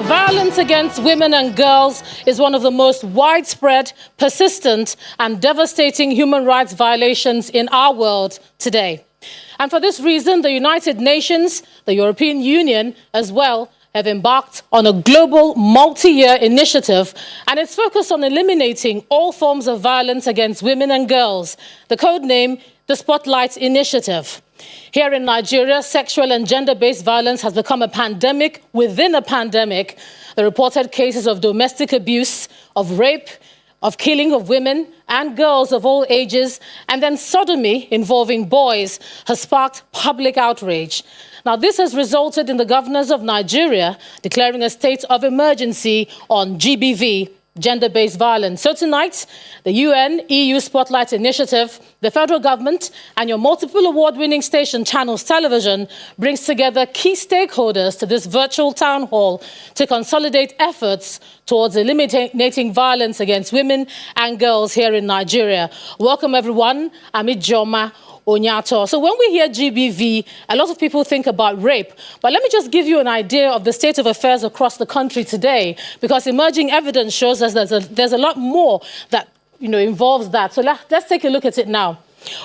Violence against women and girls is one of the most widespread, persistent, and devastating human rights violations in our world today. And for this reason, the United Nations, the European Union as well, have embarked on a global multi-year initiative, and it's focused on eliminating all forms of violence against women and girls. The code name, the Spotlight Initiative. Here in Nigeria, sexual and gender-based violence has become a pandemic within a pandemic. The reported cases of domestic abuse, of rape, of killing of women and girls of all ages, and then sodomy involving boys has sparked public outrage. Now, this has resulted in the governors of Nigeria declaring a state of emergency on GBV, gender-based violence. So tonight, the UN-EU Spotlight Initiative, the federal government, and your multiple award-winning station, Channels Television, brings together key stakeholders to this virtual town hall to consolidate efforts towards eliminating violence against women and girls here in Nigeria. Welcome, everyone. I'm Ijoma Onyato. So when we hear GBV, a lot of people think about rape. But let me just give you an idea of the state of affairs across the country today, because emerging evidence shows us there's a lot more that involves that. So let's take a look at it now.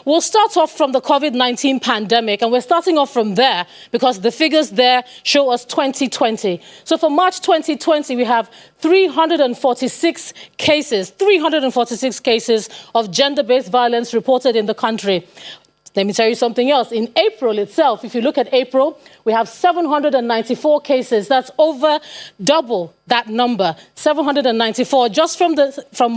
We'll start off from the COVID-19 pandemic, and we're starting off from there because the figures there show us 2020. So for March 2020, we have 346 cases of gender-based violence reported in the country. Let me tell you something else. In April itself, if you look at April, we have 794 cases. That's over double that number, 794, just from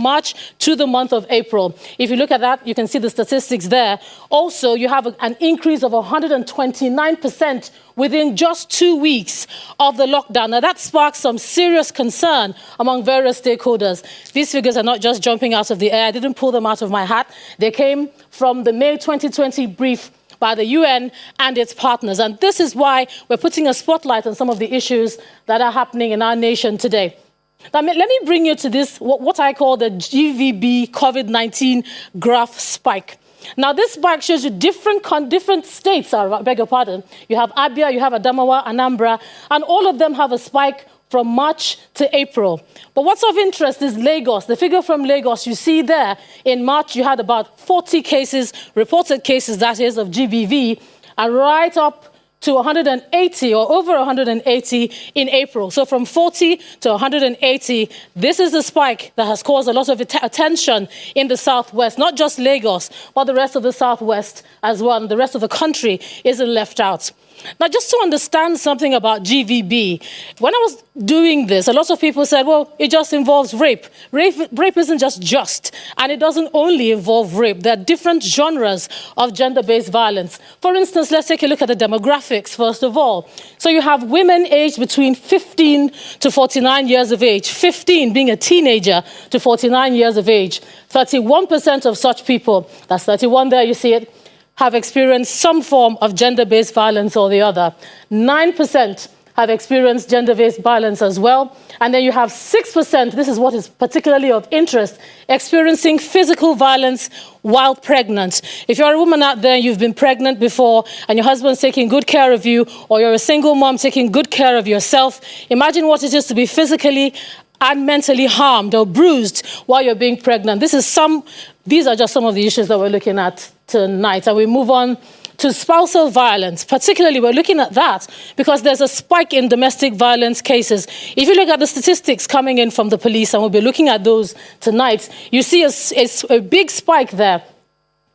March to the month of April. If you look at that, you can see the statistics there. Also, you have an increase of 129% within just 2 weeks of the lockdown. Now, that sparks some serious concern among various stakeholders. These figures are not just jumping out of the air. I didn't pull them out of my hat. They came from the May 2020 brief by the UN and its partners. And this is why we're putting a spotlight on some of the issues that are happening in our nation today. Now, let me bring you to this, what I call the GVB COVID-19 graph spike. Now, this spike shows you different states, I beg your pardon. You have Abia, you have Adamawa, Anambra, and all of them have a spike from March to April. But what's of interest is Lagos. The figure from Lagos you see there, in March you had about 40 cases, reported cases that is, of GBV, and right up to 180 or over 180 in April. So from 40 to 180, this is the spike that has caused a lot of attention in the Southwest, not just Lagos, but the rest of the Southwest as well. And the rest of the country isn't left out. Now, just to understand something about GVB, when I was doing this, a lot of people said, well, it just involves rape. Rape isn't just, and it doesn't only involve rape. There are different genres of gender-based violence. For instance, let's take a look at the demographics, first of all. So you have women aged between 15 to 49 years of age, 15 being a teenager to 49 years of age. 31% of such people, that's 31 there, you see it, have experienced some form of gender-based violence or the other. 9% have experienced gender-based violence as well. And then you have 6%, this is what is particularly of interest, experiencing physical violence while pregnant. If you're a woman out there, you've been pregnant before, and your husband's taking good care of you, or you're a single mom taking good care of yourself, imagine what it is to be physically and mentally harmed or bruised while you're being pregnant. These are just some of the issues that we're looking at tonight. And we move on to spousal violence. Particularly, we're looking at that because there's a spike in domestic violence cases. If you look at the statistics coming in from the police, and we'll be looking at those tonight, you see a big spike there.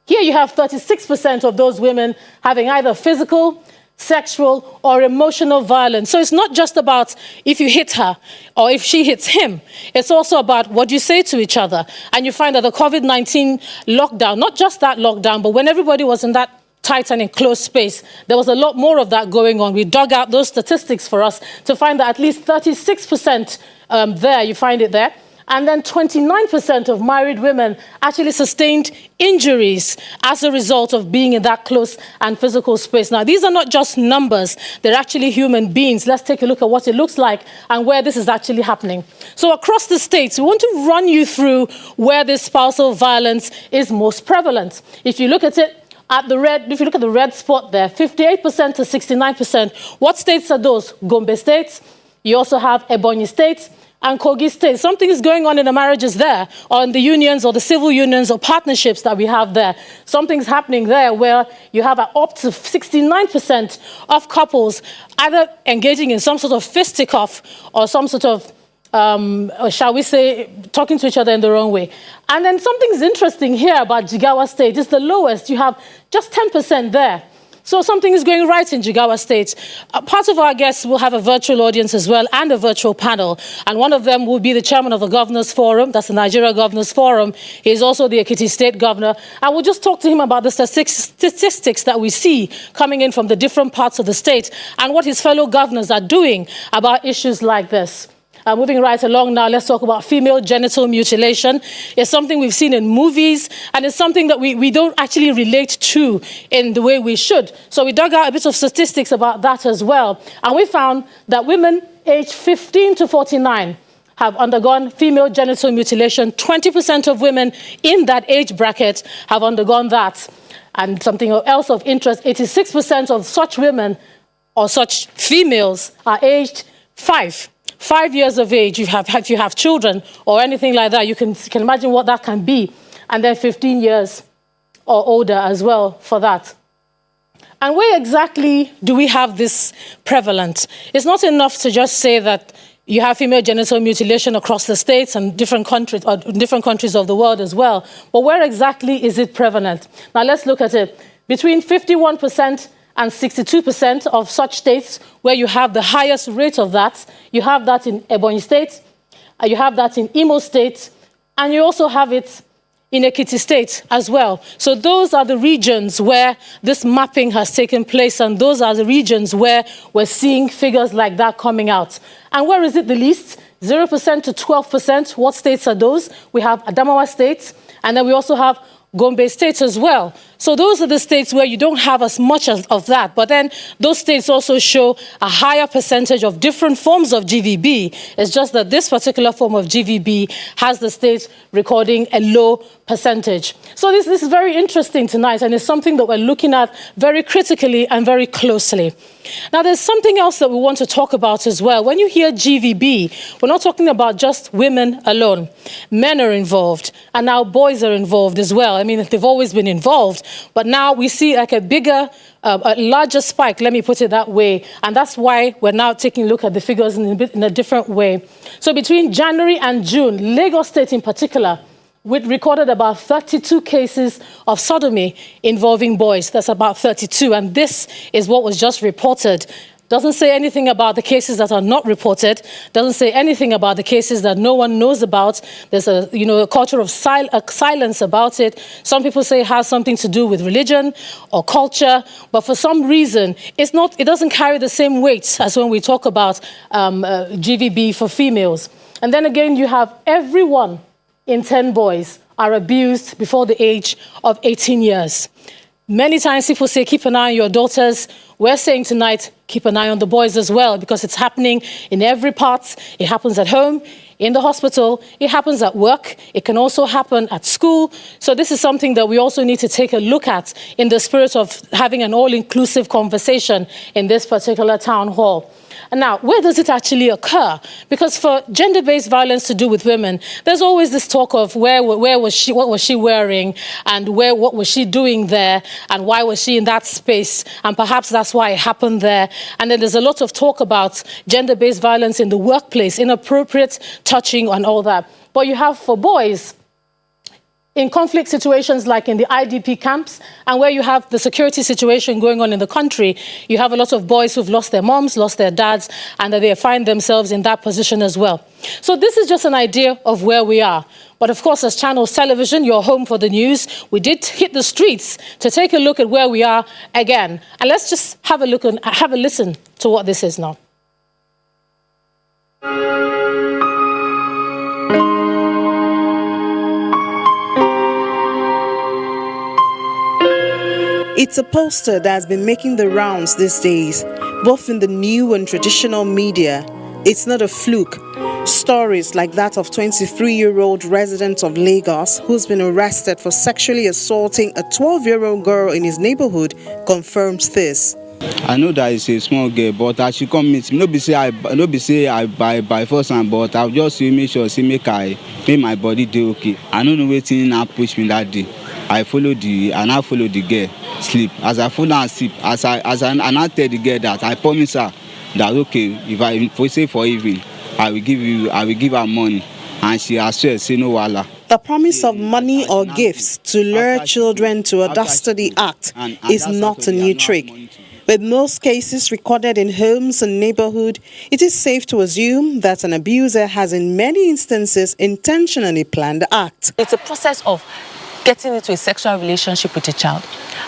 Here you have 36% of those women having either physical, sexual, or emotional violence. So it's not just about if you hit her or if she hits him. It's also about what you say to each other. And you find that the COVID-19 lockdown, not just that lockdown, but when everybody was in that tight and enclosed space, there was a lot more of that going on. We dug out those statistics for us to find that at least 36% there, you find it there. And then 29% of married women actually sustained injuries as a result of being in that close and physical space. Now, these are not just numbers. They're actually human beings. Let's take a look at what it looks like and where this is actually happening. So across the states, we want to run you through where this spousal violence is most prevalent. If you look at it, if you look at the red spot there, 58% to 69%. What states are those? Gombe State, You also have Ebonyi State and Kogi State. Something is going on in the marriages there, or in the unions or the civil unions or partnerships that we have there. Something's happening there where you have up to 69% of couples either engaging in some sort of fisticuff or some sort of, or shall we say, talking to each other in the wrong way. And then something's interesting here about Jigawa State. It's the lowest. You have just 10% there. So something is going right in Jigawa State. Part of our guests will have a virtual audience as well and a virtual panel. And one of them will be the chairman of the Governors Forum. That's the Nigeria Governors Forum. He's also the Ekiti State Governor. And we'll just talk to him about the statistics that we see coming in from the different parts of the state and what his fellow governors are doing about issues like this. Moving right along now, let's talk about female genital mutilation. It's something we've seen in movies, and it's something that we don't actually relate to in the way we should. So we dug out a bit of statistics about that as well. And we found that women aged 15 to 49 have undergone female genital mutilation. 20% of women in that age bracket have undergone that. And something else of interest, 86% of such women or such females are aged 5 years of age. If you have children or anything like that, you can imagine what that can be. And then 15 years or older as well for that. And where exactly do we have this prevalent? It's not enough to just say that you have female genital mutilation across the states and different countries of the world as well. But where exactly is it prevalent? Now let's look at it. Between 51% and 62% of such states where you have the highest rate of that. You have that in Ebonyi State, you have that in Imo State, and you also have it in Ekiti State as well. So those are the regions where this mapping has taken place, and those are the regions where we're seeing figures like that coming out. And where is it the least? 0% to 12%. What states are those? We have Adamawa State, and then we also have Gombe State as well. So those are the states where you don't have as much of that. But then those states also show a higher percentage of different forms of GVB. It's just that this particular form of GVB has the state recording a low percentage. So this is very interesting tonight, and it's something that we're looking at very critically and very closely. Now, there's something else that we want to talk about as well. When you hear GVB, we're not talking about just women alone. Men are involved, and now boys are involved as well. I mean, they've always been involved, but now we see like a larger spike, let me put it that way. And that's why we're now taking a look at the figures in a different way. So between January and June, Lagos State in particular, we recorded about 32 cases of sodomy involving boys. That's about 32. And this is what was just reported. Doesn't say anything about the cases that are not reported. Doesn't say anything about the cases that no one knows about. There's a culture of silence about it. Some people say it has something to do with religion or culture, but for some reason, it doesn't carry the same weight as when we talk about GVB for females. And then again, you have every 1 in 10 boys are abused before the age of 18 years. Many times people say, keep an eye on your daughters. We're saying tonight, keep an eye on the boys as well, because it's happening in every part. It happens at home, in the hospital, it happens at work. It can also happen at school. So this is something that we also need to take a look at in the spirit of having an all-inclusive conversation in this particular town hall. And now, where does it actually occur? Because for gender-based violence to do with women, there's always this talk of where was she, what was she wearing, and what was she doing there, and why was she in that space, and perhaps that's why it happened there. And then there's a lot of talk about gender-based violence in the workplace, inappropriate touching and all that. But you have for boys, in conflict situations like in the IDP camps, and where you have the security situation going on in the country, you have a lot of boys who've lost their moms, lost their dads, and that they find themselves in that position as well. So this is just an idea of where we are. But of course, as Channels Television, you're home for the news. We did hit the streets to take a look at where we are again. And let's just have a look and have a listen to what this is now. It's a poster that has been making the rounds these days, both in the new and traditional media. It's not a fluke. Stories like that of 23-year-old resident of Lagos who's been arrested for sexually assaulting a 12-year-old girl in his neighborhood confirms this. I know that it's a small girl, but as she come meet me, no be say I by force am, but I just say make sure say make my body dey okay. I no know wetin na push me that day. I now follow the girl sleep. As I follow am sleep, I now tell the girl that I promise her that okay, if we say for evening, I will give her money, and she assured say no wahala. The promise of money or gifts to lure children to a dastardly act is not a new trick. With most cases recorded in homes and neighborhood, it is safe to assume that an abuser has in many instances intentionally planned the act. It's a process of getting into a sexual relationship with a child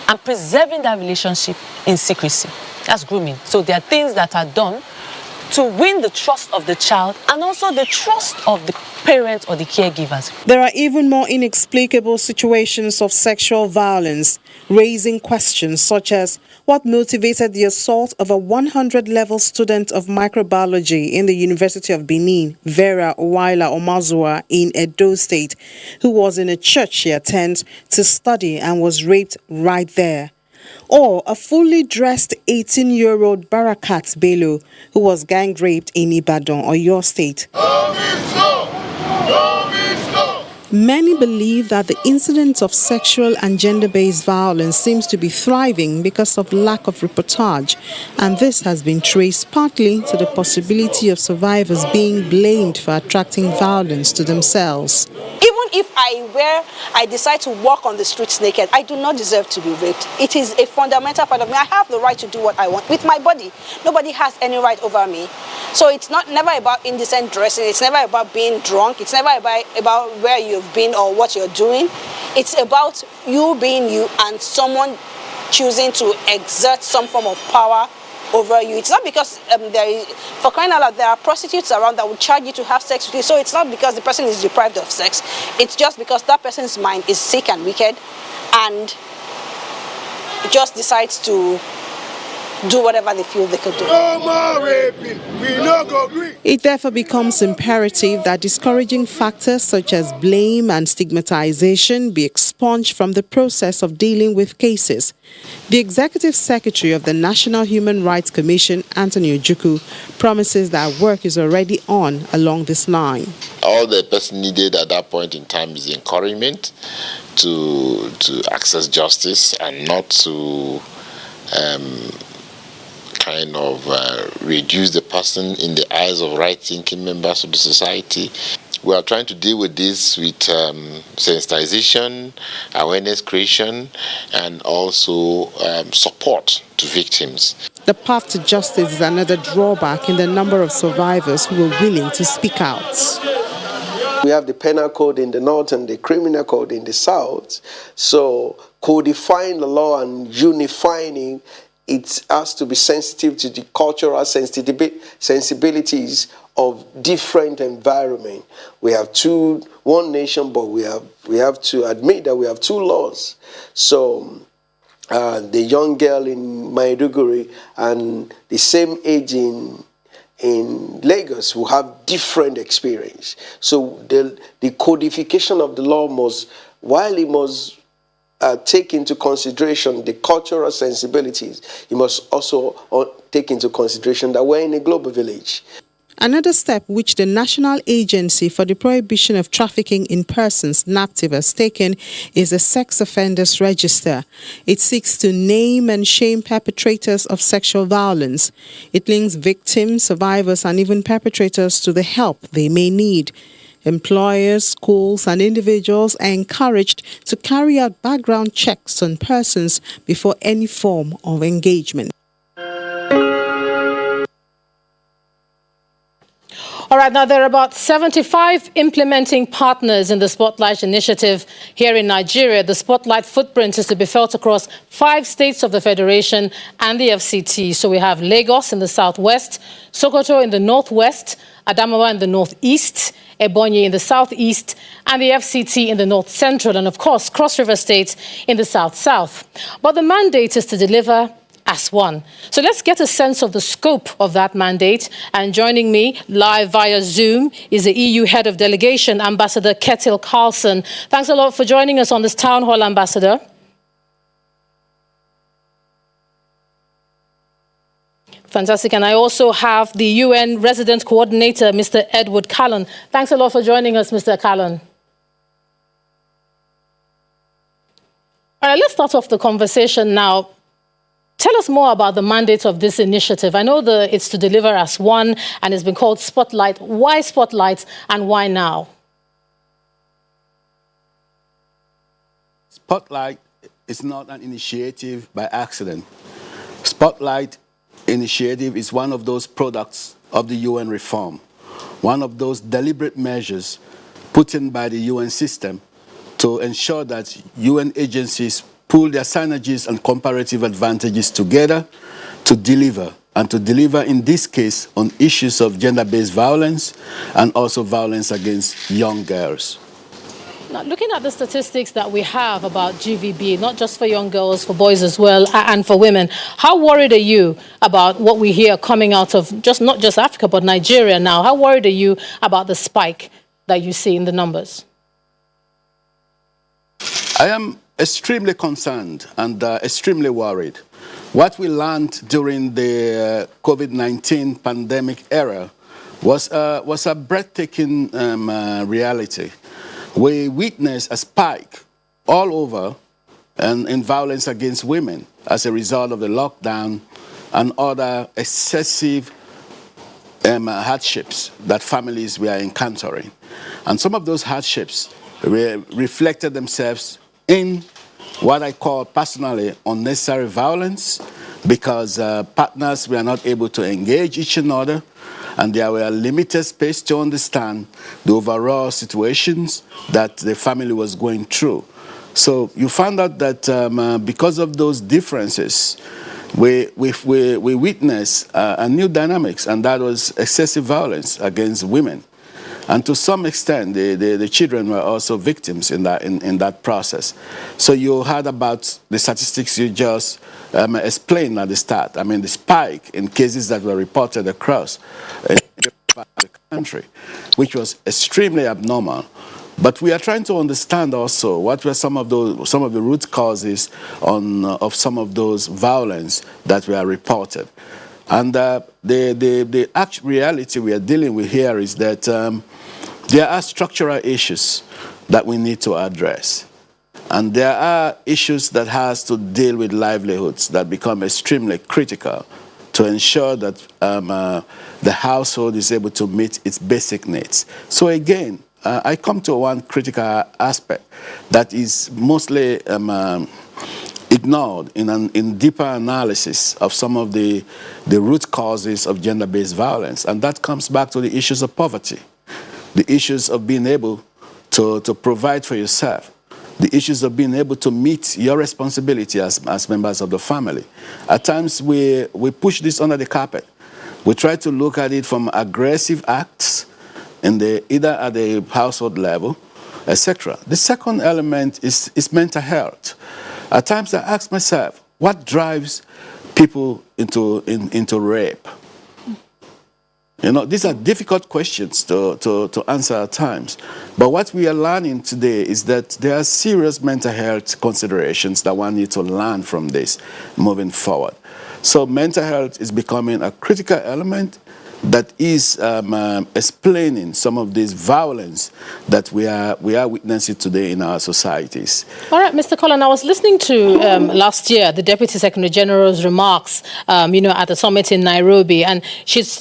and preserving that relationship in secrecy. That's grooming. So there are things that are done to win the trust of the child and also the trust of the parents or the caregivers. There are even more inexplicable situations of sexual violence, raising questions such as what motivated the assault of a 100-level student of microbiology in the University of Benin, Vera Owaila Omazua in Edo State, who was in a church she attends to study and was raped right there. Or a fully dressed 18-year-old Barakat Bello who was gang raped in Ibadan, Oyo State. Many believe that the incidence of sexual and gender-based violence seems to be thriving because of lack of reportage, and this has been traced partly to the possibility of survivors being blamed for attracting violence to themselves. Even if I decide to walk on the streets naked, I do not deserve to be raped. It is a fundamental part of me. I have the right to do what I want with my body. Nobody has any right over me. So it's never about indecent dressing. It's never about being drunk. It's never about where you've been or what you're doing. It's about you being you and someone choosing to exert some form of power over you. It's not because for crying out loud, there are prostitutes around that will charge you to have sex with you. So it's not because the person is deprived of sex. It's just because that person's mind is sick and wicked and just decides to do whatever they feel they could do. No more raping. We no go agree. It therefore becomes imperative that discouraging factors such as blame and stigmatization be expunged from the process of dealing with cases. The Executive Secretary of the National Human Rights Commission, Anthony Ojukwu, promises that work is already on along this line. All the person needed at that point in time is encouragement to access justice and not to reduce the person in the eyes of right-thinking members of the society. We are trying to deal with this with sensitization, awareness creation, and also support to victims. The path to justice is another drawback in the number of survivors who are willing to speak out. We have the penal code in the north and the criminal code in the south. So codifying the law and unifying it has to be sensitive to the cultural sensibilities of different environment. We have one nation, but we have to admit that we have two laws. So the young girl in Maiduguri and the same age in Lagos will have different experience. So the codification of the law must take into consideration the cultural sensibilities. You must also take into consideration that we're in a global village. Another step which the National Agency for the Prohibition of Trafficking in Persons, NAPTIV, has taken is a sex offenders register. It seeks to name and shame perpetrators of sexual violence. It links victims, survivors, and even perpetrators to the help they may need. Employers, schools, and individuals are encouraged to carry out background checks on persons before any form of engagement. All right, now there are about 75 implementing partners in the Spotlight initiative here in Nigeria. The Spotlight footprint is to be felt across 5 states of the Federation and the FCT. So we have Lagos in the southwest, Sokoto in the northwest, Adamawa in the northeast, Ebonyi in the southeast, and the FCT in the north central, and of course, Cross River State in the south-south. But the mandate is to deliver as one. So let's get a sense of the scope of that mandate. And joining me live via Zoom is the EU Head of Delegation, Ambassador Ketil Carlson. Thanks a lot for joining us on this town hall, Ambassador. Fantastic. And I also have the UN Resident Coordinator, Mr. Edward Callan. Thanks a lot for joining us, Mr. Callan. All right, let's start off the conversation now. Tell us more about the mandate of this initiative. I know it's to deliver as one, and it's been called Spotlight. Why Spotlight, and why now? Spotlight is not an initiative by accident. Spotlight initiative is one of those products of the UN reform, one of those deliberate measures put in by the UN system to ensure that UN agencies pool their synergies and comparative advantages together to deliver, and to deliver in this case on issues of gender-based violence and also violence against young girls. Now, looking at the statistics that we have about GVB, not just for young girls, for boys as well, and for women, how worried are you about what we hear coming out of not just Africa, but Nigeria now? How worried are you about the spike that you see in the numbers? I am extremely concerned and extremely worried. What we learned during the COVID-19 pandemic era was a breathtaking reality. We witnessed a spike all over in violence against women as a result of the lockdown and other excessive hardships that families were encountering. And some of those hardships reflected themselves in what I call personally unnecessary violence, because partners were not able to engage each other, and there were limited space to understand the overall situations that the family was going through. So you found out that because of those differences, we witnessed a new dynamics, and that was excessive violence against women. And to some extent, the children were also victims in that process. So you heard about the statistics you just explained at the start. I mean, the spike in cases that were reported across the country, which was extremely abnormal. But we are trying to understand also what were some of the root causes of some of those violence that were reported. And the actual reality we are dealing with here is that there are structural issues that we need to address. And there are issues that has to deal with livelihoods that become extremely critical to ensure that the household is able to meet its basic needs. So again, I come to one critical aspect that is mostly ignored in deeper analysis of some of the root causes of gender-based violence, and that comes back to the issues of poverty, the issues of being able to provide for yourself, the issues of being able to meet your responsibility as members of the family. At times we push this under the carpet. We try to look at it from aggressive acts either at the household level, etc. The second element is mental health. At times I ask myself, what drives people into rape? You know, these are difficult questions to answer at times. But what we are learning today is that there are serious mental health considerations that one needs to learn from this moving forward. So mental health is becoming a critical element that is explaining some of this violence that we are witnessing today in our societies. All right, Mr. Cullen, I was listening to last year the Deputy Secretary General's remarks, at the summit in Nairobi, and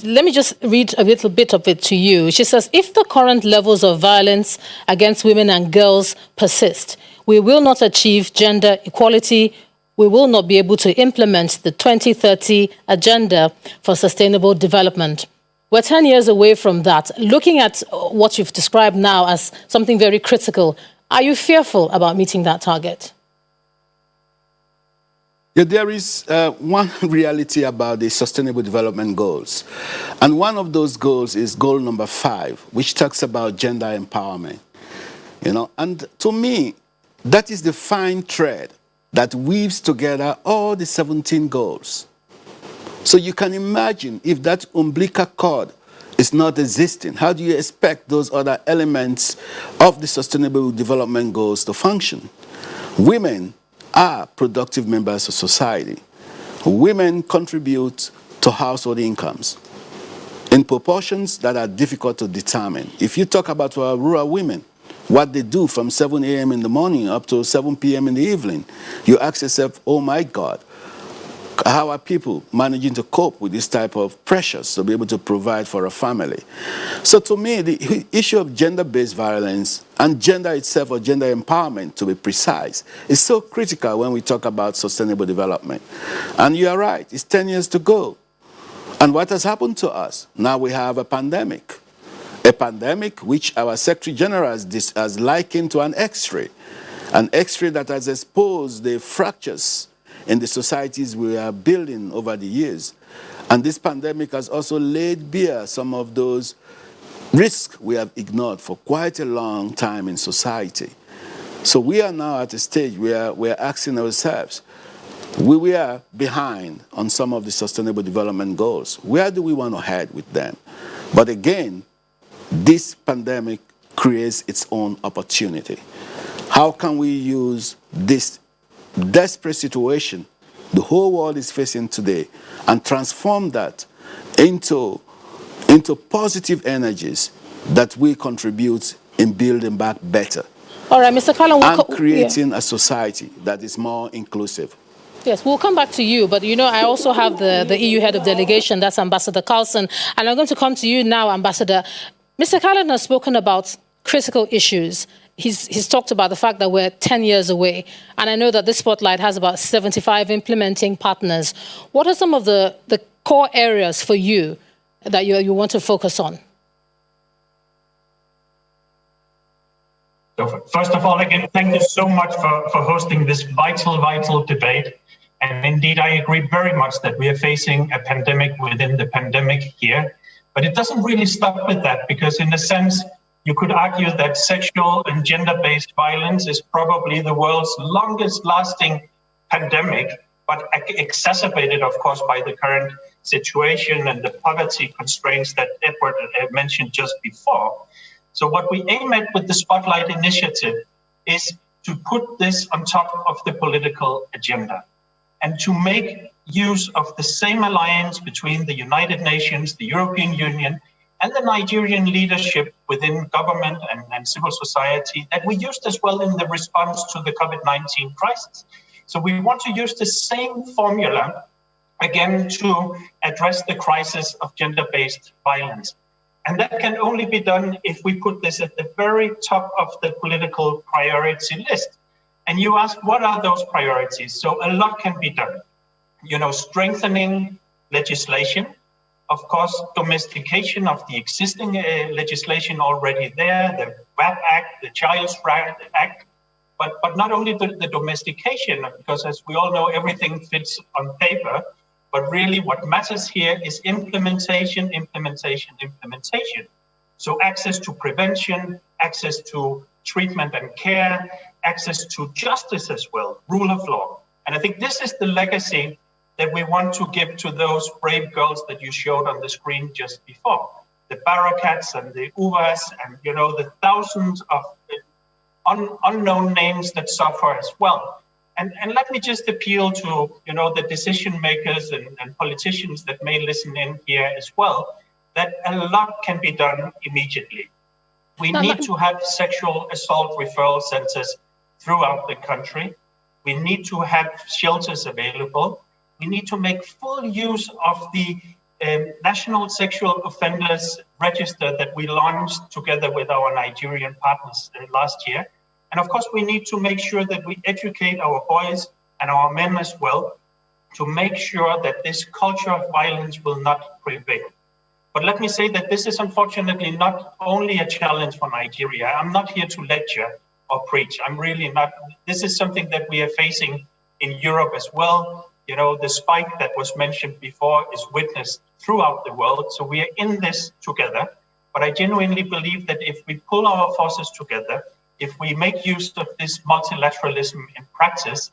let me just read a little bit of it to you. She says, if the current levels of violence against women and girls persist, we will not achieve gender equality. We will not be able to implement the 2030 Agenda for Sustainable Development. We're 10 years away from that. Looking at what you've described now as something very critical, are you fearful about meeting that target? Yeah, there is one reality about the Sustainable Development Goals. And one of those goals is goal number 5, which talks about gender empowerment. And to me, that is the fine thread that weaves together all the 17 goals. So you can imagine if that umbilical cord is not existing, how do you expect those other elements of the Sustainable Development Goals to function? Women are productive members of society. Women contribute to household incomes in proportions that are difficult to determine. If you talk about our rural women, what they do from 7 a.m. in the morning up to 7 p.m. in the evening, you ask yourself, oh my God, how are people managing to cope with this type of pressures to be able to provide for a family? So to me, the issue of gender-based violence and gender itself, or gender empowerment to be precise, is so critical when we talk about sustainable development. And you are right, it's 10 years to go. And what has happened to us? Now we have a pandemic which our Secretary General has likened to an X-ray that has exposed the fractures in the societies we are building over the years. And this pandemic has also laid bare some of those risks we have ignored for quite a long time in society. So we are now at a stage where we're asking ourselves, we are behind on some of the sustainable development goals. Where do we want to head with them? But again, this pandemic creates its own opportunity. How can we use this desperate situation the whole world is facing today and transform that into positive energies that we contribute in building back better? All right, Mr. Carlin, and creating a society that is more inclusive. Yes, we'll come back to you, but you know, I also have the EU head of delegation, that's Ambassador Carlson, and I'm going to come to you now, Ambassador. Mr. Carlin has spoken about critical issues. He's talked about the fact that we're 10 years away, and I know that this spotlight has about 75 implementing partners. What are some of the core areas for you that you want to focus on? So first of all, again, thank you so much for hosting this vital debate. And indeed, I agree very much that we are facing a pandemic within the pandemic here. But it doesn't really stop with that, because in a sense, you could argue that sexual and gender-based violence is probably the world's longest lasting pandemic, but exacerbated, of course, by the current situation and the poverty constraints that Edward mentioned just before. So what we aim at with the Spotlight Initiative is to put this on top of the political agenda and to make use of the same alliance between the United Nations, the European Union, and the Nigerian leadership within government and civil society that we used as well in the response to the COVID-19 crisis. So we want to use the same formula again to address the crisis of gender-based violence. And that can only be done if we put this at the very top of the political priority list. And you ask, what are those priorities? So a lot can be done. You know, strengthening legislation, of course, domestication of the existing legislation already there, the WAP Act, the Child's Right Act, but not only the domestication, because as we all know, everything fits on paper, but really what matters here is implementation. So access to prevention, access to treatment and care, access to justice as well, rule of law. And I think this is the legacy that we want to give to those brave girls that you showed on the screen just before. The Barakats and the Uvas and, you know, the thousands of unknown names that suffer as well. And let me just appeal to, you know, the decision makers and politicians that may listen in here as well, that a lot can be done immediately. We need to have sexual assault referral centers throughout the country. We need to have shelters available. We need to make full use of the National Sexual Offenders Register that we launched together with our Nigerian partners last year. And of course, we need to make sure that we educate our boys and our men as well to make sure that this culture of violence will not prevail. But let me say that this is unfortunately not only a challenge for Nigeria. I'm not here to lecture or preach. I'm really not. This is something that we are facing in Europe as well. You know, the spike that was mentioned before is witnessed throughout the world. So we are in this together. But I genuinely believe that if we pull our forces together, if we make use of this multilateralism in practice,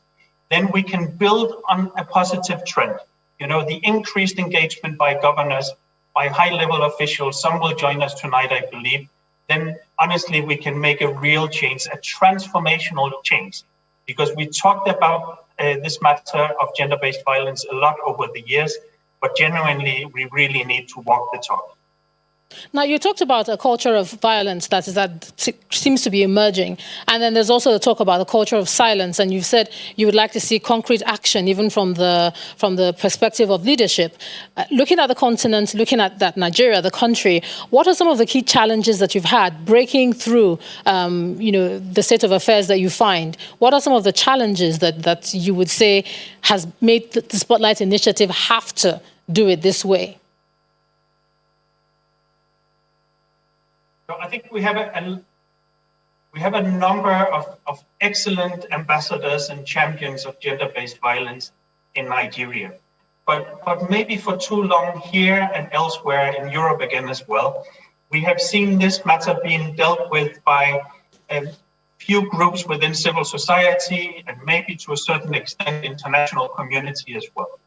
then we can build on a positive trend. You know, the increased engagement by governors, by high-level officials, some will join us tonight, I believe, then honestly, we can make a real change, a transformational change. Because we talked about this matter of gender-based violence a lot over the years, but genuinely, we really need to walk the talk. Now, you talked about a culture of violence that seems to be emerging. And then there's also the talk about the culture of silence. And you've said you would like to see concrete action, even from the perspective of leadership. Looking at the continent, looking at that Nigeria, the country, what are some of the key challenges that you've had breaking through, the state of affairs that you find? What are some of the challenges that you would say has made the Spotlight Initiative have to do it this way? So I think we have a number of excellent ambassadors and champions of gender-based violence in Nigeria, but maybe for too long here and elsewhere in Europe again as well, we have seen this matter being dealt with by a few groups within civil society and maybe to a certain extent international community as well.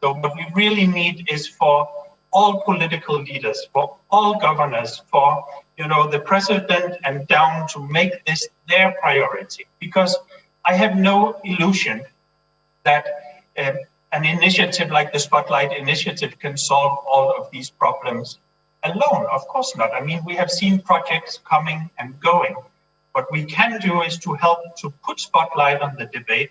So what we really need is for all political leaders, for all governors, for the president and down to make this their priority. Because I have no illusion that an initiative like the Spotlight Initiative can solve all of these problems alone. Of course not. I mean, we have seen projects coming and going. What we can do is to help to put spotlight on the debate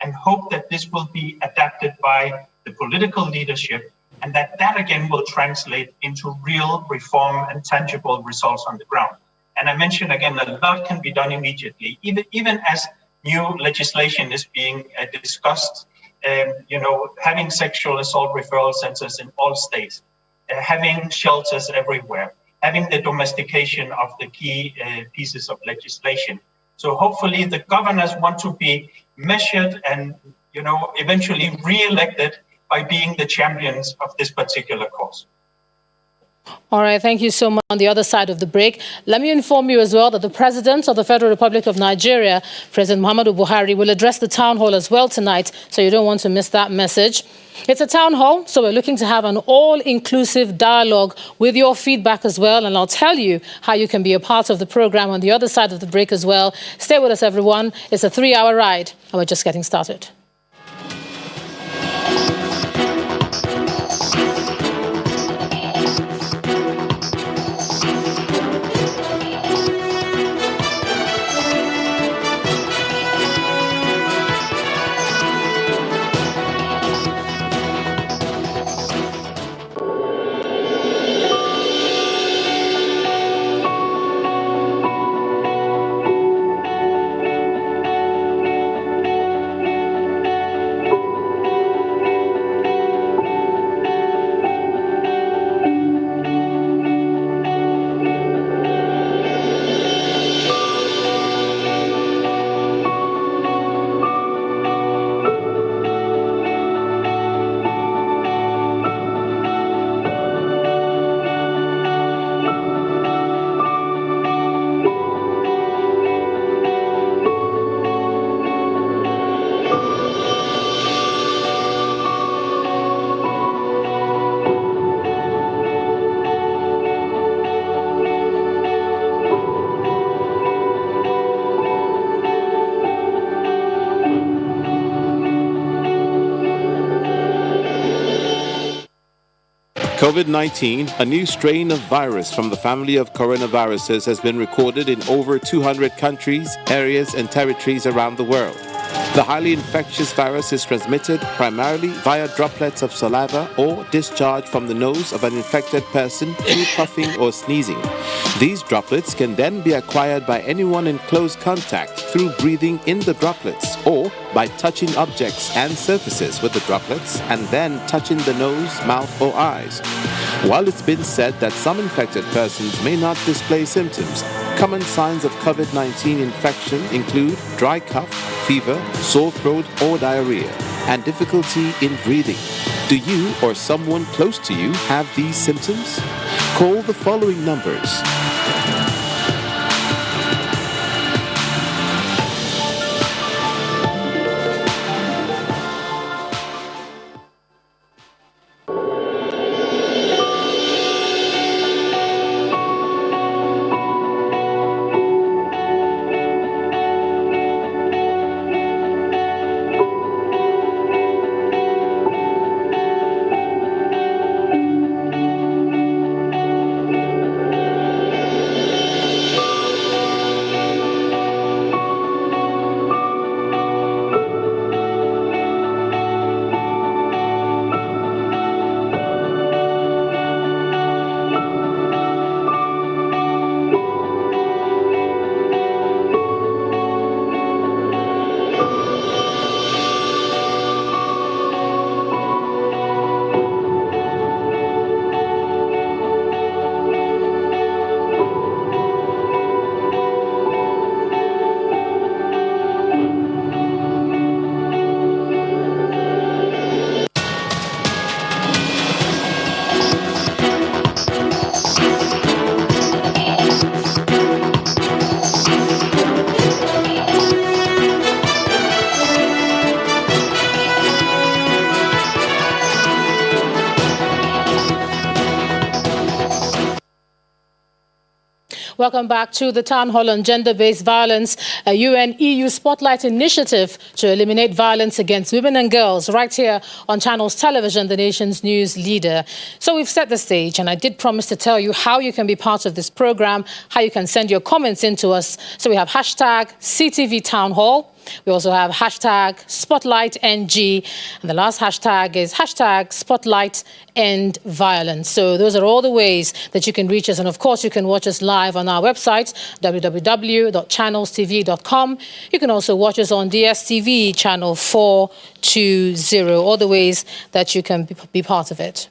and hope that this will be adapted by the political leadership, and that again will translate into real reform and tangible results on the ground. And I mentioned again, a lot can be done immediately, even as new legislation is being discussed, having sexual assault referral centers in all states, having shelters everywhere, having the domestication of the key pieces of legislation. So hopefully the governors want to be measured and, eventually re-elected by being the champions of this particular cause. All right, thank you so much. On the other side of the break, let me inform you as well that the President of the Federal Republic of Nigeria, President Muhammadu Buhari, will address the town hall as well tonight, so you don't want to miss that message. It's a town hall, so we're looking to have an all-inclusive dialogue with your feedback as well, and I'll tell you how you can be a part of the program on the other side of the break as well. Stay with us, everyone. It's a 3-hour ride, and we're just getting started. COVID-19, a new strain of virus from the family of coronaviruses, has been recorded in over 200 countries, areas, and territories around the world. The highly infectious virus is transmitted primarily via droplets of saliva or discharge from the nose of an infected person through coughing or sneezing. These droplets can then be acquired by anyone in close contact through breathing in the droplets or by touching objects and surfaces with the droplets and then touching the nose, mouth, or eyes. While it's been said that some infected persons may not display symptoms, common signs of COVID-19 infection include dry cough, fever, sore throat or diarrhea, and difficulty in breathing. Do you or someone close to you have these symptoms? Call the following numbers. Welcome back to the Town Hall on Gender-Based Violence, a UN-EU Spotlight initiative to eliminate violence against women and girls, right here on Channels Television, the nation's news leader. So we've set the stage, and I did promise to tell you how you can be part of this program, how you can send your comments in to us. So we have hashtag CTV Town Hall. We also have hashtag SpotlightNG, and the last hashtag is hashtag SpotlightEndViolence. So those are all the ways that you can reach us. And of course, you can watch us live on our website, www.channelstv.com. You can also watch us on DSTV channel 420, all the ways that you can be part of it.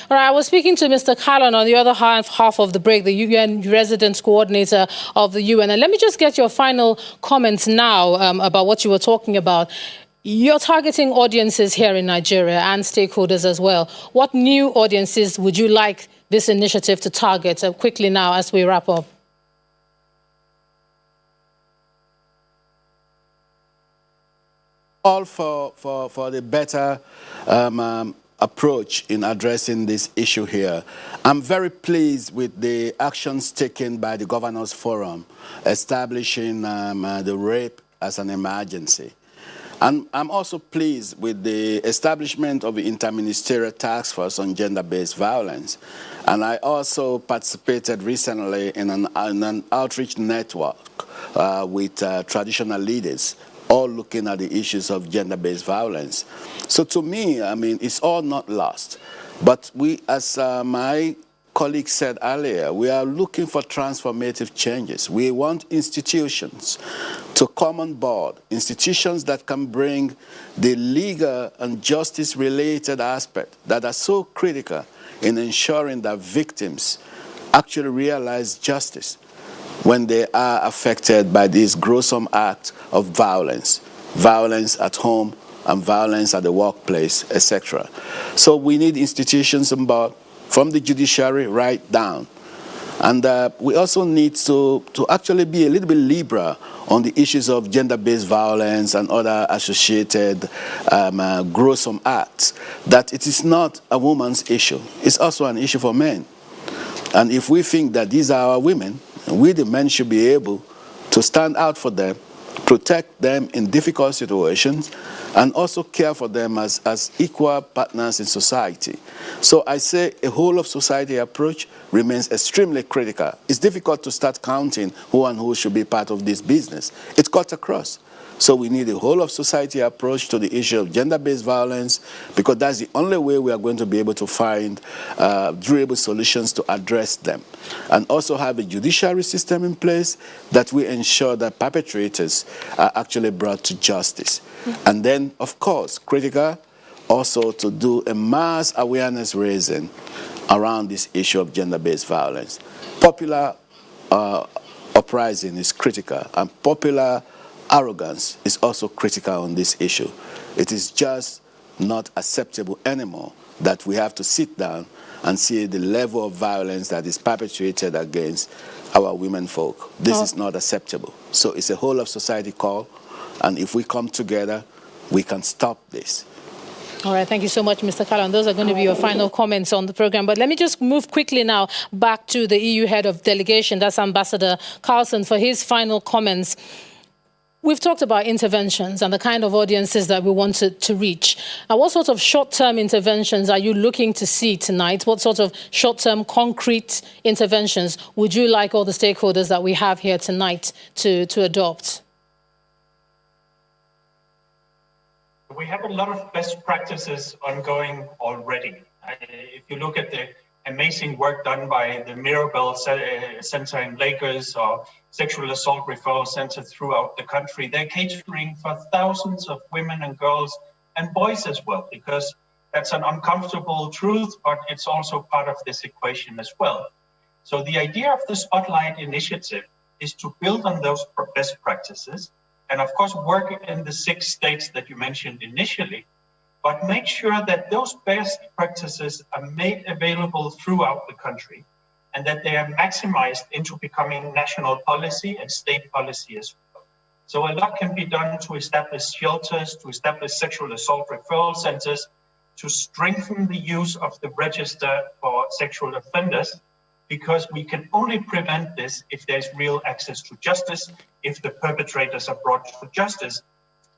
All right, I was speaking to Mr. Callan on the other half of the break, the UN Resident Coordinator of the UN. And let me just get your final comments now about what you were talking about. You're targeting audiences here in Nigeria and stakeholders as well. What new audiences would you like this initiative to target quickly now as we wrap up? All for the better approach in addressing this issue here. I'm very pleased with the actions taken by the Governors Forum, establishing the rape as an emergency. And I'm also pleased with the establishment of the Interministerial Task Force on Gender-Based Violence. And I also participated recently in an outreach network with traditional leaders, all looking at the issues of gender-based violence. So to me, I mean, it's all not lost. But we, as my colleague said earlier, we are looking for transformative changes. We want institutions to come on board, institutions that can bring the legal and justice-related aspect that are so critical in ensuring that victims actually realize justice when they are affected by this gruesome act of violence, violence at home and violence at the workplace, etc. So we need institutions on board, from the judiciary right down. And we also need to actually be a little bit liberal on the issues of gender-based violence and other associated gruesome acts, that it is not a woman's issue. It's also an issue for men. And if we think that these are our women, we, the men, should be able to stand out for them, protect them in difficult situations, and also care for them as equal partners in society. So I say a whole of society approach remains extremely critical. It's difficult to start counting who and who should be part of this business. It cuts across. So we need a whole of society approach to the issue of gender-based violence, because that's the only way we are going to be able to find durable solutions to address them. And also have a judiciary system in place that we ensure that perpetrators are actually brought to justice. And then, of course, critical also to do a mass awareness raising around this issue of gender-based violence. Popular uprising is critical, and popular arrogance is also critical on this issue. It is just not acceptable anymore that we have to sit down and see the level of violence that is perpetrated against our women folk. This is not acceptable. So it's a whole of society call, and if we come together, we can stop this. All right, thank you so much, Mr. Callan. Those are going to be your final comments on the program. But let me just move quickly now back to the EU head of delegation, that's Ambassador Carlson, for his final comments. We've talked about interventions and the kind of audiences that we want to reach. Now, what sort of short-term interventions are you looking to see tonight? What sort of short-term, concrete interventions would you like all the stakeholders that we have here tonight to adopt? We have a lot of best practices ongoing already. If you look at the amazing work done by the Mirabel Center in Lagos or Sexual Assault Referral Center throughout the country, they're catering for thousands of women and girls and boys as well, because that's an uncomfortable truth, but it's also part of this equation as well. So the idea of the Spotlight initiative is to build on those best practices and of course work in the 6 states that you mentioned initially, but make sure that those best practices are made available throughout the country and that they are maximized into becoming national policy and state policy as well. So a lot can be done to establish shelters, to establish sexual assault referral centers, to strengthen the use of the register for sexual offenders, because we can only prevent this if there's real access to justice, if the perpetrators are brought to justice.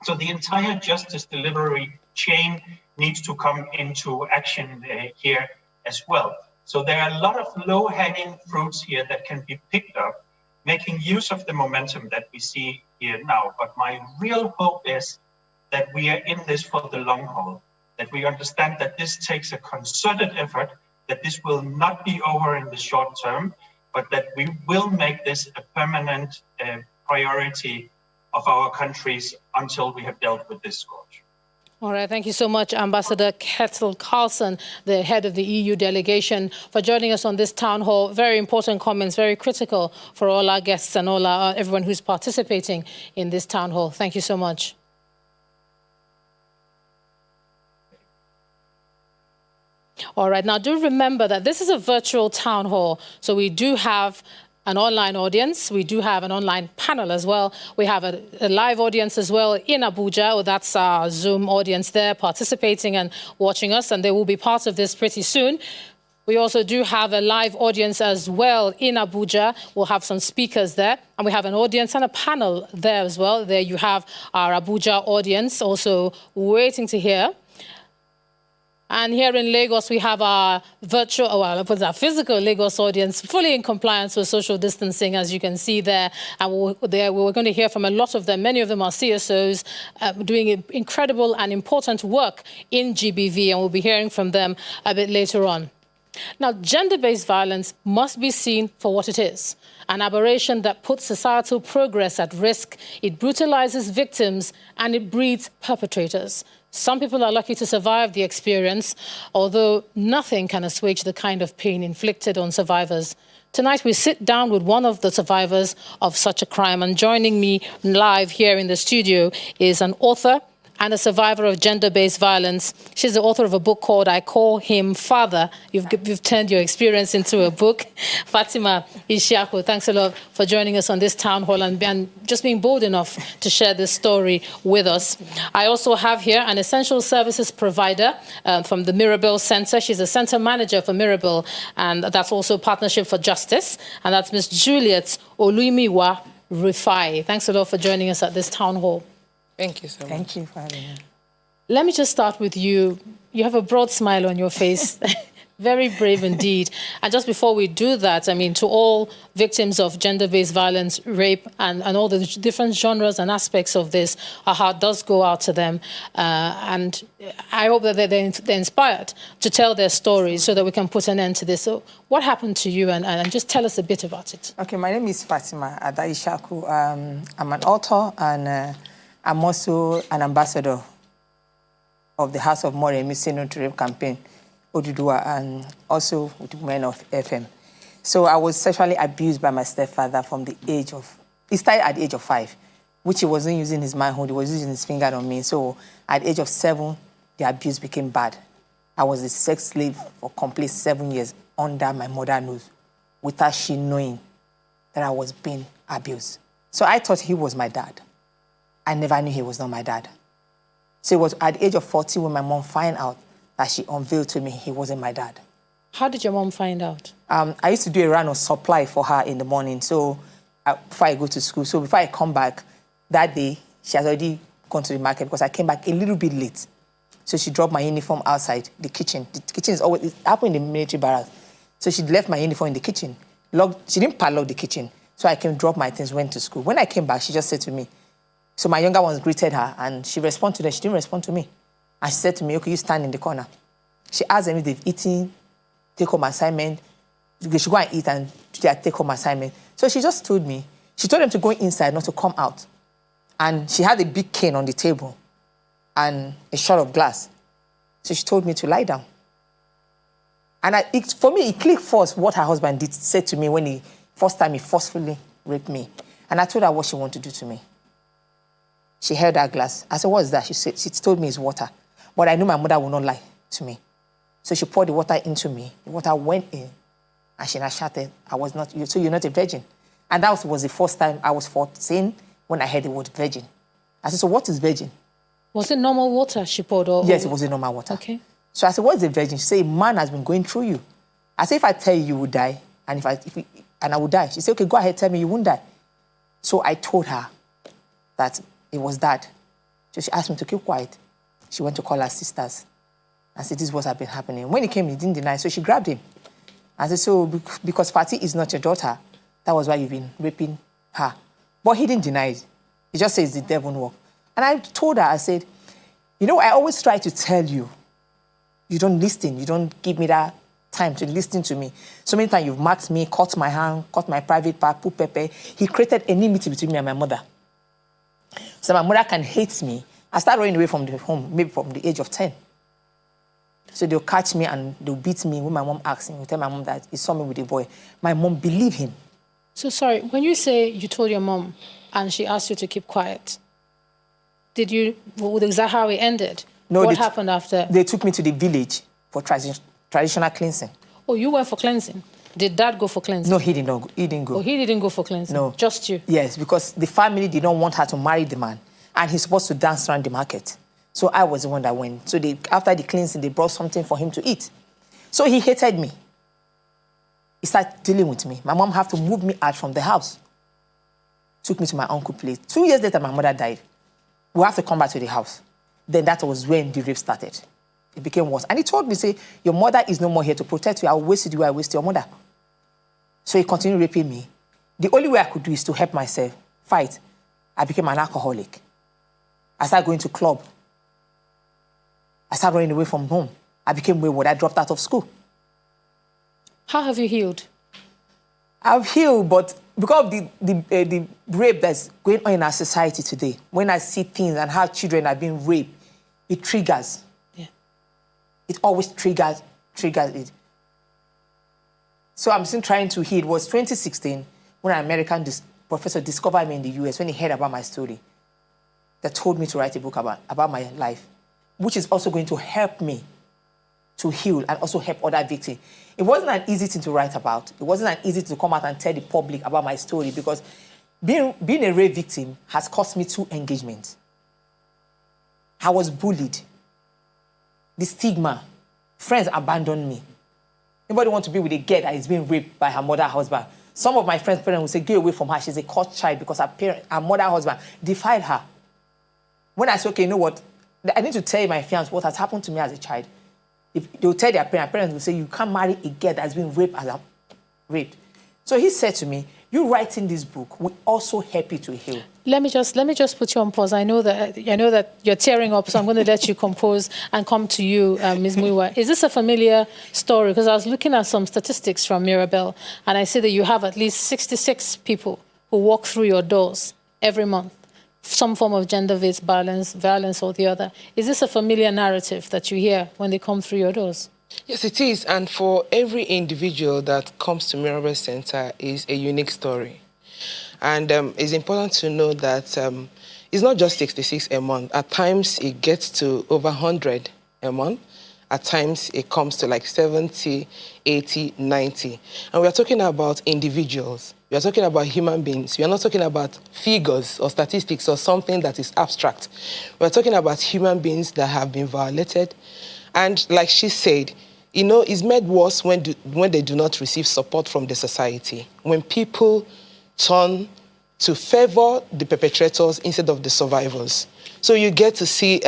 So the entire justice delivery chain needs to come into action here as well. So there are a lot of low-hanging fruits here that can be picked up, making use of the momentum that we see here now. But my real hope is that we are in this for the long haul, that we understand that this takes a concerted effort, that this will not be over in the short term, but that we will make this a permanent priority of our countries until we have dealt with this scourge. All right, thank you so much, Ambassador Kjetil Carlson, the head of the EU delegation, for joining us on this town hall. Very important comments, very critical for all our guests and all everyone who's participating in this town hall. Thank you so much. All right, now do remember that this is a virtual town hall, so we do have an online audience. We do have an online panel as well. We have a live audience as well in Abuja. Oh, that's our Zoom audience there participating and watching us, and they will be part of this pretty soon. We also do have a live audience as well in Abuja. We'll have some speakers there, and we have an audience and a panel there as well. There you have our Abuja audience also waiting to hear. And here in Lagos, we have our virtual, our physical Lagos audience fully in compliance with social distancing, as you can see there. And we're going to hear from a lot of them. Many of them are CSOs doing incredible and important work in GBV, and we'll be hearing from them a bit later on. Now, gender-based violence must be seen for what it is, an aberration that puts societal progress at risk. It brutalizes victims and it breeds perpetrators. Some people are lucky to survive the experience, although nothing can assuage the kind of pain inflicted on survivors. Tonight, we sit down with one of the survivors of such a crime, and joining me live here in the studio is an author and a survivor of gender-based violence. She's the author of a book called I Call Him Father. You've turned your experience into a book. Fatima Ishiaku, thanks a lot for joining us on this town hall and just being bold enough to share this story with us. I also have here an essential services provider from the Mirabel Center. She's a center manager for Mirabel, and that's also Partnership for Justice. And that's Ms. Juliet Oluimiwa Rufai. Thanks a lot for joining us at this town hall. Thank you so much. Thank you for having me. Let me just start with you. You have a broad smile on your face. Very brave indeed. And just before we do that, I mean, to all victims of gender-based violence, rape, and all the different genres and aspects of this, our heart does go out to them. And I hope that they're inspired to tell their stories so that we can put an end to this. So what happened to you? And just tell us a bit about it. Okay, my name is Fatima Ishiaku. I'm an author, and I'm also an ambassador of the House of Moremi Sino to Rape campaign, Oduduwa, and also with Women of FM. So I was sexually abused by my stepfather from the age of, he started at the age of 5, which he wasn't using his manhood, he was using his finger on me. So at the age of 7, the abuse became bad. I was a sex slave for complete 7 years under my mother's nose, without she knowing that I was being abused. So I thought he was my dad. I never knew he was not my dad. So it was at the age of 40 when my mom found out that she unveiled to me he wasn't my dad. How did your mom find out? I used to do a run of supply for her in the morning, so before I go to school. So before I come back, that day, she has already gone to the market because I came back a little bit late. So she dropped my uniform outside the kitchen. The kitchen is always, it happened in the military barracks. So she left my uniform in the kitchen. She didn't padlock the kitchen. So I came, drop my things, went to school. When I came back, she just said to me, so my younger ones greeted her, and she responded to them. She didn't respond to me. And she said to me, okay, you stand in the corner. She asked them if they've eaten, take-home assignment. They should go and eat and do their take-home assignment. So she just told me, she told them to go inside, not to come out. And she had a big cane on the table and a shot of glass. So she told me to lie down. And for me, it clicked first what her husband said to me when first time he forcefully raped me. And I told her what she wanted to do to me. She held that glass. I said, what is that? She told me it's water. But I knew my mother would not lie to me. So she poured the water into me. The water went in. And she now shouted, so you're not a virgin. And that was the first time I was 14 when I heard the word virgin. I said, so what is virgin? Was it normal water she poured? Yes, it was normal water. Okay. So I said, what is a virgin? She said, a man has been going through you. I said, if I tell you, you will die, and I will die. She said, okay, go ahead, tell me you won't die. So I told her that it was that. So she asked me to keep quiet. She went to call her sisters. I said, this is what had been happening. When he came, he didn't deny, so she grabbed him. I said, so because Fati is not your daughter, that was why you've been raping her. But he didn't deny it. He just says the devil work. And I told her, I said, you know, I always try to tell you, you don't listen, you don't give me that time to listen to me. So many times you've marked me, cut my hand, cut my private part, put pepper. He created enmity between me and my mother. So my mother can hate me. I started running away from the home, maybe from the age of 10. So they'll catch me and they'll beat me when my mom asks me. They'll tell my mom that he saw me with a boy. My mom believed him. So sorry, when you say you told your mom and she asked you to keep quiet, is that how it ended? No, what happened after? They took me to the village for traditional cleansing. Oh, you went for cleansing? Did Dad go for cleansing? No, he didn't go. Oh, he didn't go for cleansing? No. Just you? Yes, because the family did not want her to marry the man. And he's supposed to dance around the market. So I was the one that went. So after the cleansing, they brought something for him to eat. So he hated me. He started dealing with me. My mom had to move me out from the house. Took me to my uncle's place. 2 years later, my mother died. We have to come back to the house. Then that was when the rape started. It became worse. And he told me, say, your mother is no more here to protect you. I wasted you, I wasted your mother. So he continued raping me. The only way I could do is to help myself, fight. I became an alcoholic. I started going to club. I started running away from home. I became wayward. I dropped out of school. How have you healed? I've healed, but because of the rape that's going on in our society today, when I see things and how children are being raped, it triggers. Yeah. It always triggers it. So I'm still trying to heal. It was 2016 when an American professor discovered me in the US, when he heard about my story, that told me to write a book about my life, which is also going to help me to heal and also help other victims. It wasn't an easy thing to write about. It wasn't an easy to come out and tell the public about my story, because being a rape victim has cost me 2 engagements. I was bullied. The stigma. Friends abandoned me. Nobody wants to be with a girl that is being raped by her mother husband. Some of my friends' parents will say, get away from her. She's a cursed child, because her mother husband defied her. When I say, okay, you know what? I need to tell my fiancé what has happened to me as a child. If they'll tell their parents will say, you can't marry a girl that's been raped. So he said to me, you writing this book will also help you to heal. Let me just put you on pause. I know that you're tearing up, so I'm going to let you compose and come to you, Ms. Muiwa. Is this a familiar story? Because I was looking at some statistics from Mirabel, and I see that you have at least 66 people who walk through your doors every month, some form of gender-based violence or the other. Is this a familiar narrative that you hear when they come through your doors? Yes, it is. And for every individual that comes to Mirabel Center is a unique story. And it's important to know that it's not just 66 a month. At times, it gets to over 100 a month. At times, it comes to like 70, 80, 90. And we are talking about individuals. We are talking about human beings. We are not talking about figures or statistics or something that is abstract. We are talking about human beings that have been violated. And like she said, you know, it's made worse when they do not receive support from the society. When people turn to favor the perpetrators instead of the survivors. So you get to see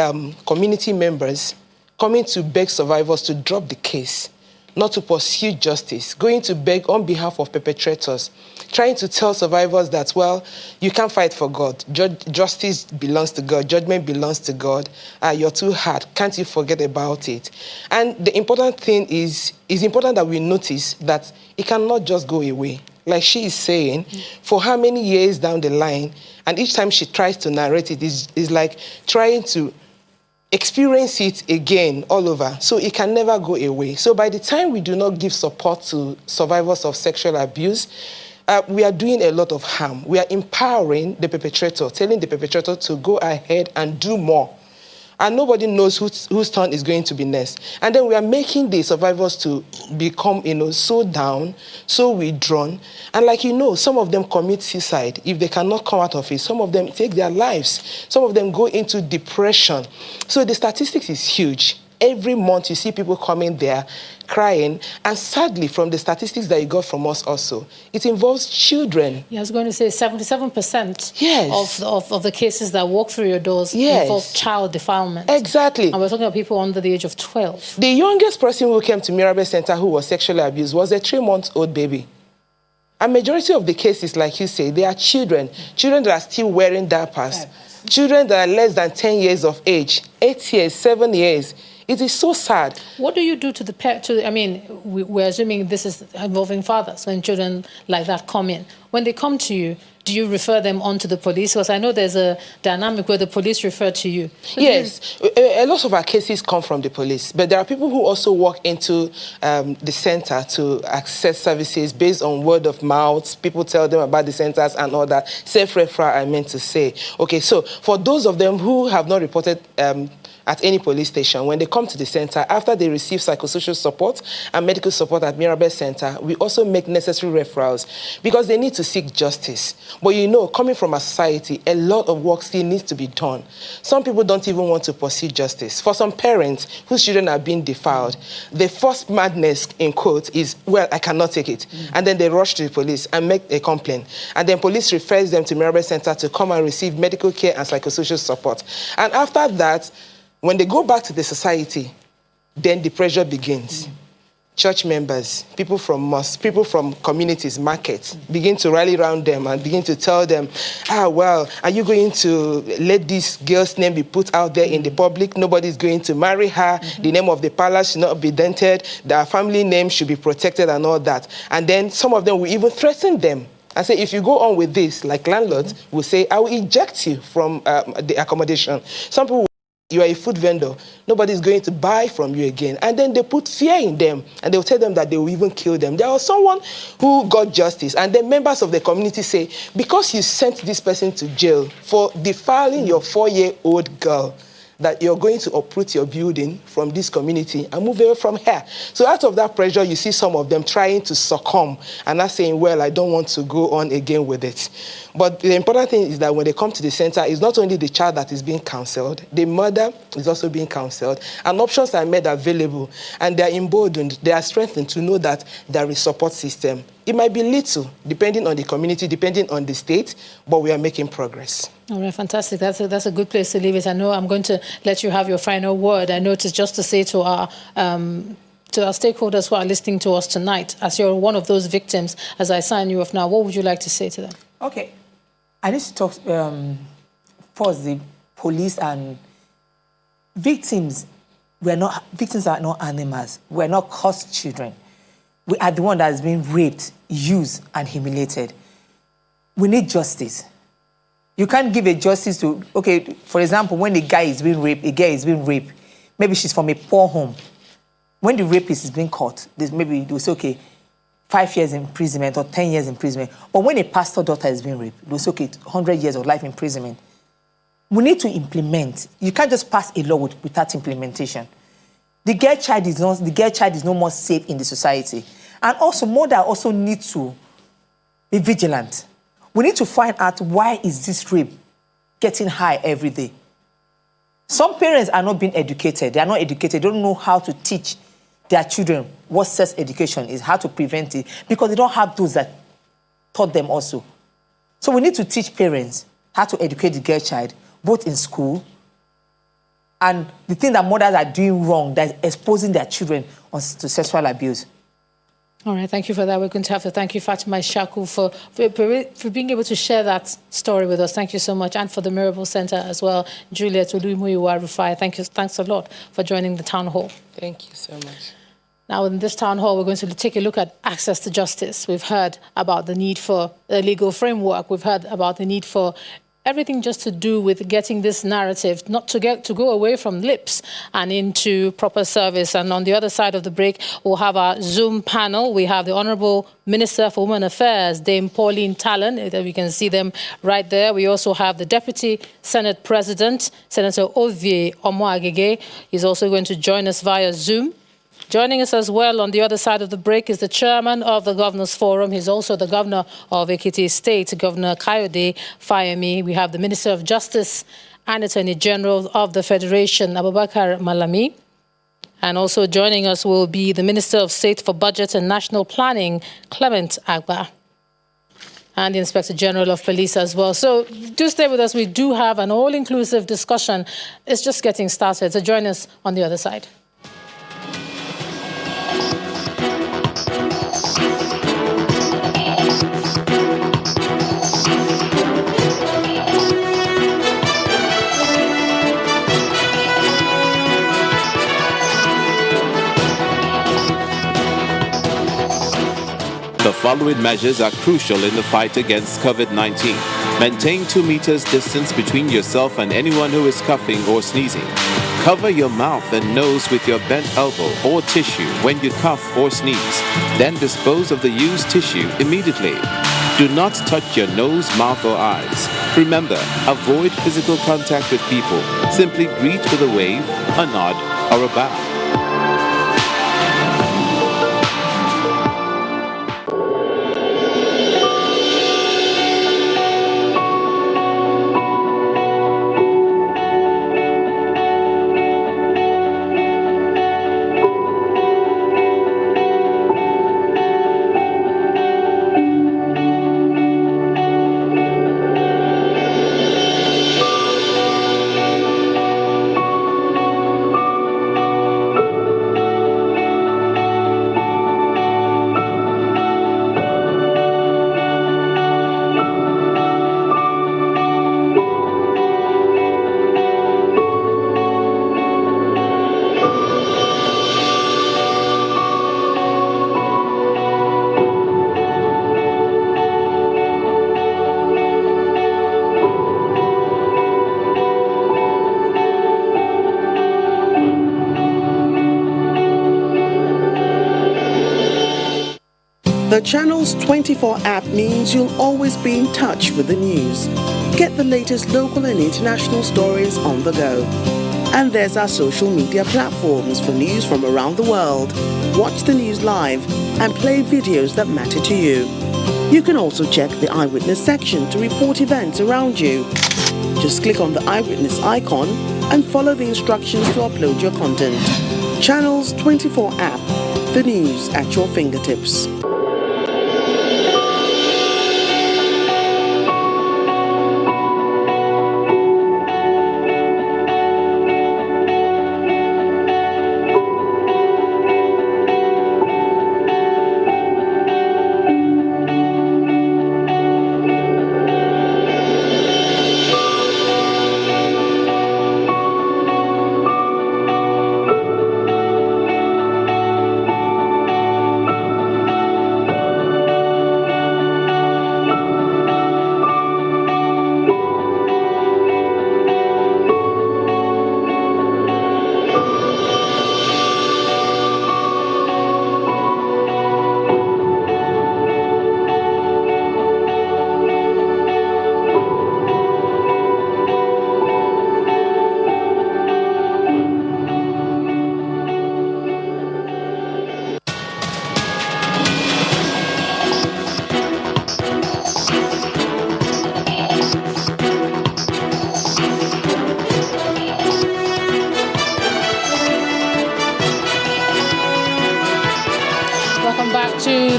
community members coming to beg survivors to drop the case, not to pursue justice, going to beg on behalf of perpetrators, trying to tell survivors that, well, you can't fight for God. Justice belongs to God. Judgment belongs to God. You're too hard. Can't you forget about it? And the important thing is, it's important that we notice that it cannot just go away. Like she is saying, for how many years down the line, and each time she tries to narrate it, is like trying to experience it again all over. So it can never go away. So by the time we do not give support to survivors of sexual abuse, we are doing a lot of harm. We are empowering the perpetrator, telling the perpetrator to go ahead and do more. And nobody knows whose turn is going to be next. And then we are making the survivors to become, so down, so withdrawn. And like some of them commit suicide if they cannot come out of it. Some of them take their lives. Some of them go into depression. So the statistics is huge. every month you see people coming there crying. And sadly, from the statistics that you got from us also, it involves children. Yeah, I was going to say 77% yes. of the cases that walk through your doors yes. involve child defilement. Exactly. And we're talking about people under the age of 12. The youngest person who came to Mirabel Center who was sexually abused was a 3-month-old baby. A majority of the cases, like you say, they are children that are still wearing diapers, children that are less than 10 years of age, 8 years, 7 years. It is so sad. What do you do to the parent? I mean, we're assuming this is involving fathers when children like that come in. When they come to you, do you refer them on to the police? Because I know there's a dynamic where the police refer to you. So yes, a lot of our cases come from the police, but there are people who also walk into the center to access services based on word of mouth. People tell them about the centers and all that. Self-referral, I meant to say. Okay, so for those of them who have not reported at any police station, when they come to the center, after they receive psychosocial support and medical support at Mirabel Center, we also make necessary referrals because they need to seek justice. But you know, coming from a society, a lot of work still needs to be done. Some people don't even want to pursue justice. For some parents whose children are being defiled, the first madness, in quotes, is, well, I cannot take it. And then they rush to the police and make a complaint. And then police refers them to Mirabel Center to come and receive medical care and psychosocial support. And after that, when they go back to the society, then the pressure begins. Church members, people from mosques, people from communities, markets, begin to rally around them and begin to tell them, well, are you going to let this girl's name be put out there in the public? Nobody's going to marry her. The name of the palace should not be dented. Their family name should be protected and all that. And then some of them will even threaten them. I say, if you go on with this, like landlords will say, I will eject you from the accommodation. Some people, you are a food vendor, nobody's going to buy from you again. And then they put fear in them, and they'll tell them that they will even kill them. There was someone who got justice, and then members of the community say, because you sent this person to jail for defiling your 4-year-old girl, that you're going to uproot your building from this community and move away from here. So out of that pressure, you see some of them trying to succumb and not saying, well, I don't want to go on again with it. But the important thing is that when they come to the center, it's not only the child that is being counseled, the mother is also being counseled, and options are made available, and they are emboldened, they are strengthened to know that there is support system. It might be little, depending on the community, depending on the state, but we are making progress. All right, fantastic. That's a good place to leave it. I know I'm going to let you have your final word. I noticed just to say to our stakeholders who are listening to us tonight, as you're one of those victims, as I sign you off now, what would you like to say to them? Okay. I need to talk first, the police and victims. Victims are not animals. We're not cursed children. We are the one that has been raped, used, and humiliated. We need justice. You can't give a justice to, okay, for example, when a guy is being raped, a girl is being raped, maybe she's from a poor home. When the rapist is being caught, maybe they will say, okay, 5 years imprisonment or 10 years imprisonment. But when a pastor daughter is being raped, they will say, okay, 100 years of life imprisonment. We need to implement. You can't just pass a law without implementation. The girl child is no more safe in the society. And also, mother also needs to be vigilant. We need to find out why is this rape getting high every day. Some parents are not being educated. They are not educated. They don't know how to teach their children what sex education is, how to prevent it, because they don't have those that taught them also. So we need to teach parents how to educate the girl child, both in school and the thing that mothers are doing wrong, that is exposing their children to sexual abuse. All right, thank you for that. We're going to have to thank you, Fatima Ishaku, for being able to share that story with us. Thank you so much. And for the Mirabel Center as well. Juliet Oluimoyiwa Rufai, thanks a lot for joining the town hall. Thank you so much. Now, in this town hall, we're going to take a look at access to justice. We've heard about the need for a legal framework. We've heard about the need for everything just to do with getting this narrative not to go away from lips and into proper service. And on the other side of the break, we'll have our Zoom panel. We have the Honorable Minister for Women Affairs, Dame Pauline Talon. We can see them right there. We also have the Deputy Senate President, Senator Ovie Omoagege. He's also going to join us via Zoom. Joining us as well on the other side of the break is the chairman of the Governors Forum. He's also the governor of Ekiti State, Governor Kayode Fayemi. We have the Minister of Justice and Attorney General of the Federation, Abubakar Malami. And also joining us will be the Minister of State for Budget and National Planning, Clement Agba, and the Inspector General of Police as well. So do stay with us. We do have an all-inclusive discussion. It's just getting started. So join us on the other side. The following measures are crucial in the fight against COVID-19. Maintain 2 meters distance between yourself and anyone who is coughing or sneezing. Cover your mouth and nose with your bent elbow or tissue when you cough or sneeze. Then dispose of the used tissue immediately. Do not touch your nose, mouth, or eyes. Remember, avoid physical contact with people. Simply greet with a wave, a nod, or a bow. The Channels 24 app means you'll always be in touch with the news. Get the latest local and international stories on the go. And there's our social media platforms for news from around the world. Watch the news live and play videos that matter to you. You can also check the eyewitness section to report events around you. Just click on the eyewitness icon and follow the instructions to upload your content. Channels 24 app, the news at your fingertips.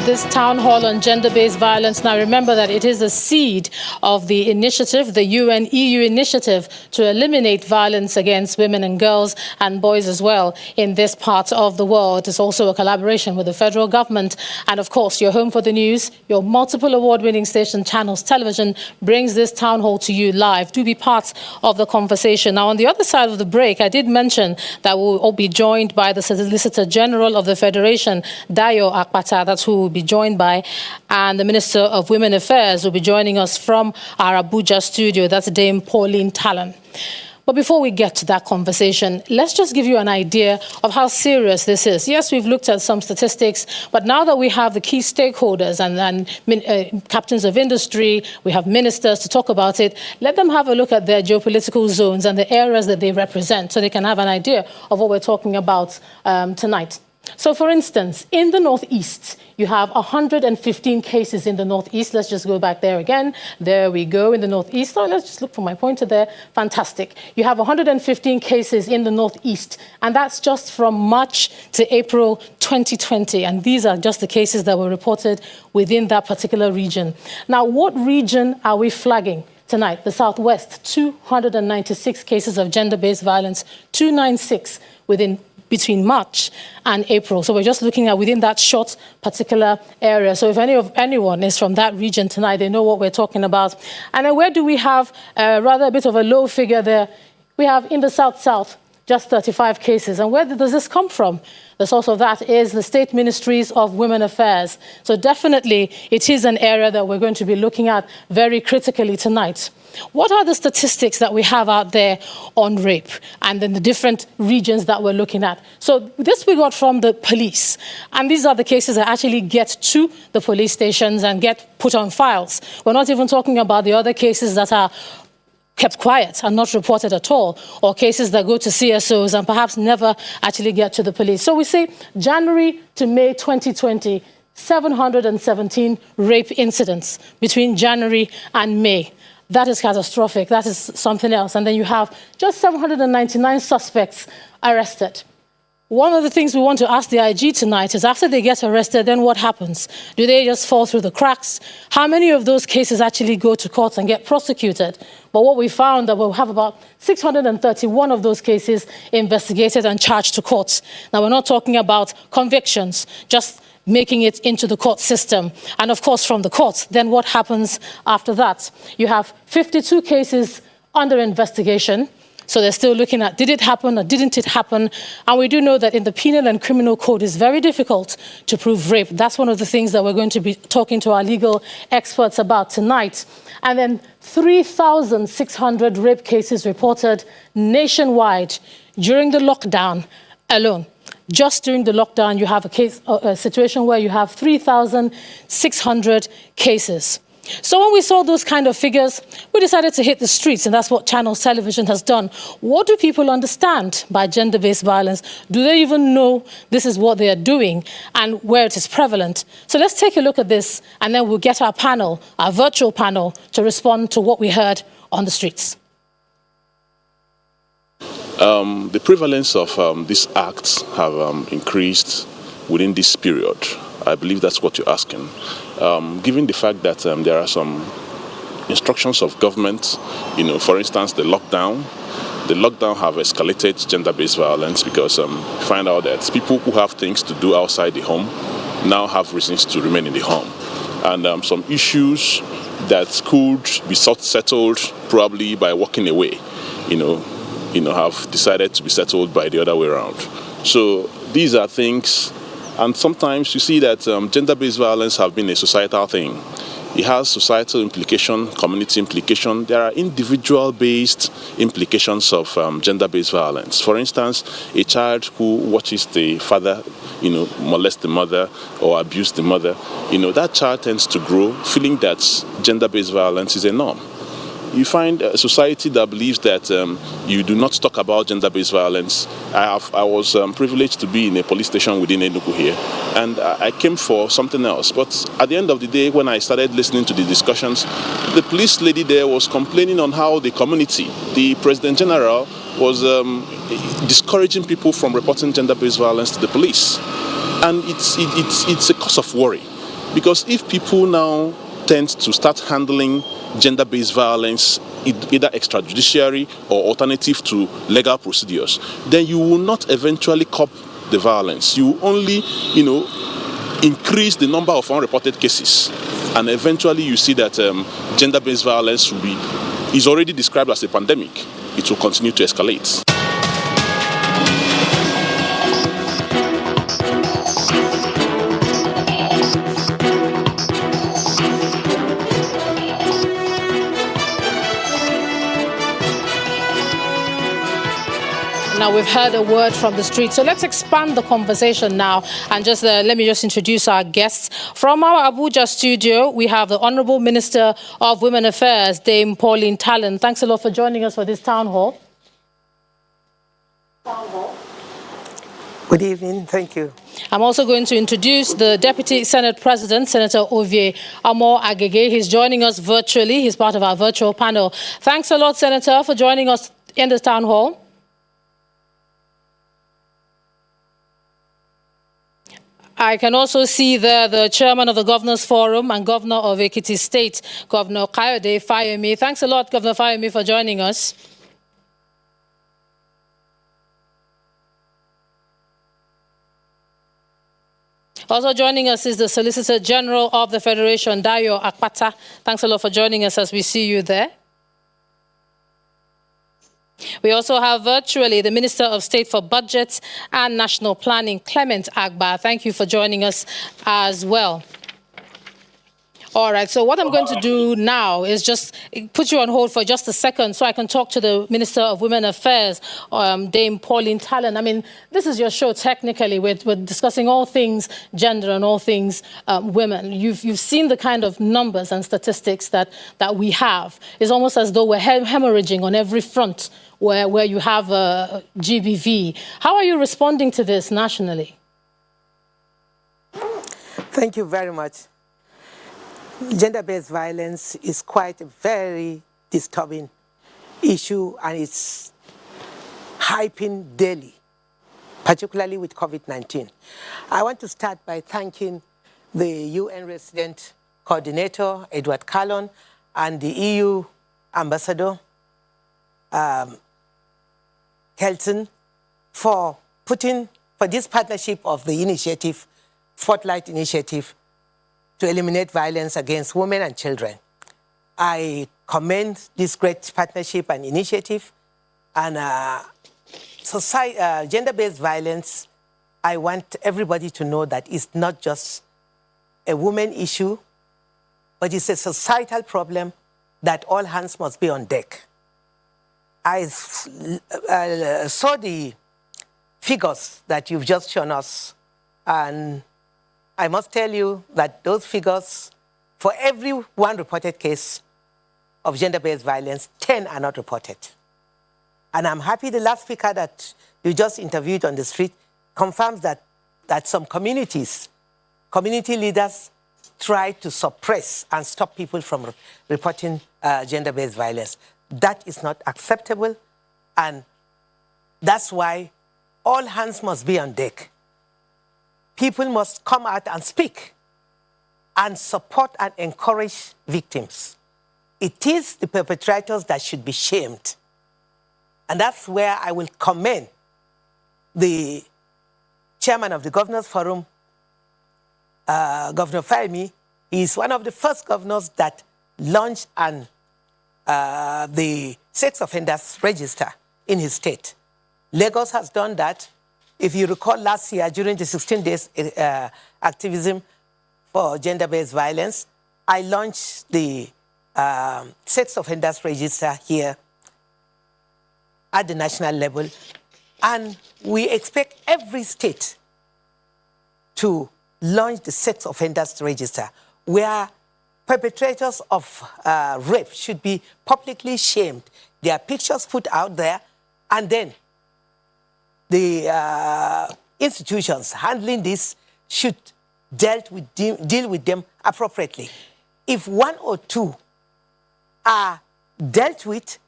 This town hall on gender-based violence. Now, remember that it is a seed of the initiative, the UN-EU initiative to eliminate violence against women and girls and boys as well in this part of the world. It's also a collaboration with the federal government. And of course, your home for the news, your multiple award-winning station Channels Television brings this town hall to you live. Do be part of the conversation. Now, on the other side of the break, I did mention that we'll all be joined by the Solicitor General of the Federation, Dayo Akpata. That's who we'll be joined by. And the Minister of Women Affairs will be joining us from our Abuja studio. That's Dame Pauline Talon. But before we get to that conversation, let's just give you an idea of how serious this is. Yes, we've looked at some statistics, but now that we have the key stakeholders and captains of industry, we have ministers to talk about it, let them have a look at their geopolitical zones and the areas that they represent so they can have an idea of what we're talking about tonight. So, for instance, in the Northeast, you have 115 cases in the Northeast. Let's just go back there again. There we go in the Northeast. Oh, let's just look for my pointer there. Fantastic. You have 115 cases in the Northeast, and that's just from March to April 2020. And these are just the cases that were reported within that particular region. Now, what region are we flagging tonight? The Southwest, 296 cases of gender-based violence, 296 between March and April. So we're just looking at within that short particular area. So if anyone is from that region tonight, they know what we're talking about. And then where do we have rather a bit of a low figure there? We have in the South, just 35 cases. And where does this come from? The source of that is the State Ministries of Women Affairs. So definitely it is an area that we're going to be looking at very critically tonight. What are the statistics that we have out there on rape and then the different regions that we're looking at? So this we got from the police. And these are the cases that actually get to the police stations and get put on files. We're not even talking about the other cases that are kept quiet and not reported at all, or cases that go to CSOs and perhaps never actually get to the police. So we say January to May 2020, 717 rape incidents between January and May. That is catastrophic. That is something else. And then you have just 799 suspects arrested. One of the things we want to ask the IG tonight is after they get arrested, then what happens? Do they just fall through the cracks? How many of those cases actually go to court and get prosecuted? But what we found that we'll have about 631 of those cases investigated and charged to courts. Now, we're not talking about convictions, just making it into the court system. And of course, from the courts, then what happens after that? You have 52 cases under investigation. So they're still looking at, did it happen or didn't it happen? And we do know that in the penal and criminal code, it's very difficult to prove rape. That's one of the things that we're going to be talking to our legal experts about tonight. And then 3,600 rape cases reported nationwide during the lockdown alone. Just during the lockdown, you have a situation where you have 3,600 cases. So when we saw those kind of figures, we decided to hit the streets, and that's what Channels Television has done. What do people understand by gender-based violence? Do they even know this is what they are doing and where it is prevalent? So let's take a look at this, and then we'll get our panel, our virtual panel, to respond to what we heard on the streets. The prevalence of these acts have increased within this period. I believe that's what you're asking. Given the fact that there are some instructions of government, for instance, the lockdown have escalated gender-based violence because find out that people who have things to do outside the home now have reasons to remain in the home. And some issues that could be settled probably by walking away, have decided to be settled by the other way around. So these are things. And sometimes you see that gender-based violence have been a societal thing. It has societal implication, community implication. There are individual-based implications of gender-based violence. For instance, a child who watches the father, molest the mother or abuse the mother, that child tends to grow feeling that gender-based violence is a norm. You find a society that believes that you do not talk about gender-based violence. I was privileged to be in a police station within Enugu here, and I came for something else. But at the end of the day, when I started listening to the discussions, the police lady there was complaining on how the community, the President General, was discouraging people from reporting gender-based violence to the police. And it's a cause of worry, because if people now tend to start handling gender-based violence, either extrajudiciary or alternative to legal procedures, then you will not eventually curb the violence. You will only, increase the number of unreported cases. And eventually you see that gender-based violence is already described as a pandemic. It will continue to escalate. Now we've heard a word from the street, so let's expand the conversation now and just let me just introduce our guests. From our Abuja studio, we have the Honourable Minister of Women Affairs, Dame Pauline Talon. Thanks a lot for joining us for this town hall. Good evening, thank you. I'm also going to introduce the Deputy Senate President, Senator Ovie Amo Agege. He's joining us virtually. He's part of our virtual panel. Thanks a lot, Senator, for joining us in the town hall. I can also see there the chairman of the Governors Forum and Governor of Ekiti State, Governor Kayode Fayemi. Thanks a lot, Governor Fayemi, for joining us. Also joining us is the Solicitor General of the Federation, Dayo Akpata. Thanks a lot for joining us as we see you there. We also have virtually the Minister of State for Budget and National Planning, Clement Agba. Thank you for joining us as well. All right, so what I'm going to do now is just put you on hold for just a second so I can talk to the Minister of Women Affairs, Dame Pauline Talon. I mean, this is your show technically. We're discussing all things gender and all things women. You've seen the kind of numbers and statistics that we have. It's almost as though we're hemorrhaging on every front where you have GBV. How are you responding to this nationally? Thank you very much. Gender-based violence is quite a very disturbing issue, and it's hyping daily, particularly with COVID-19. I want to start by thanking the UN Resident Coordinator, Edward Callon, and the EU Ambassador, Kelton, for this partnership of the initiative, Spotlight Initiative, to eliminate violence against women and children. I commend this great partnership and initiative. And gender-based violence, I want everybody to know that it's not just a woman issue, but it's a societal problem that all hands must be on deck. I saw the figures that you've just shown us, and I must tell you that those figures, for every one reported case of gender-based violence, 10 are not reported. And I'm happy the last speaker that you just interviewed on the street confirms that some community leaders try to suppress and stop people from reporting gender-based violence. That is not acceptable, and that's why all hands must be on deck. People must come out and speak and support and encourage victims. It is the perpetrators that should be shamed. And that's where I will commend the chairman of the Governors Forum, Governor Fayemi. He is one of the first governors that launched the sex offenders register in his state. Lagos has done that. If you recall last year, during the 16 days activism for gender-based violence, I launched the sex offenders register here at the national level. And we expect every state to launch the sex offenders register, where perpetrators of rape should be publicly shamed. Their pictures put out there, and then the institutions handling this should deal with them appropriately. If one or two are dealt with,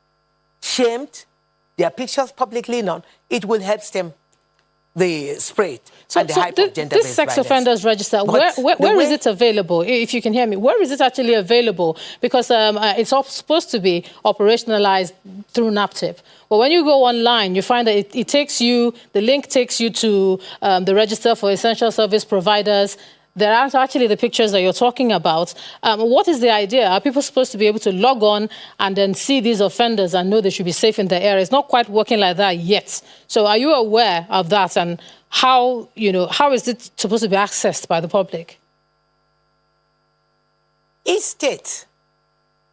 shamed, their pictures publicly known, it will help stem the spread and the hype of gender-based this sex offenders register, where is it available? If you can hear me, where is it actually available? Because it's supposed to be operationalized through NAPTIP. But when you go online, you find that the link takes you to the Register for Essential Service Providers. There aren't actually the pictures that you're talking about. What is the idea? Are people supposed to be able to log on and then see these offenders and know they should be safe in their area? It's not quite working like that yet. So are you aware of that, and how is it supposed to be accessed by the public? Each state,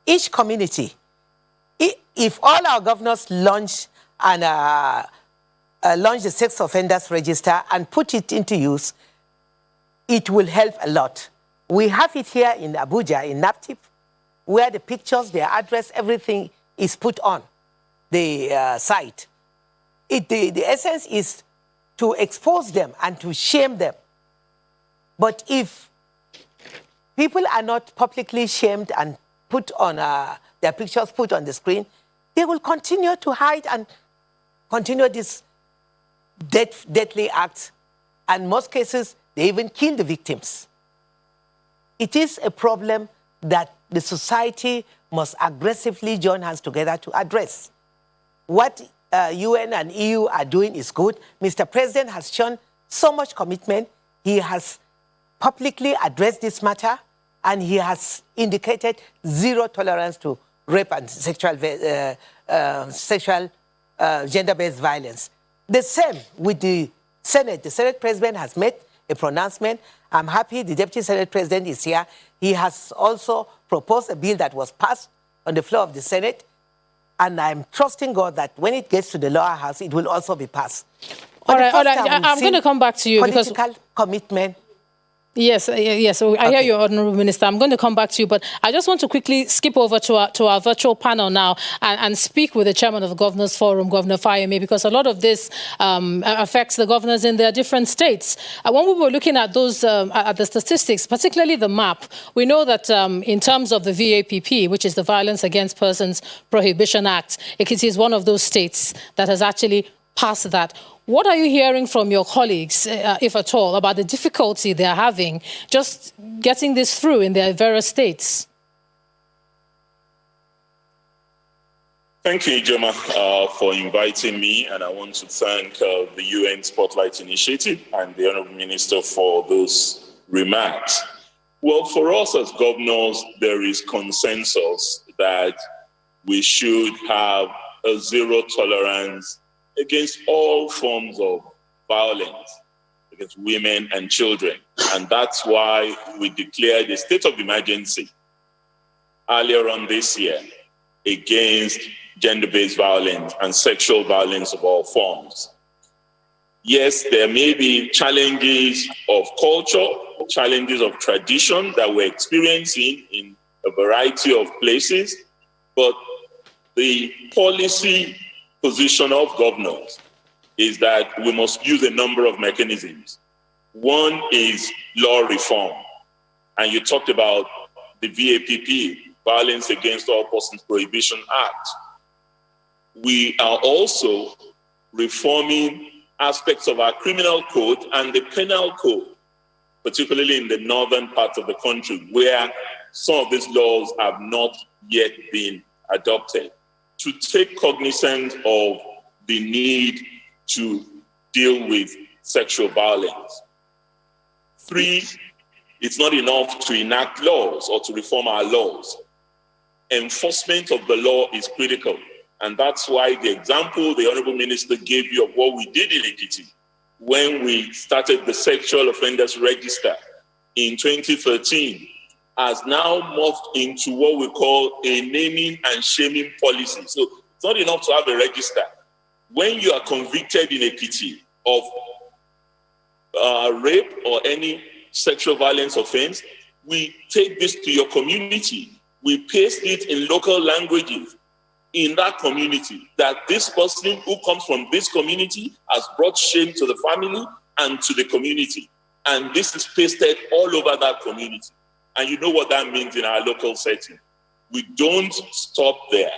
each community, if all our governors launch the sex offenders register and put it into use, it will help a lot. We have it here in Abuja, in NAPTIP, where the pictures, their address, everything is put on the site. The essence is to expose them and to shame them But if people are not publicly shamed and put on their pictures put on the screen, they will continue to hide and continue this deadly act. And in most cases, they even kill the victims. It is a problem that the society must aggressively join hands together to address. What UN and EU are doing is good. Mr. President has shown so much commitment. He has publicly addressed this matter, and he has indicated zero tolerance to rape and sexual gender-based violence. The same with the Senate. The Senate President has made a pronouncement. I'm happy the Deputy Senate President is here. He has also proposed a bill that was passed on the floor of the Senate, and I'm trusting God that when it gets to the lower house, it will also be passed. All right. I'm going to come back to you political commitment. Yes, yes. So I hear you, Honourable Minister. I'm going to come back to you, but I just want to quickly skip over to our virtual panel now and speak with the chairman of the Governors Forum, Governor Fayemi, because a lot of this affects the governors in their different states. When we were looking at those at the statistics, particularly the map, we know that in terms of the VAPP, which is the Violence Against Persons Prohibition Act, Ekiti is one of those states that has actually passed that. What are you hearing from your colleagues, if at all, about the difficulty they're having just getting this through in their various states? Thank you, Ijoma, for inviting me, and I want to thank the UN Spotlight Initiative and the Honourable Minister for those remarks. Well, for us as governors, there is consensus that we should have a zero tolerance against all forms of violence against women and children. And that's why we declared a state of emergency earlier on this year against gender-based violence and sexual violence of all forms. Yes, there may be challenges of culture, challenges of tradition that we're experiencing in a variety of places, but the policy position of governors is that we must use a number of mechanisms. One is law reform. And you talked about the VAPP, Violence Against All Persons Prohibition Act. We are also reforming aspects of our criminal code and the penal code, particularly in the northern parts of the country where some of these laws have not yet been adopted, to take cognizance of the need to deal with sexual violence. 3, it's not enough to enact laws or to reform our laws. Enforcement of the law is critical. And that's why the example the Honourable Minister gave you of what we did in Ekiti when we started the Sexual Offenders Register in 2013 has now morphed into what we call a naming and shaming policy. So it's not enough to have a register. When you are convicted in Ekiti of rape or any sexual violence offense, we take this to your community. We paste it in local languages in that community, that this person who comes from this community has brought shame to the family and to the community. And this is pasted all over that community. And you know what that means in our local setting. We don't stop there.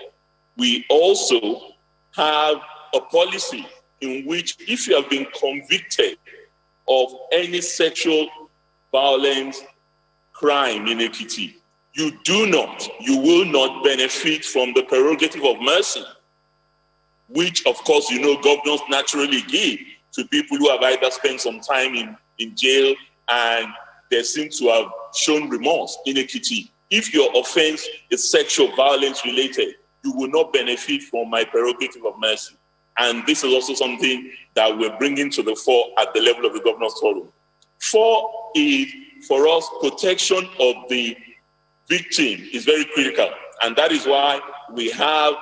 We also have a policy in which if you have been convicted of any sexual violence crime in Ekiti, you will not benefit from the prerogative of mercy, which of course, you know, governors naturally give to people who have either spent some time in jail and they seem to have shown remorse in Ekiti. If your offense is sexual violence related, you will not benefit from my prerogative of mercy. And this is also something that we're bringing to the fore at the level of the Governors Forum. 4 is, for us, protection of the victim is very critical. And that is why we have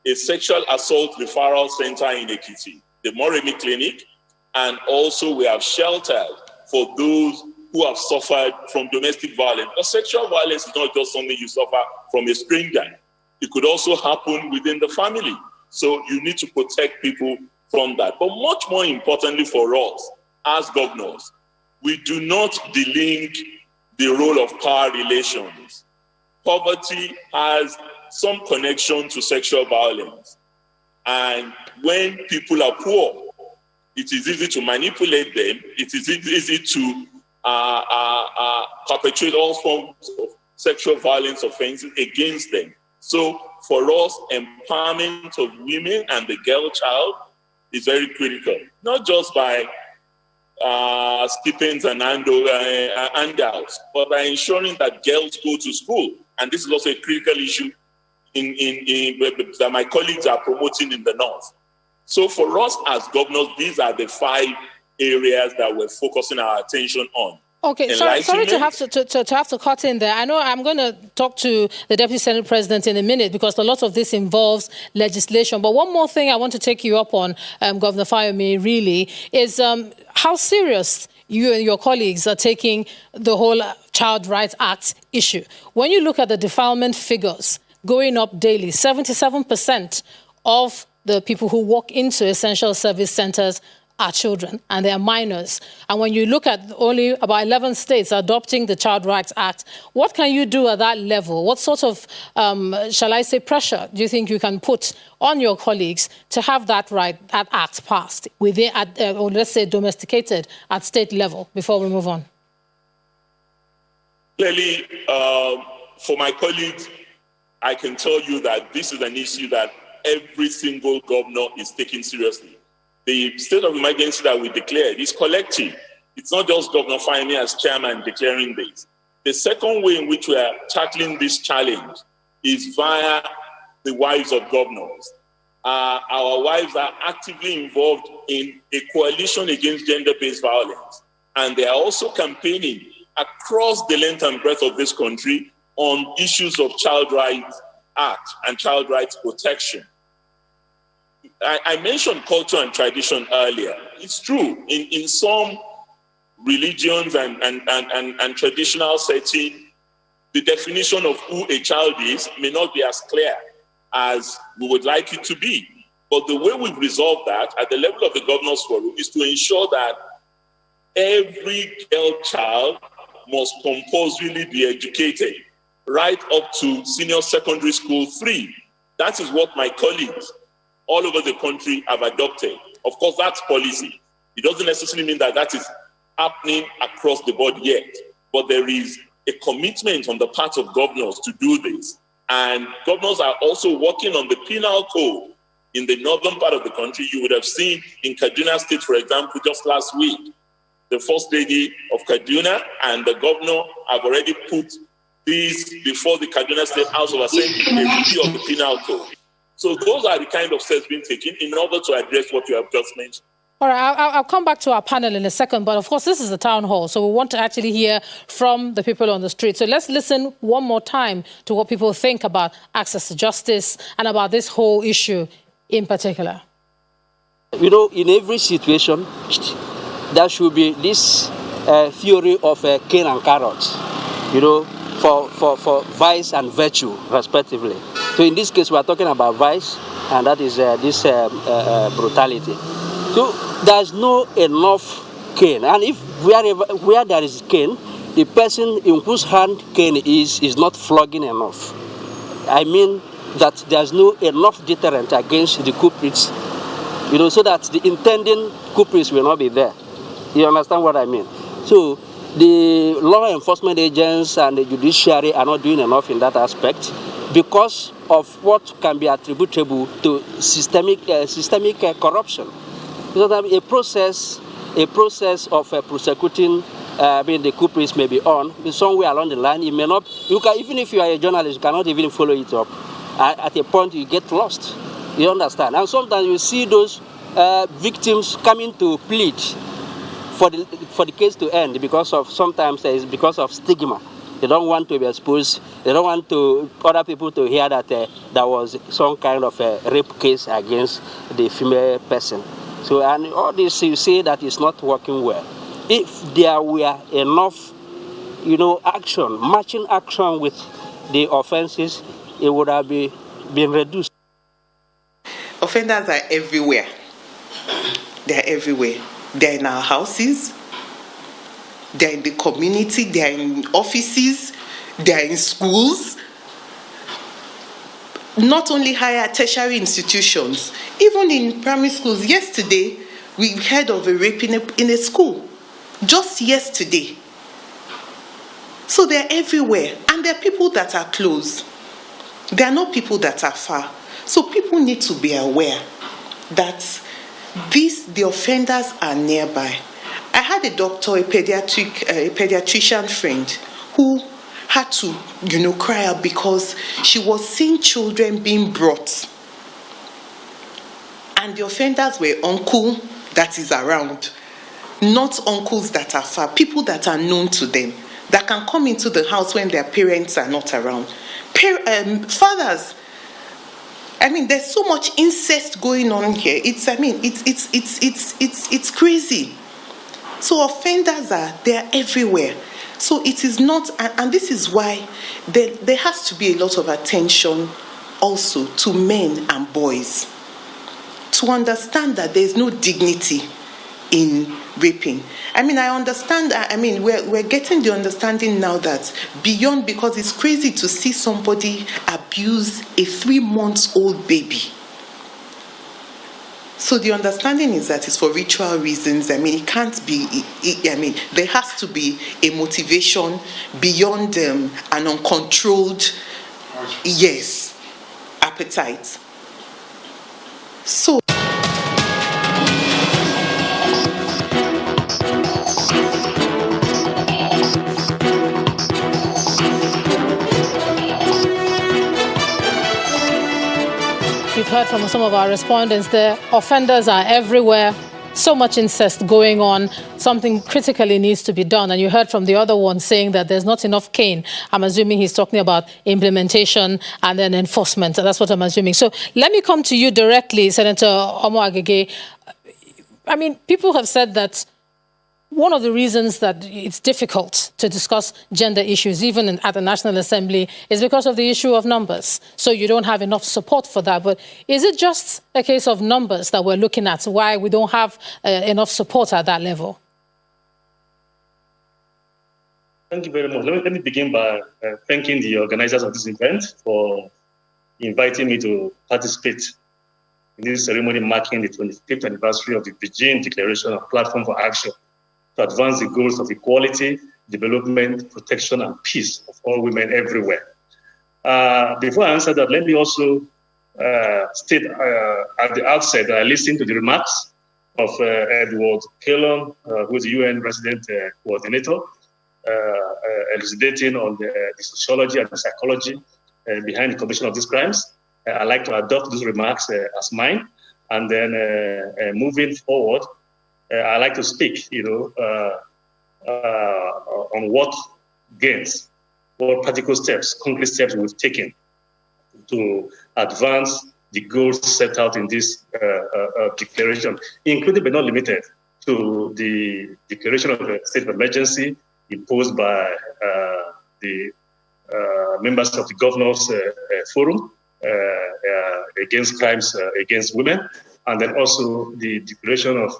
a sexual assault referral center in Ekiti, the Moremi Clinic, and also we have shelters for those who have suffered from domestic violence. But sexual violence is not just something you suffer from a stranger. It could also happen within the family. So you need to protect people from that. But much more importantly for us as governors, we do not delink the role of power relations. Poverty has some connection to sexual violence. And when people are poor, it is easy to manipulate them. It is easy to perpetrate all forms of sexual violence offenses against them. So for us, empowerment of women and the girl child is very critical, not just by stipends and handouts, but by ensuring that girls go to school. And this is also a critical issue that my colleagues are promoting in the North. So for us as governors, these are the 5 areas that we're focusing our attention on. Okay, sorry to have to cut in there. I know I'm going to talk to the Deputy Senate President in a minute because a lot of this involves legislation. But one more thing I want to take you up on, Governor Fayemi, really, is how serious you and your colleagues are taking the whole Child Rights Act issue. When you look at the defilement figures going up daily, 77% of the people who walk into essential service centers are children and they are minors. And when you look at only about 11 states adopting the Child Rights Act, what can you do at that level? What sort of, shall I say, pressure do you think you can put on your colleagues to have that act passed, within, or let's say domesticated at state level before we move on? Clearly, for my colleagues, I can tell you that this is an issue that every single governor is taking seriously. The state of emergency that we declared is collective. It's not just Governor Fayemi as chairman declaring this. The second way in which we are tackling this challenge is via the wives of governors. Our wives are actively involved in a coalition against gender-based violence, and they are also campaigning across the length and breadth of this country on issues of Child Rights Act and child rights protection. I mentioned culture and tradition earlier. It's true. In some religions and traditional setting, the definition of who a child is may not be as clear as we would like it to be. But the way we've resolved that at the level of the Governors Forum is to ensure that every girl child must compulsorily be educated right up to senior secondary school 3. That is what my colleagues all over the country have adopted. Of course, that's policy. It doesn't necessarily mean that that is happening across the board yet, but there is a commitment on the part of governors to do this. And governors are also working on the penal code in the northern part of the country. You would have seen in Kaduna State, for example, just last week, the First Lady of Kaduna and the governor have already put these before the Kaduna State House of Assembly, a review of the penal code. So those are the kind of steps being taken in order to address what you have just mentioned. All right, I'll come back to our panel in a second, but of course this is the town hall, so we want to actually hear from the people on the street. So let's listen one more time to what people think about access to justice and about this whole issue in particular. You know, in every situation, there should be this theory of cane and carrots, you know, for vice and virtue, respectively. So in this case, we are talking about vice, and that is this brutality. So there's no enough cane, and if where there is cane, the person in whose hand cane is not flogging enough. I mean that there's no enough deterrent against the culprits, you know, so that the intending culprits will not be there. You understand what I mean? So the law enforcement agents and the judiciary are not doing enough in that aspect because of what can be attributable to systemic corruption. So that a process of prosecuting the culprits may be on somewhere along the line. It may not. You can, even if you are a journalist, you cannot even follow it up. At a point, you get lost. You understand? And sometimes you see those victims coming to plead for the case to end sometimes it's because of stigma. They don't want to be exposed. They don't want other people to hear that there was some kind of a rape case against the female person. So, and all this, you see that it's not working well. If there were enough, you know, matching action with the offenses, it would have been reduced. Offenders are everywhere. They're everywhere. They're in our houses. they're in the community, they're in offices, they're in schools, not only higher tertiary institutions, even in primary schools. Yesterday, we heard of a rape in a school, just yesterday. So they're everywhere, and there are people that are close. There are not people that are far. So people need to be aware that the offenders are nearby. I had a doctor, a pediatrician friend who had to, cry out because she was seeing children being brought. And the offenders were uncle that is around, not uncles that are far, people that are known to them, that can come into the house when their parents are not around. Fathers, there's so much incest going on here. It's crazy. So offenders they're everywhere. So it is not, and this is why there has to be a lot of attention also to men and boys to understand that there's no dignity in raping. I understand, we're getting the understanding now that beyond, because it's crazy to see somebody abuse a 3-month-old baby. So the understanding is that it's for ritual reasons. It can't be, there has to be a motivation beyond an uncontrolled, appetite. So We've heard from some of our respondents there. Offenders are everywhere. So much incest going on. Something critically needs to be done. And you heard from the other one saying that there's not enough cane. I'm assuming he's talking about implementation and then enforcement. That's what I'm assuming. So let me come to you directly, Senator Omo Agege. People have said that one of the reasons that it's difficult to discuss gender issues, even at the National Assembly, is because of the issue of numbers. So you don't have enough support for that. But is it just a case of numbers that we're looking at, why we don't have enough support at that level? Thank you very much. Let me begin by thanking the organizers of this event for inviting me to participate in this ceremony marking the 25th anniversary of the Beijing Declaration of Platform for Action to advance the goals of equality, development, protection, and peace of all women everywhere. Before I answer that, let me also state at the outset that I listened to the remarks of Edward Kellon, who is the UN resident coordinator, elucidating on the sociology and the psychology behind the commission of these crimes. I like to adopt those remarks as mine, and then moving forward, I like to speak, on what gains, what practical steps, concrete steps we've taken to advance the goals set out in this declaration, including but not limited to the declaration of a state of emergency imposed by the members of the Governors Forum against crimes against women, and then also the declaration of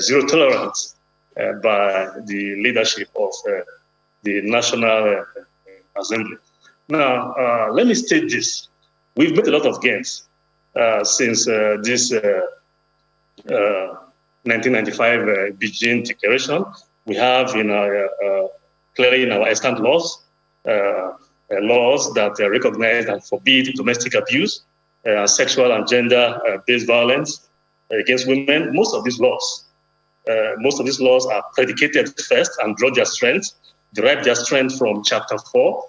zero tolerance by the leadership of the National Assembly. Now, let me state this. We've made a lot of gains since this 1995 Beijing Declaration. We have clearly in our extant laws, laws that recognize and forbid domestic abuse, sexual and gender-based violence against women. Most of these laws are predicated first and derive their strength from Chapter 4,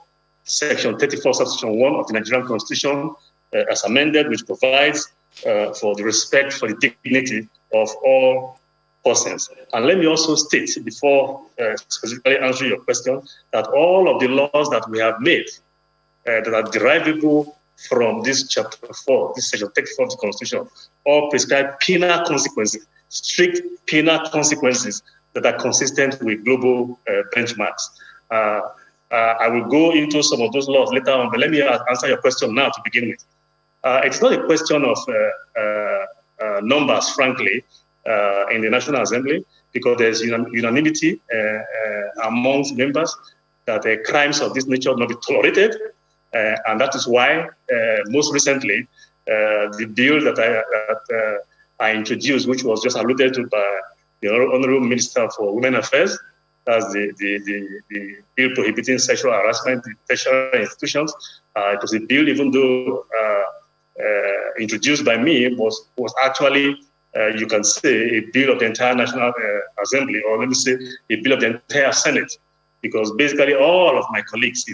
Section 34, Subsection 1 of the Nigerian Constitution, as amended, which provides for the respect for the dignity of all persons. And let me also state, before specifically answering your question, that all of the laws that we have made that are derivable from this Chapter 4, this Section 34 of the Constitution, all prescribe penal consequences, strict penal consequences that are consistent with global benchmarks. I will go into some of those laws later on, but let me answer your question now to begin with. It's not a question of numbers, frankly. in the National Assembly, because there's unanimity amongst members that crimes of this nature not be tolerated. And that is why, most recently, the bill that I introduced, which was just alluded to by the Honorable Minister for Women Affairs, as the bill prohibiting sexual harassment in tertiary institutions. It was a bill, even though introduced by me, was actually, you can say, a bill of the entire National Assembly, or let me say, a bill of the entire Senate, because basically all of my colleagues,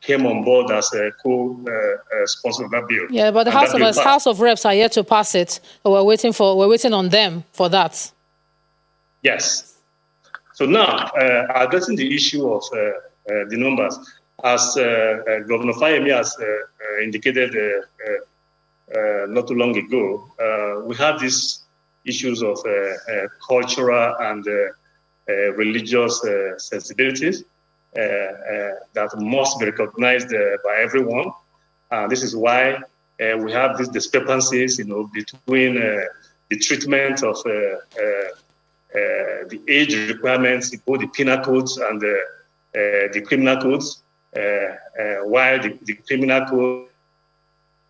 came on board as a co-sponsor of that bill. Yeah, but the House of Reps are yet to pass it. We're waiting on them for that. Yes. So now, addressing the issue of the numbers, as Governor Fayemi has indicated not too long ago, we have these issues of cultural and religious sensibilities that must be recognized by everyone. This is why we have these discrepancies, between the treatment of the age requirements in both the penal codes and the criminal codes, while the criminal code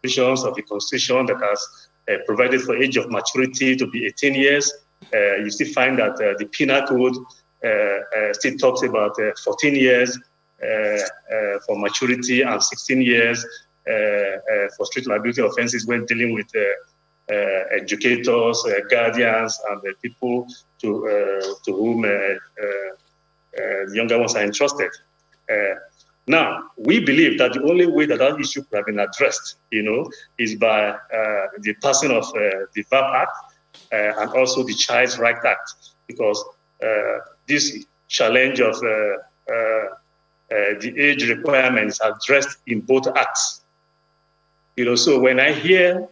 provisions of the Constitution that has provided for age of maturity to be 18 years, you still find that the penal code still talks about 14 years for maturity and 16 years for street liability offenses when dealing with educators, guardians, and people to whom the younger ones are entrusted. Now, we believe that the only way that issue could have been addressed, is by the passing of the VAP Act and also the Child's Rights Act, because this challenge of the age requirements addressed in both acts. So when I hear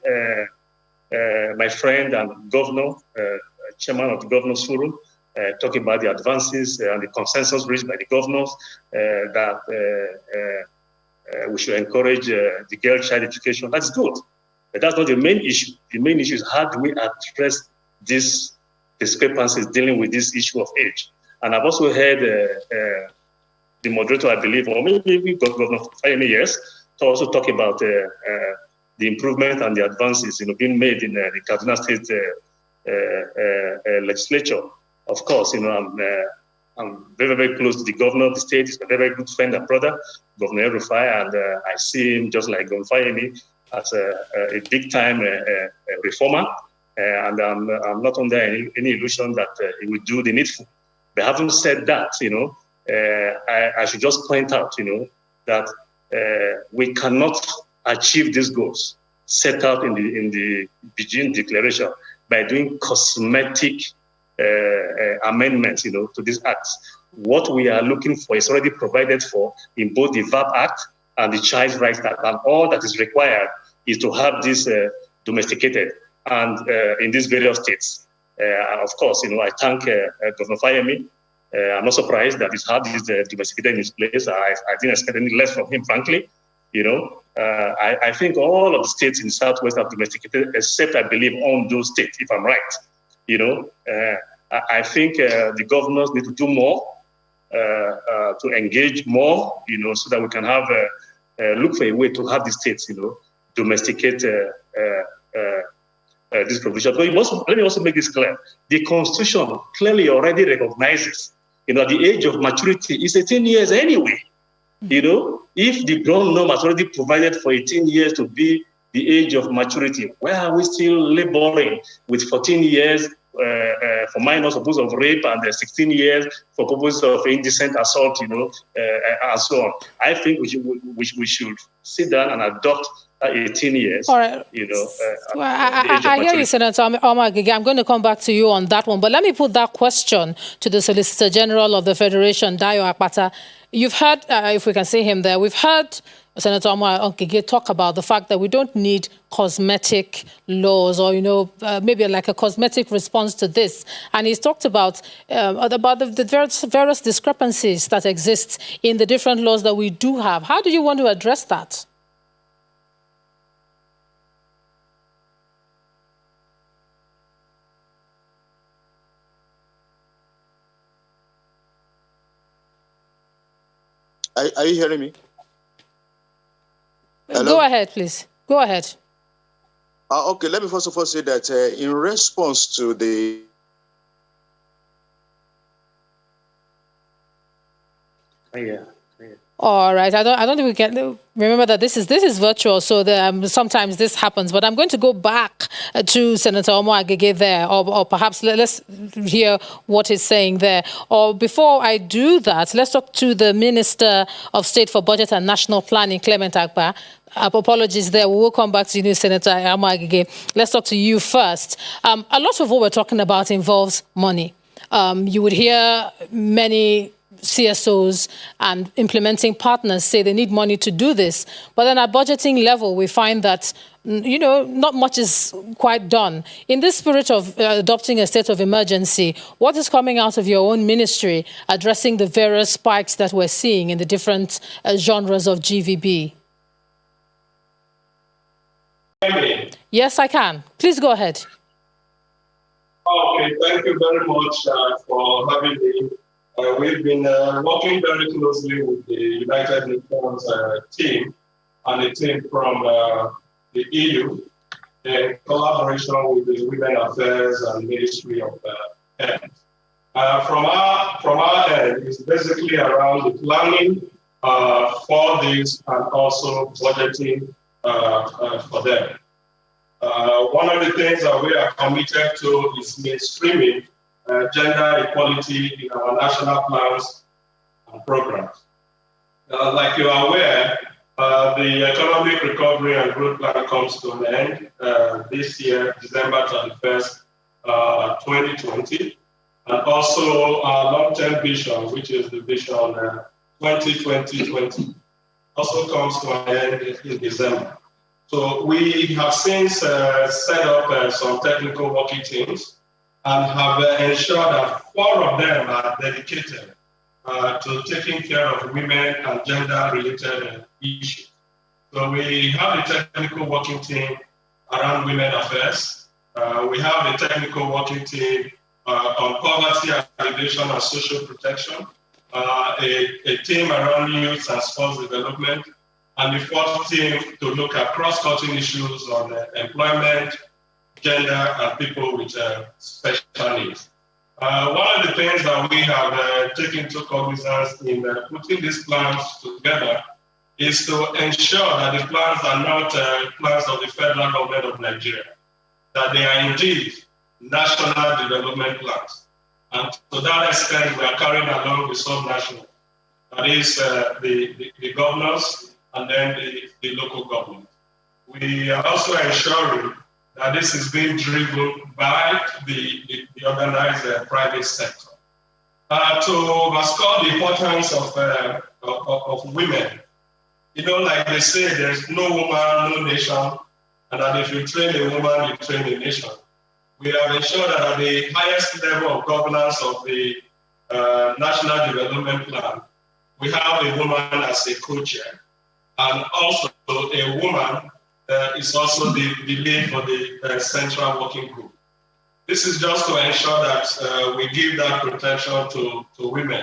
my friend and governor, chairman of the Governors Forum, talking about the advances and the consensus reached by the governors that we should encourage the girl child education, that's good. But that's not the main issue. The main issue is how do we address these discrepancies dealing with this issue of age. And I've also heard the moderator, I believe, or maybe Governor Fayemi, yes, to also talk about the improvement and the advances being made in the Kaduna State legislature. Of course, I'm very, very close to the governor of the state. He's a very, very good friend and brother, Governor Rufai, and I see him just like Governor Fayemi as a big-time reformer. And I'm not under any illusion that he will do the needful. But having said that, I should just point out, that we cannot achieve these goals set out in the Beijing Declaration by doing cosmetic amendments, to these acts. What we are looking for is already provided for in both the VAP Act and the Child's Rights Act, and all that is required is to have this domesticated and in these various states. Of course, I thank Governor Fayemi. I'm not surprised that he's had this domesticated in his place. I didn't expect any less from him, frankly. I think all of the states in the Southwest have domesticated, except, I believe, Ondo State, if I'm right. I think the governors need to do more to engage more, so that we can have look for a way to have the states, domesticate this provision. But let me also make this clear. The Constitution clearly already recognizes, the age of maturity is 18 years anyway. If the ground norm has already provided for 18 years to be the age of maturity, why are we still laboring with 14 years for minors for purpose of rape and 16 years for purpose of indecent assault, and so on? I think we should sit down and adopt 18 years. All right. I hear you, Senator Omar Gige. I'm going to come back to you on that one, but let me put that question to the Solicitor General of the Federation, Dayo Akpata. You've heard, if we can see him there, we've heard Senator Omar Gige talk about the fact that we don't need cosmetic laws or, maybe like a cosmetic response to this. And he's talked about the various discrepancies that exist in the different laws that we do have. How do you want to address that? Are you hearing me? Hello? Go ahead, please. Go ahead. Okay, let me first of all say that in response to the All right. I don't think we can remember that this is virtual, so sometimes this happens. But I'm going to go back to Senator Omo Agege there, or perhaps let's hear what he's saying there. Or before I do that, let's talk to the Minister of State for Budget and National Planning, Clement Agba. Apologies there. We will come back to you, Senator Omo Agege. Let's talk to you first. A lot of what we're talking about involves money. You would hear many CSOs and implementing partners say they need money to do this. But then at budgeting level, we find that, not much is quite done. In this spirit of adopting a state of emergency, what is coming out of your own ministry addressing the various spikes that we're seeing in the different genres of GVB? Yes, I can. Please go ahead. Okay, thank you very much for having me. We've been working very closely with the United Nations team and a team from the EU in collaboration with the Women Affairs and Ministry of Health. From our end, it's basically around the planning for this and also budgeting for them. One of the things that we are committed to is mainstreaming gender equality in our national plans and programs. Like you are aware, the Economic Recovery and Growth Plan comes to an end this year, December 31st, 2020. And also our long-term vision, which is the vision 2020, also comes to an end in December. So we have since set up some technical working teams and have ensured that 4 of them are dedicated to taking care of women and gender-related issues. So we have a technical working team around women affairs. We have a technical working team on poverty alleviation and social protection, a team around youth and sports development, and the 4th team to look at cross-cutting issues on employment, gender, and people with special needs. One of the things that we have taken into cognizance in putting these plans together is to ensure that the plans are not plans of the federal government of Nigeria, that they are indeed national development plans. And to that extent, we are carrying along the sub-national, that is the governors and then the local government. We are also ensuring that this is being driven by the organized private sector. To underscore the importance of women, like they say, there's no woman, no nation, and that if you train a woman, you train a nation. We have ensured that at the highest level of governance of the National Development Plan, we have a woman as a co-chair, and also a woman is also the lead for the Central Working Group. This is just to ensure that we give that protection to women.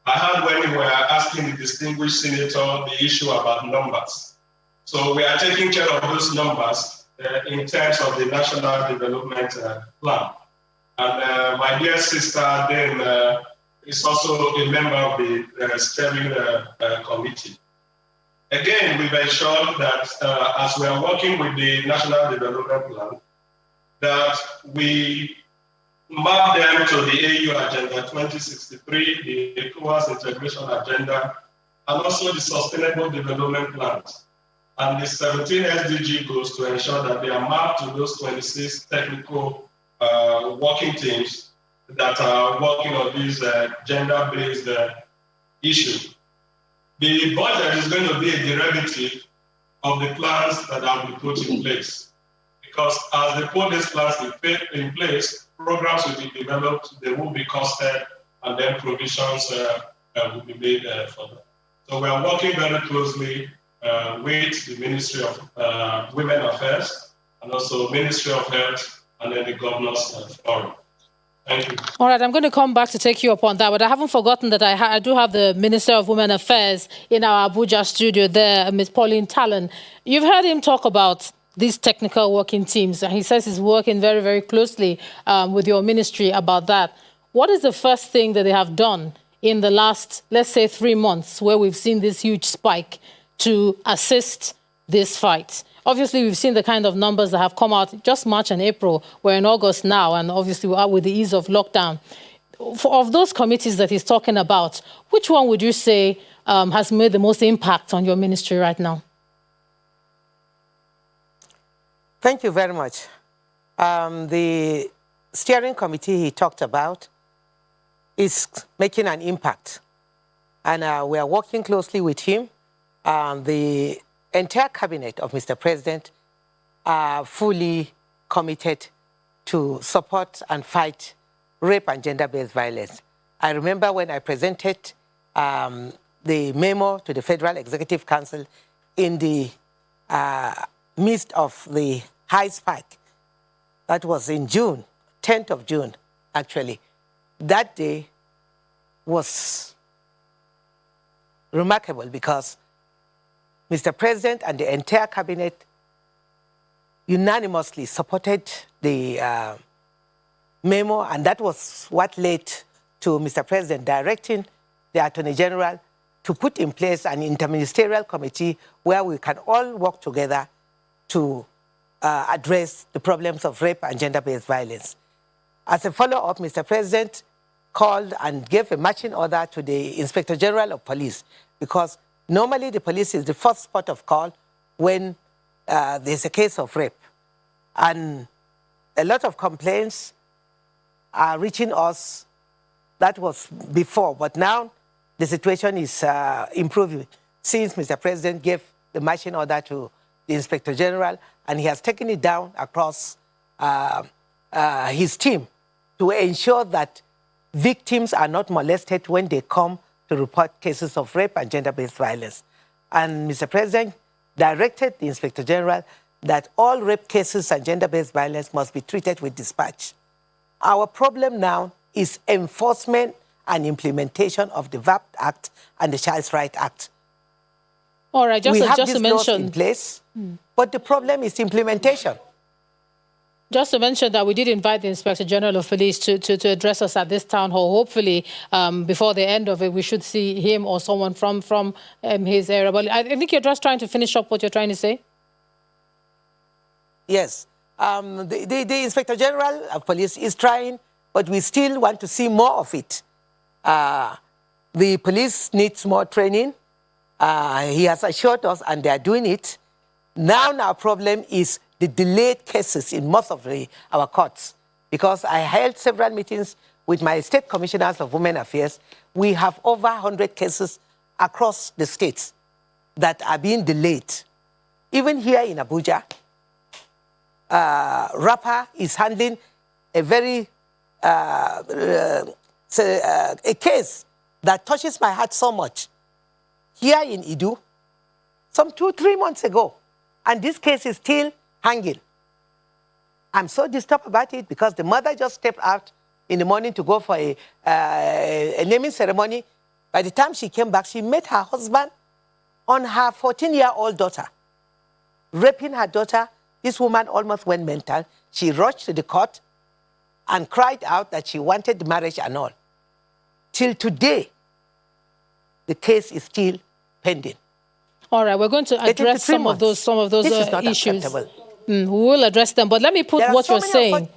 I heard when we were asking the distinguished senator the issue about numbers. So we are taking care of those numbers in terms of the National Development Plan. And my dear sister then is also a member of the steering committee. Again, we've ensured that as we are working with the National Development Plan, that we map them to the AU Agenda 2063, the ECOWAS Integration Agenda, and also the Sustainable Development Plans. And the 17 SDG goals to ensure that they are mapped to those 26 technical working teams that are working on these gender-based issues. The budget is going to be a derivative of the plans that have been put in place. Because as they put these plans in place, programs will be developed, they will be costed, and then provisions will be made for them. So we are working very closely with the Ministry of Women Affairs and also Ministry of Health and then the Governors Forum. Thank you. All right, I'm going to come back to take you up on that, but I haven't forgotten that I do have the Minister of Women Affairs in our Abuja studio there, Ms. Pauline Talon. You've heard him talk about these technical working teams, and he says he's working very, very closely with your ministry about that. What is the first thing that they have done in the last, let's say, 3 months, where we've seen this huge spike to assist this fight? Obviously, we've seen the kind of numbers that have come out just March and April. We're in August now, and obviously we are with the ease of lockdown. Of those committees that he's talking about, which one would you say has made the most impact on your ministry right now? Thank you very much. The steering committee he talked about is making an impact, and we are working closely with him. The entire cabinet of Mr. President are fully committed to support and fight rape and gender-based violence. I remember when I presented the memo to the Federal Executive Council in the midst of the high spike. That was in June, 10th of June, actually. That day was remarkable because Mr. President and the entire cabinet unanimously supported the memo, and that was what led to Mr. President directing the Attorney General to put in place an interministerial committee where we can all work together to address the problems of rape and gender-based violence. As a follow-up, Mr. President called and gave a marching order to the Inspector General of Police, because normally the police is the first port of call when there's a case of rape. And a lot of complaints are reaching us. That was before, but now the situation is improving since Mr. President gave the marching order to the Inspector General, and he has taken it down across his team to ensure that victims are not molested when they come to report cases of rape and gender-based violence. And Mr. President directed the Inspector General that all rape cases and gender-based violence must be treated with dispatch. Our problem now is enforcement and implementation of the VAP Act and the Child's Rights Act. All right, we have just these to mention, laws in place, but the problem is implementation. Just to mention that we did invite the Inspector General of Police to address us at this town hall. Hopefully, before the end of it, we should see him or someone from his area. But I think you're just trying to finish up what you're trying to say. Yes. The Inspector General of Police is trying, but we still want to see more of it. The police needs more training. He has assured us, and they are doing it. Now our problem is the delayed cases in most of our courts, because I held several meetings with my state commissioners of women affairs. We have over 100 cases across the states that are being delayed. Even here in Abuja, RAPA is handling a very a case that touches my heart so much. Here in Idu, some 2-3 months ago, and this case is still hanging. I'm so disturbed about it because the mother just stepped out in the morning to go for a naming ceremony. By the time she came back, she met her husband on her 14-year-old daughter, raping her daughter. This woman almost went mental. She rushed to the court and cried out that she wanted the marriage and all. Till today, the case is still pending. All right, we're going to address some of those This is not issues. acceptable. We will address them, but let me put what you're saying.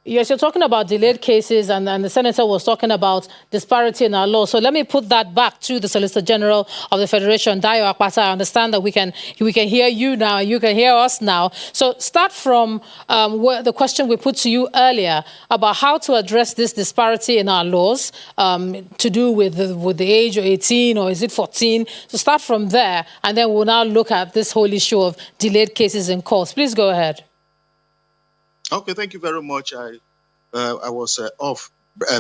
Yes, you're talking about delayed cases, and the Senator was talking about disparity in our law. So let me put that back to the Solicitor General of the Federation, Dayo Akpata. I understand that we can hear you now, you can hear us now. So start from the question we put to you earlier about how to address this disparity in our laws to do with the age of 18, or is it 14? So start from there, and then we'll now look at this whole issue of delayed cases in courts. Please go ahead. Okay, thank you very much. I was off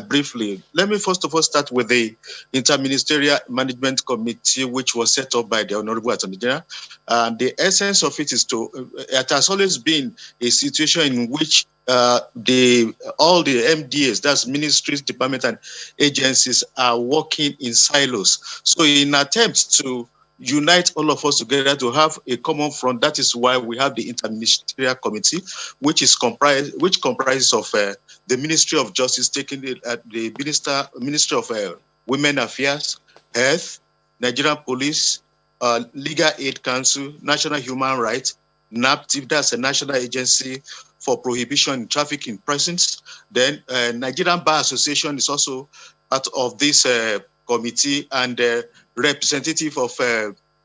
briefly. Let me first of all start with the Interministerial Management Committee, which was set up by the Honorable Attorney General. The essence of it is it has always been a situation in which all the MDAs, that's ministries, departments, and agencies, are working in silos. So in attempt to unite all of us together to have a common front, that is why we have the Interministerial Committee, which comprises of the Ministry of Justice, taking the Ministry of Women Affairs, Health, Nigerian Police, Legal Aid Council, National Human Rights, NAPTIP, that's a National Agency for Prohibition in Trafficking in Persons. Then Nigerian Bar Association is also part of this committee, and representative of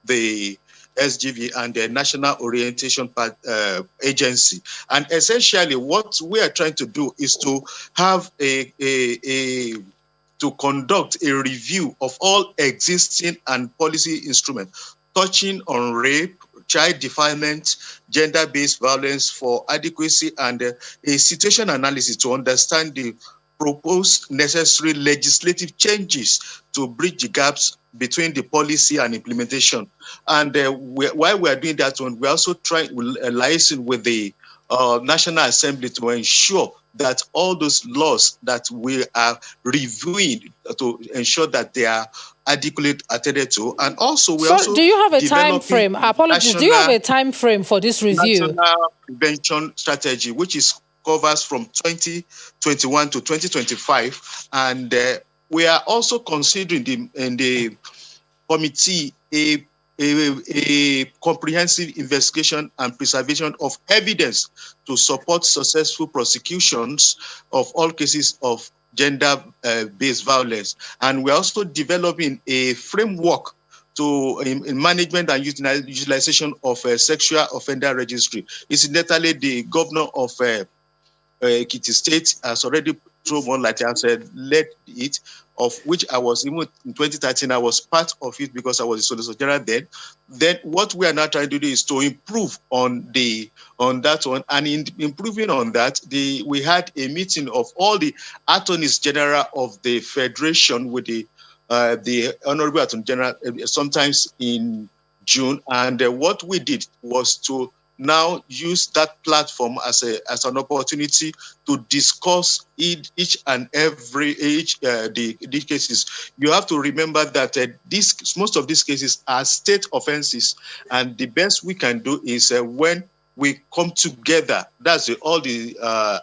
the SGV and the National Orientation Agency. And essentially what we are trying to do is to have to conduct a review of all existing and policy instruments touching on rape, child defilement, gender-based violence for adequacy, and a situation analysis to understand the proposed necessary legislative changes to bridge the gaps between the policy and implementation. And while we are doing that one, we're also liaising with the National Assembly to ensure that all those laws that we are reviewing to ensure that they are adequately attended to. And also, do you have a time frame? Apologies. Do you have a time frame for this review? National Prevention Strategy, which covers from 2021 to 2025, and we are also considering in the committee a comprehensive investigation and preservation of evidence to support successful prosecutions of all cases of gender-based violence. And we're also developing a framework in management and utilization of a sexual offender registry. Incidentally, the governor of Ekiti State has already thrown one, like I said, led it, of which I was, even in 2013, I was part of it because I was the Solicitor General then. Then what we are now trying to do is to improve on that one. And in improving on that, we had a meeting of all the Attorneys General of the Federation with the Honorable Attorney General sometimes in June. And what we did was to now use that platform as an opportunity to discuss each and every the cases. You have to remember that most of these cases are state offenses, and the best we can do is when we come together, that's all the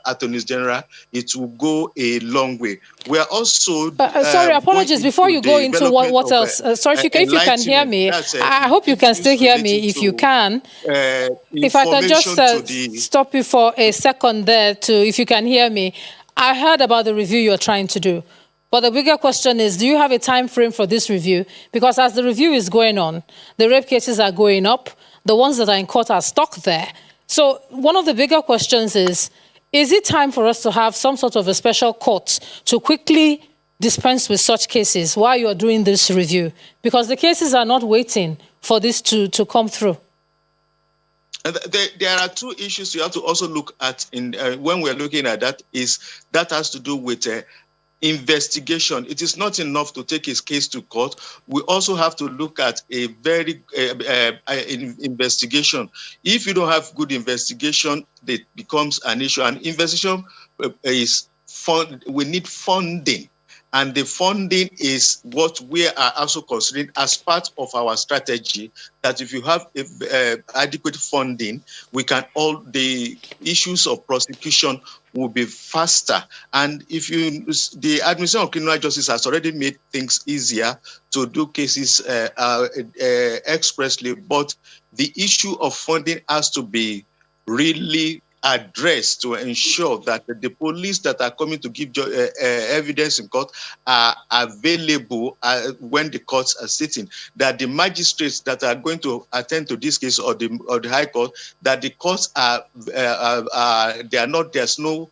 attorneys general, it will go a long way. We are also sorry, apologies. Before you go into what else, sorry, if you can hear me, I hope you can still hear me. If you can, if I can just stop you for a second there, if you can hear me. I heard about the review you're trying to do, but the bigger question is, do you have a time frame for this review? Because as the review is going on, the rape cases are going up. The ones that are in court are stuck there. So one of the bigger questions is it time for us to have some sort of a special court to quickly dispense with such cases while you're doing this review? Because the cases are not waiting for this to come through. There are two issues you have to also look at when we're looking at that. That has to do with investigation. It is not enough to take his case to court. We also have to look at a very investigation. If you don't have good investigation, it becomes an issue. And investigation is we need funding. And the funding is what we are also considering as part of our strategy, that if you have adequate funding, the issues of prosecution will be faster. And the Administration of Criminal Justice has already made things easier to do cases expressly, but the issue of funding has to be really addressed to ensure that the police that are coming to give evidence in court are available when the courts are sitting, that the magistrates that are going to attend to this case or the High Court, that the courts there's no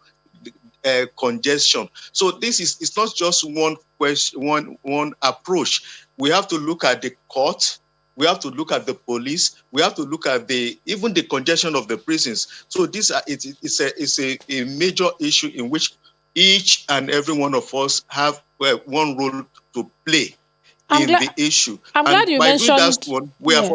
congestion. So it's not just one question, one approach. We have to look at the court. We have to look at the police. We have to look at even the congestion of the prisons. So it's a major issue in which each and every one of us have one role to play in the issue. I'm glad you by doing mentioned. that one, we have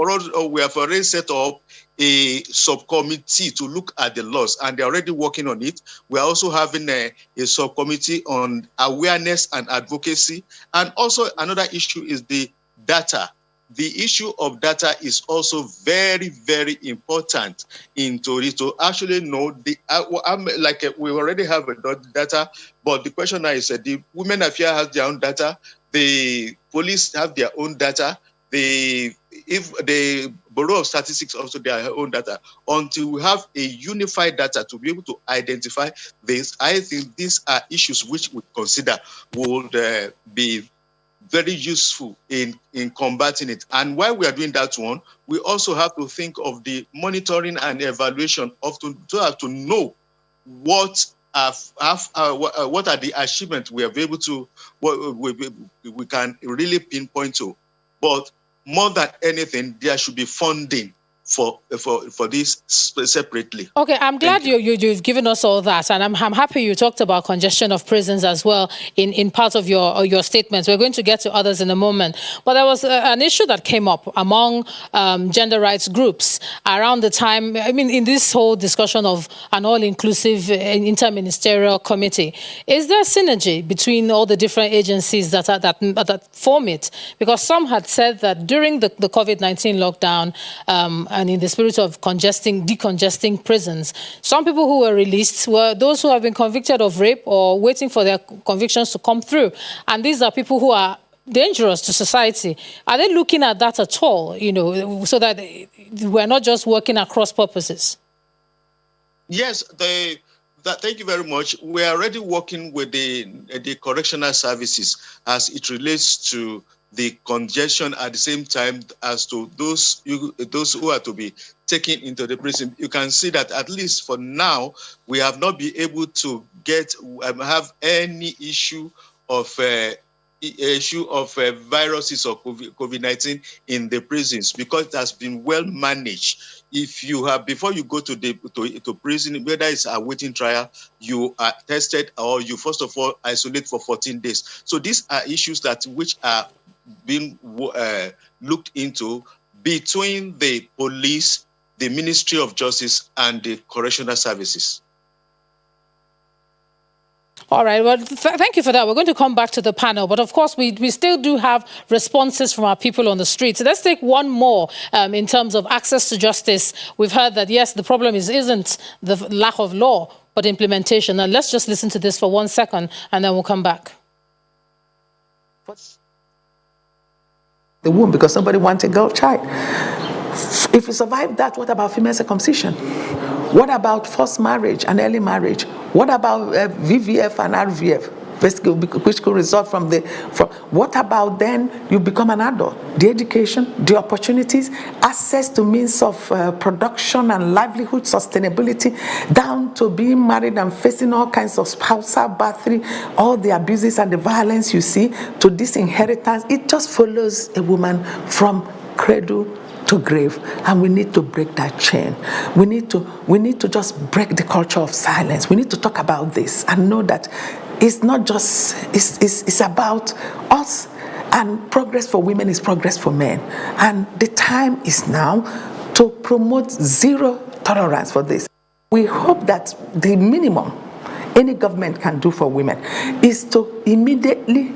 already set up a subcommittee to look at the laws, and they're already working on it. We are also having a subcommittee on awareness and advocacy. And also another issue is the data. The issue of data is also very, very important to actually know we already have data, but the question now is the Women Affairs has their own data, the police have their own data, if the Bureau of Statistics also their own data. Until we have a unified data to be able to identify this, I think these are issues which we consider would be very useful in combating it. And while we are doing that one, we also have to think of the monitoring and evaluation to know what are the achievements we are able to, what we can really pinpoint to. But more than anything, there should be funding for this separately. Okay, I'm glad you've given us all that, and I'm happy you talked about congestion of prisons as well in part of your statements. We're going to get to others in a moment, but there was an issue that came up among gender rights groups around the time. I mean, in this whole discussion of an all-inclusive interministerial committee, is there synergy between all the different agencies that form it? Because some had said that during the COVID-19 lockdown, and in the spirit of decongesting prisons, some people who were released were those who have been convicted of rape or waiting for their convictions to come through. And these are people who are dangerous to society. Are they looking at that at all, so that we're not just working across purposes? Yes, thank you very much. We are already working with the correctional services as it relates to the congestion at the same time as to those who are to be taken into the prison. You can see that at least for now, we have not been able to have any issue of viruses or COVID-19 in the prisons because it has been well managed. If you have, before you go to prison, whether it's awaiting trial, you are tested or you first of all isolate for 14 days. So these are issues which are being looked into between the police, the Ministry of Justice, and the correctional services. All right. Well, thank you for that. We're going to come back to the panel. But of course, we still do have responses from our people on the streets. So let's take one more in terms of access to justice. We've heard that, yes, the problem isn't the lack of law, but implementation. And let's just listen to this for 1 second, and then we'll come back. The womb because somebody wants a girl child. If you survive that, what about female circumcision? What about forced marriage and early marriage? What about VVF and RVF, which could result from what about then you become an adult? The education, the opportunities, access to means of production and livelihood, sustainability, down to being married and facing all kinds of spousal battery, all the abuses and the violence you see, to disinheritance. It just follows a woman from cradle to grave, and we need to break that chain. We need to just break the culture of silence. We need to talk about this and know that it's not just it's about us, and progress for women is progress for men. And the time is now to promote zero tolerance for this. We hope that the minimum any government can do for women is to immediately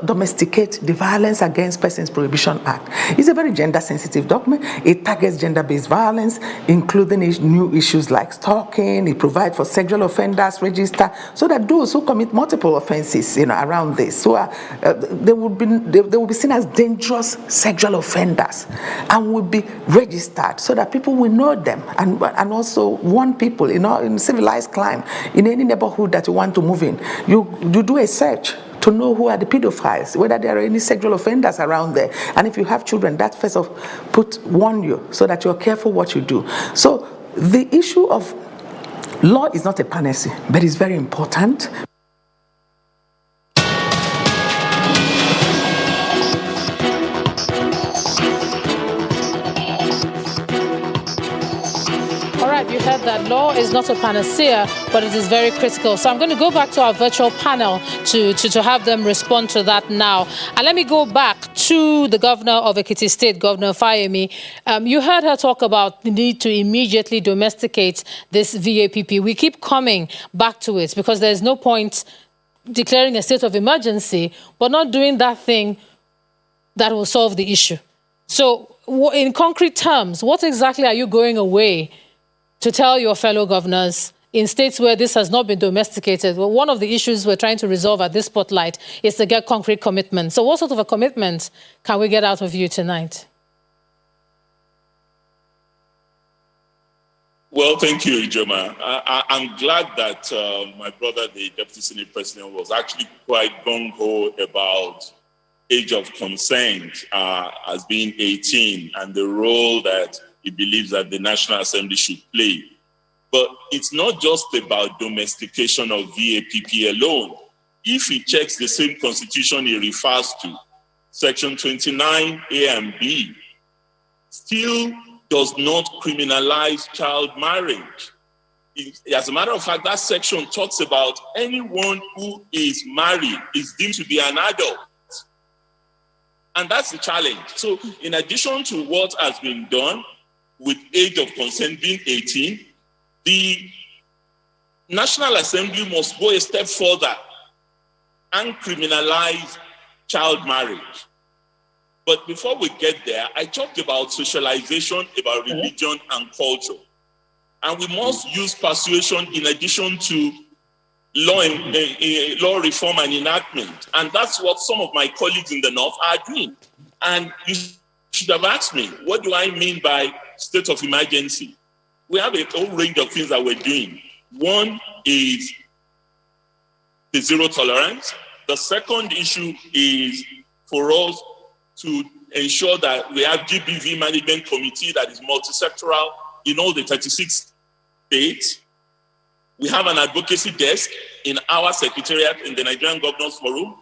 domesticate the Violence Against Persons Prohibition Act. It's a very gender-sensitive document. It targets gender-based violence, including new issues like stalking. It provides for sexual offenders register, so that those who commit multiple offenses, around this, they will be seen as dangerous sexual offenders and will be registered, so that people will know them and also warn people. In civilized climate, in any neighborhood that you want to move in, you do a search to know who are the pedophiles, whether there are any sexual offenders around there. And if you have children, that first warn you so that you're careful what you do. So the issue of law is not a panacea, but it's very important. All right, you've heard that law is not a panacea, but it is very critical. So I'm going to go back to our virtual panel to have them respond to that now. And let me go back to the governor of Ekiti State, Governor Fayemi. You heard her talk about the need to immediately domesticate this VAPP. We keep coming back to it because there's no point declaring a state of emergency, but not doing that thing that will solve the issue. So in concrete terms, what exactly are you going away to tell your fellow governors in states where this has not been domesticated? Well, one of the issues we're trying to resolve at this spotlight is to get concrete commitment. So what sort of a commitment can we get out of you tonight? Well, thank you, Ijoma. I'm glad that my brother, the Deputy Senate President, was actually quite gung-ho about age of consent as being 18 and the role that he believes that the National Assembly should play. But it's not just about domestication of VAPP alone. If he checks the same constitution he refers to, Section 29 A and B, still does not criminalize child marriage. As a matter of fact, that section talks about anyone who is married is deemed to be an adult. And that's the challenge. So in addition to what has been done with age of consent being 18, the National Assembly must go a step further and criminalize child marriage. But before we get there, I talked about socialization, about religion and culture. And we must use persuasion in addition to law reform and enactment. And that's what some of my colleagues in the North are doing. And you should have asked me, what do I mean by state of emergency? We have a whole range of things that we're doing. One is the zero tolerance. The second issue is for us to ensure that we have GBV management committee that is multi-sectoral in all the 36 states. We have an advocacy desk in our secretariat in the Nigerian Governors Forum,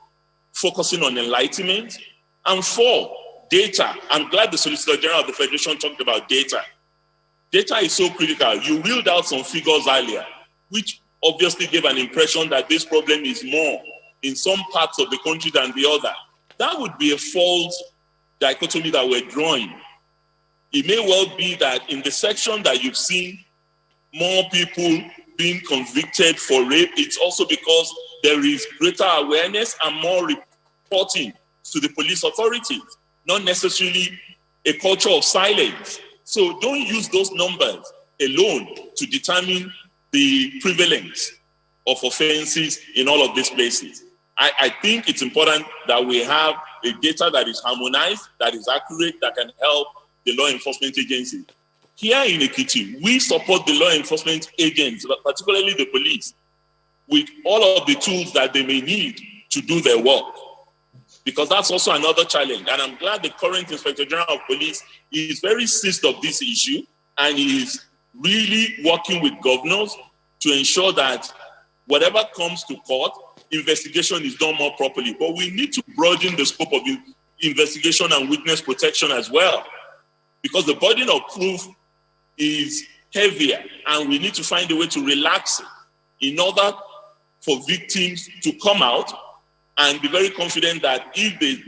focusing on enlightenment. And 4, data. I'm glad the Solicitor General of the Federation talked about data. Data is so critical. You reeled out some figures earlier, which obviously gave an impression that this problem is more in some parts of the country than the other. That would be a false dichotomy that we're drawing. It may well be that in the section that you've seen more people being convicted for rape, it's also because there is greater awareness and more reporting to the police authorities, not necessarily a culture of silence. So don't use those numbers alone to determine the prevalence of offenses in all of these places. I think it's important that we have a data that is harmonized, that is accurate, that can help the law enforcement agencies. Here in Ekiti, we support the law enforcement agents, particularly the police, with all of the tools that they may need to do their work. Because that's also another challenge. And I'm glad the current Inspector General of Police is very seized of this issue and is really working with governors to ensure that whatever comes to court, investigation is done more properly. But we need to broaden the scope of investigation and witness protection as well, because the burden of proof is heavier and we need to find a way to relax it in order for victims to come out and be very confident that if they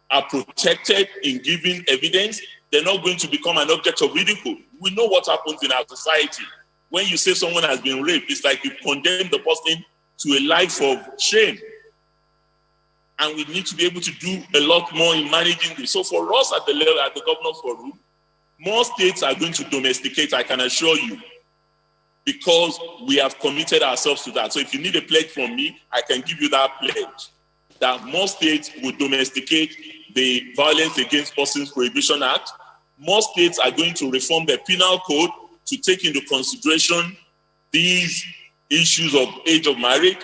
are protected in giving evidence, they're not going to become an object of ridicule. We know what happens in our society. When you say someone has been raped, it's like you condemn the person to a life of shame. And we need to be able to do a lot more in managing this. So for us at the level, at the Governor's Forum, more states are going to domesticate, I can assure you, because we have committed ourselves to that. So if you need a pledge from me, I can give you that pledge, that more states will domesticate the Violence Against Persons Prohibition Act. More states are going to reform their penal code to take into consideration these issues of age of marriage.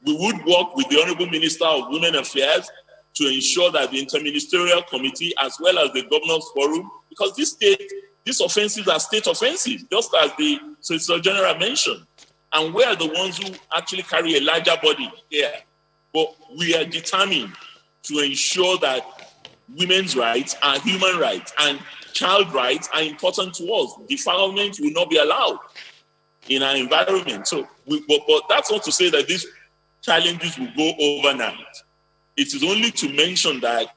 We would work with the Honorable Minister of Women Affairs to ensure that the Interministerial Committee, as well as the Governor's Forum, because these offenses are state offenses, just as the Solicitor General mentioned. And we are the ones who actually carry a larger body here. But we are determined to ensure that women's rights are human rights and child rights are important to us. Defilement will not be allowed. in our environment. So, but that's not to say that these challenges will go overnight. It is only to mention that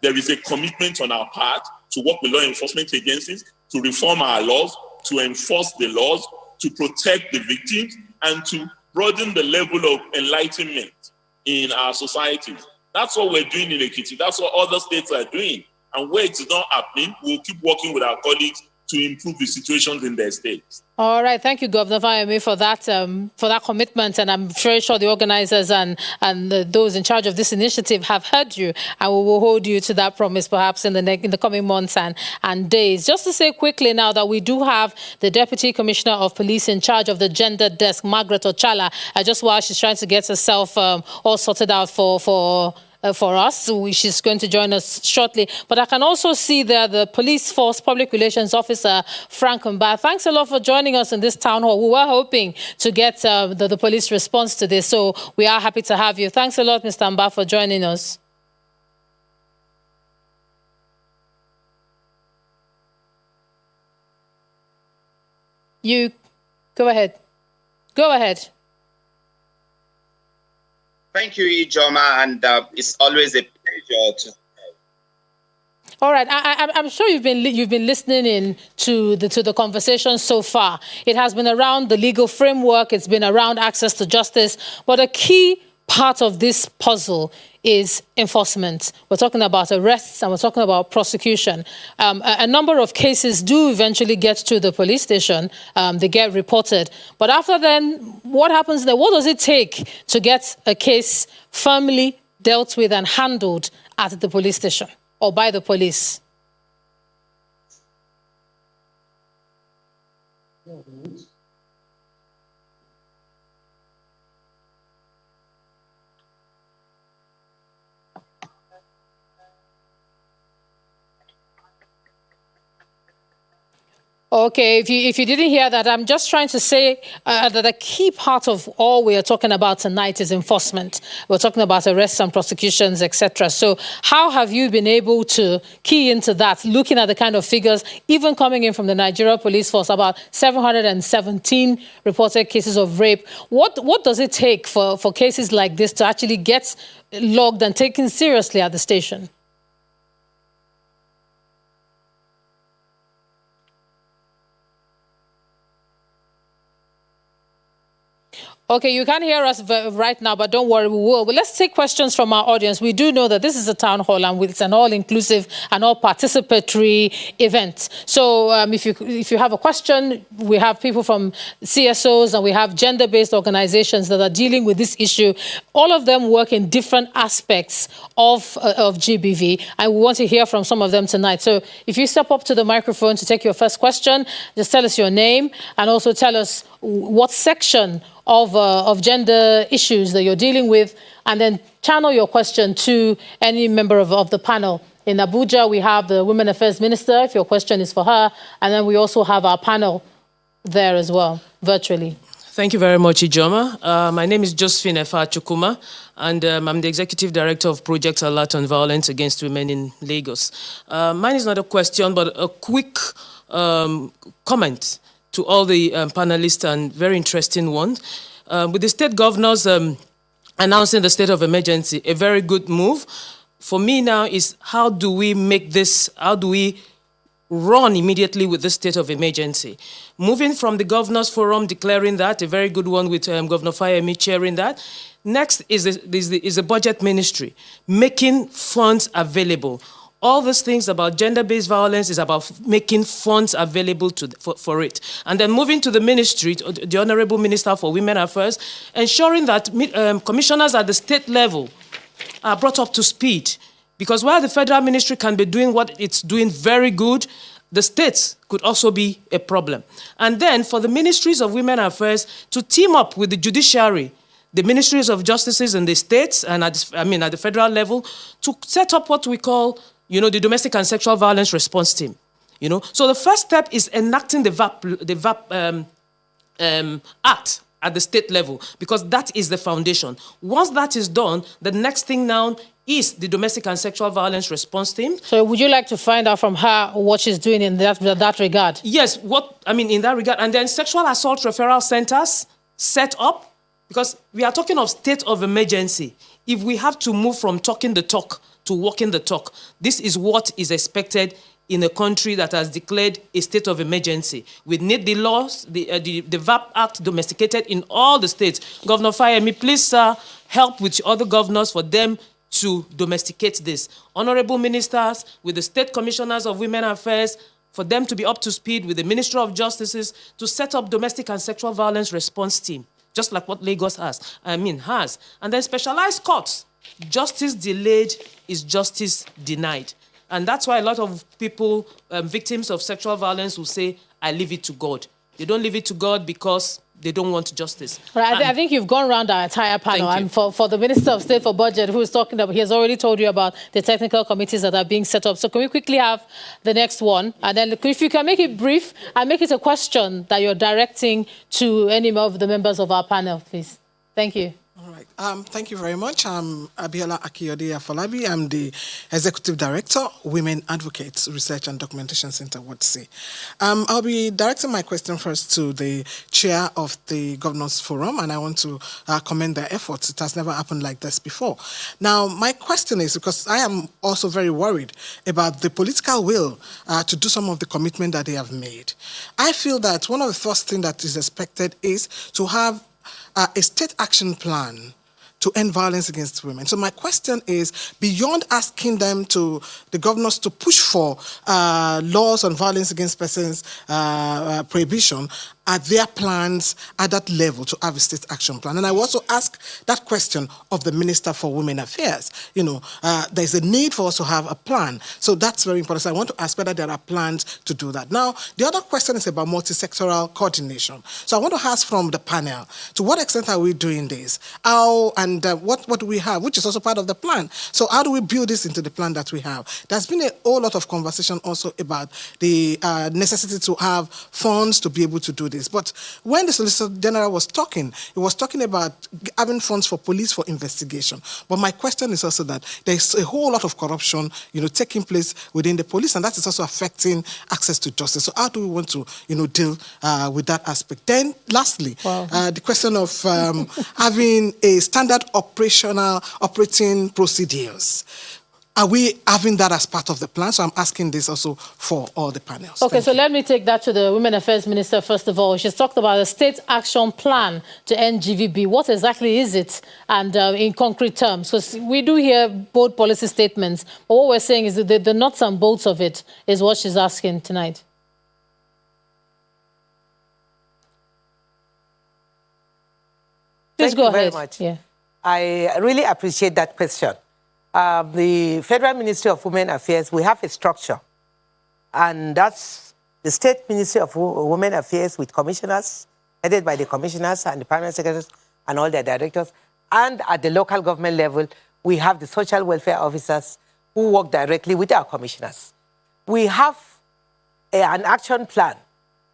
there is a commitment on our part to work with law enforcement agencies, to reform our laws, to enforce the laws, to protect the victims, and to broaden the level of enlightenment in our societies. That's what we're doing in Ekiti. That's what other states are doing. And where it is not happening, we'll keep working with our colleagues to improve the situations in their states. All right, thank you, Governor Fayemi, for that commitment, and I'm very sure the organizers and those in charge of this initiative have heard you, and we will hold you to that promise, perhaps in the coming months and days. Just to say quickly now that we do have the Deputy Commissioner of Police in charge of the Gender Desk, Margaret Ochala, just while she's trying to get herself all sorted out for us. She's going to join us shortly. But I can also see there the Police Force Public Relations Officer, Frank Mba. Thanks a lot for joining us in this town hall. We were hoping to get the police response to this, so we are happy to have you. Thanks a lot, Mr. Mba, for joining us. You go ahead. Go ahead. Thank you, Ijoma, and it's always a pleasure to. All right, I'm sure you've been listening in to the conversation so far. It has been around the legal framework. It's been around access to justice, but a key part of this puzzle is enforcement. We're talking about arrests and we're talking about prosecution. A number of cases do eventually get to the police station. They get reported. But after then, what happens there? What does it take to get a case firmly dealt with and handled at the police station or by the police? Okay, if you didn't hear that, I'm just trying to say that a key part of all we are talking about tonight is enforcement. We're talking about arrests and prosecutions, etc. So how have you been able to key into that, looking at the kind of figures, even coming in from the Nigeria Police Force, about 717 reported cases of rape? What does it take for cases like this to actually get logged and taken seriously at the station? Okay, you can't hear us right now, but don't worry, we will. But let's take questions from our audience. We do know that this is a town hall and it's an all-inclusive and all-participatory event. So if you have a question, we have people from CSOs and we have gender-based organizations that are dealing with this issue. All of them work in different aspects of GBV, and we want to hear from some of them tonight. So if you step up to the microphone to take your first question, just tell us your name and also tell us what section of gender issues that you're dealing with, and then channel your question to any member of the panel. In Abuja, we have the Women Affairs Minister, if your question is for her, and then we also have our panel there as well, virtually. Thank you very much, Ijoma. My name is Josephine Efa Chukuma, and I'm the Executive Director of Project Allotment Violence Against Women in Lagos. Mine is not a question, but a quick comment to all the panelists, and very interesting one. With the state governors announcing the state of emergency, a very good move. For me now is how do we make this, how do we run immediately with the state of emergency? Moving from the Governors Forum declaring that, a very good one with Governor Fayemi chairing that. Next is the Budget Ministry, making funds available. All these things about gender-based violence is about making funds available for it. And then moving to the ministry, the Honorable Minister for Women Affairs, ensuring that commissioners at the state level are brought up to speed. Because while the federal ministry can be doing what it's doing very good, the states could also be a problem. And then for the ministries of women affairs to team up with the judiciary, the ministries of justices in the states and at the federal level, to set up what we call the Domestic and Sexual Violence Response Team. So the first step is enacting the VAP Act at the state level, because that is the foundation. Once that is done, the next thing now is the domestic and sexual violence response team. So would you like to find out from her what she's doing in that regard? Yes, in that regard. And then sexual assault referral centers set up, because we are talking of state of emergency. If we have to move from talking the talk to walking the talk, this is what is expected in a country that has declared a state of emergency. We need the laws, the VAP Act domesticated in all the states. Governor Fayemi, please help with other governors for them to domesticate this. Honorable ministers, with the state commissioners of women affairs, for them to be up to speed with the Ministry of Justices to set up domestic and sexual violence response team, just like what Lagos has. And then specialized courts. Justice delayed is justice denied. And that's why a lot of people, victims of sexual violence, will say, I leave it to God. They don't leave it to God because they don't want justice. Right, I think you've gone around our entire panel. And for the Minister of State for Budget, who is talking about, he has already told you about the technical committees that are being set up. So can we quickly have the next one? And then if you can make it brief and make it a question that you're directing to any of the members of our panel, please. Thank you. All right. Thank you very much. I'm Abiola Akiyode Afolabi. I'm the Executive Director, Women Advocates Research and Documentation Center, WATC. I'll be directing my question first to the chair of the Governors Forum, and I want to commend their efforts. It has never happened like this before. Now, my question is, because I am also very worried about the political will to do some of the commitment that they have made. I feel that one of the first things that is expected is to have a state action plan to end violence against women. So my question is, beyond asking them the governors to push for laws on violence against persons prohibition, are there plans at that level to have a state action plan? And I also ask that question of the Minister for Women Affairs. There's a need for us to have a plan. So that's very important. So I want to ask whether there are plans to do that. Now, the other question is about multi-sectoral coordination. So I want to ask from the panel, to what extent are we doing this? How and what do we have, which is also part of the plan? So how do we build this into the plan that we have? There's been a whole lot of conversation also about the necessity to have funds to be able to do this. But when the Solicitor General was talking, he was talking about having funds for police for investigation. But my question is also that there's a whole lot of corruption, taking place within the police, and that is also affecting access to justice. So how do we want to, deal with that aspect? Then, lastly, the question of having a standard operating procedures. Are we having that as part of the plan? So I'm asking this also for all the panels. Okay, so let me take that to the Women Affairs Minister first of all. She's talked about a state action plan to end GVB. What exactly is it? And in concrete terms, because we do hear bold policy statements, but what we're saying is that the nuts and bolts of it is what she's asking tonight. Please go ahead. Thank you very much. Yeah. I really appreciate that question. The Federal Ministry of Women Affairs, we have a structure, and that's the State Ministry of Women Affairs with commissioners, headed by the commissioners and the permanent secretaries and all their directors. And at the local government level, we have the social welfare officers who work directly with our commissioners. We have an action plan,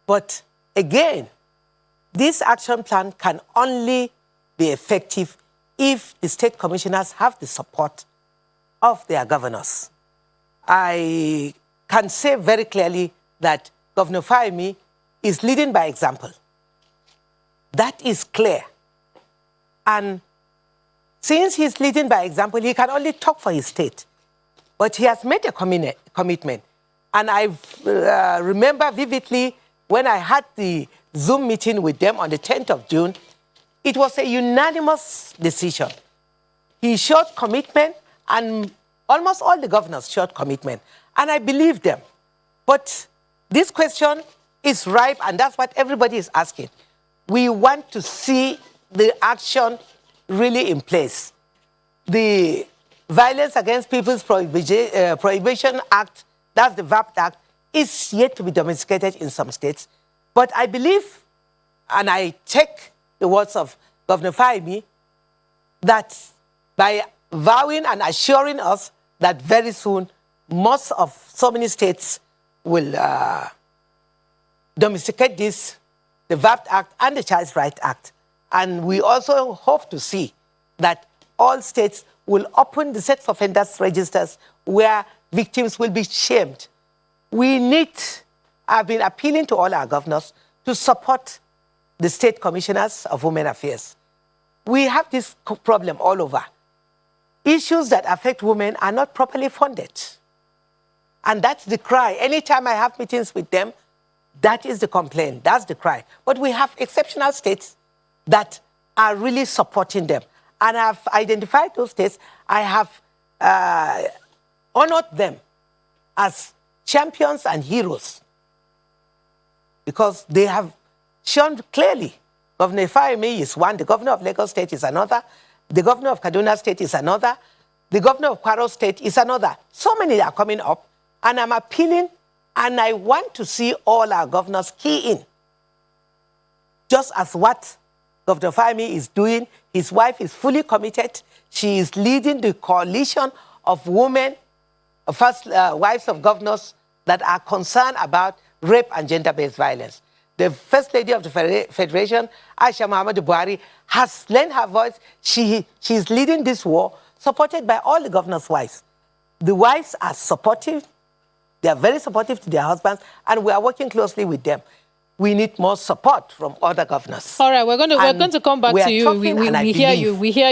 but again, this action plan can only be effective if the state commissioners have the support of their governors. I can say very clearly that Governor Fayemi is leading by example. That is clear. And since he's leading by example, he can only talk for his state. But he has made a commitment. And I remember vividly when I had the Zoom meeting with them on the 10th of June, it was a unanimous decision. He showed commitment, and almost all the governors showed commitment. And I believe them. But this question is ripe, and that's what everybody is asking. We want to see the action really in place. The Violence Against People's Prohibition Act, that's the VAP Act, is yet to be domesticated in some states. But I believe, and I take the words of Governor Fayemi, that by vowing and assuring us that very soon most of so many states will domesticate this, the VAP Act and the Child Rights Act, And we also hope to see that all states will open the sex offenders registers where victims will be shamed. I've been appealing to all our governors to support the state commissioners of women affairs. We have this problem all over. Issues that affect women are not properly funded. And that's the cry. Anytime I have meetings with them, that is the complaint, that's the cry. But we have exceptional states that are really supporting them. And I've identified those states. I have honored them as champions and heroes because they have shown clearly. Governor Fayemi is one, the governor of Lagos State is another, the governor of Kaduna State is another, the governor of Kwara State is another. So many are coming up, and I'm appealing, and I want to see all our governors key in. Just as what Governor Fayemi is doing, his wife is fully committed. She is leading the coalition of women, first wives of governors that are concerned about rape and gender-based violence. The First Lady of the Federation, Aisha Muhammadu Buhari, has lent her voice. She is leading this war, supported by all the governors' wives. The wives are supportive. They are very supportive to their husbands, and we are working closely with them. We need more support from other governors. All right, we're going to come back to you. We hear you. We hear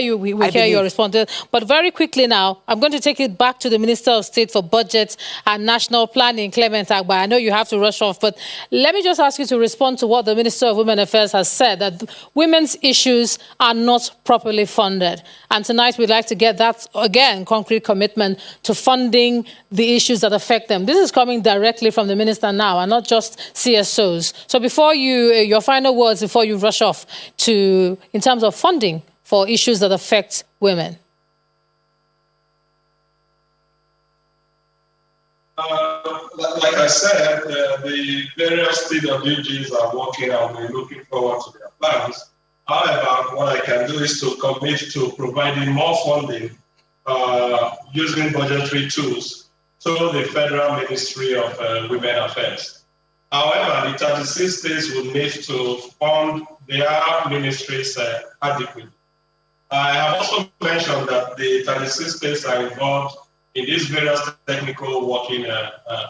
your response. But very quickly now, I'm going to take it back to the Minister of State for Budget and National Planning, Clement Agba. I know you have to rush off, but let me just ask you to respond to what the Minister of Women Affairs has said, that women's issues are not properly funded. And tonight we'd like to get that, again, concrete commitment to funding the issues that affect them. This is coming directly from the Minister now, and not just CSOs. So before your final words, before you rush off in terms of funding for issues that affect women. Like I said, the various TWGs are working and we're looking forward to their plans. However, what I can do is to commit to providing more funding using budgetary tools to the Federal Ministry of Women Affairs. However, the 36 states will need to fund their ministries adequately. I have also mentioned that the 36 states are involved in these various technical working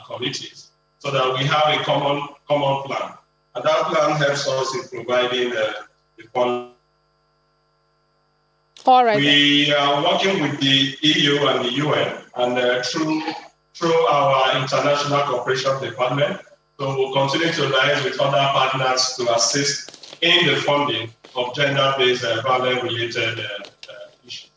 committees so that we have a common plan. And that plan helps us in providing the fund. All right. We are working with the EU and the UN and through our International Cooperation Department. So we'll continue to liaise with other partners to assist in the funding of gender-based violence-related issues.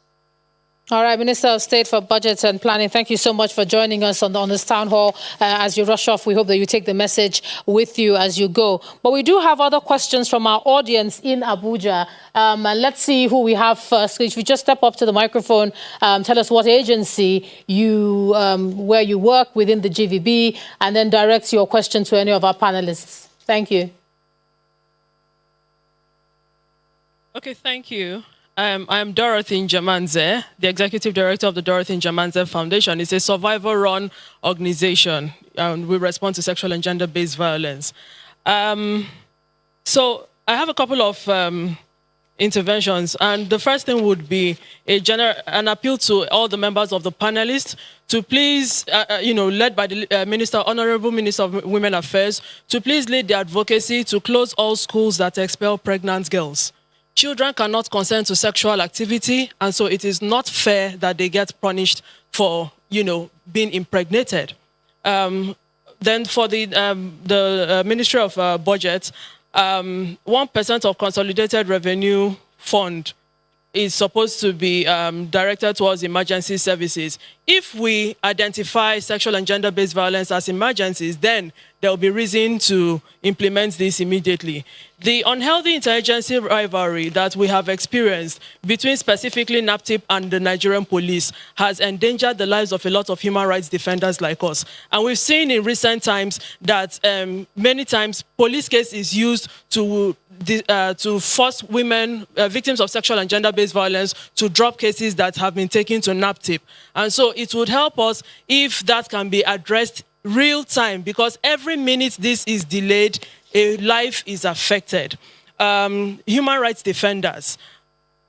All right, Minister of State for Budget and Planning, thank you so much for joining us on this town hall. As you rush off, we hope that you take the message with you as you go. But we do have other questions from our audience in Abuja. And let's see who we have first. If you just step up to the microphone, tell us what agency where you work within the GVB, and then direct your question to any of our panelists. Thank you. Okay, thank you. I'm Dorothy Njamanze, the Executive Director of the Dorothy Njamanze Foundation. It's a survivor-run organization. We respond to sexual and gender-based violence. So I have a couple of interventions, and the first thing would be an appeal to all the members of the panelists to please, led by the Honorable Minister of Women Affairs, to please lead the advocacy to close all schools that expel pregnant girls. Children cannot consent to sexual activity, and so it is not fair that they get punished for, being impregnated. Then for the Ministry of Budget, 1% of consolidated revenue fund is supposed to be directed towards emergency services. If we identify sexual and gender-based violence as emergencies, then there will be reason to implement this immediately. The unhealthy interagency rivalry that we have experienced between specifically NAPTIP and the Nigerian police has endangered the lives of a lot of human rights defenders like us. And we've seen in recent times that many times police case is used to force women, victims of sexual and gender-based violence, to drop cases that have been taken to NAPTIP. And so it would help us if that can be addressed real time, because every minute this is delayed, a life is affected. human rights defenders,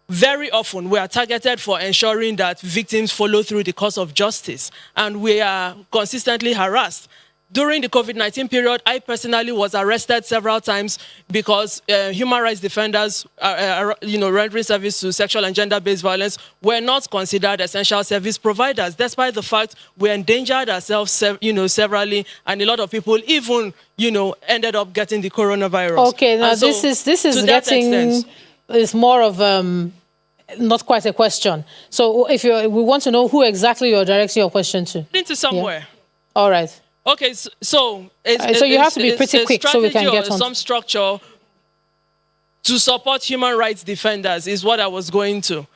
very often we are targeted for ensuring that victims follow through the course of justice, and we are consistently harassed. During the COVID-19 period, I personally was arrested several times because human rights defenders, rendering service to sexual and gender-based violence, were not considered essential service providers, despite the fact we endangered ourselves, severally, and a lot of people even, ended up getting the coronavirus. Okay, now this is getting, it's more of not quite a question. So if we want to know who exactly you're directing your question to. Into somewhere. Yeah. All right. Okay, so you have to be pretty quick so we can get on. Some structure to support human rights defenders is what I was going to.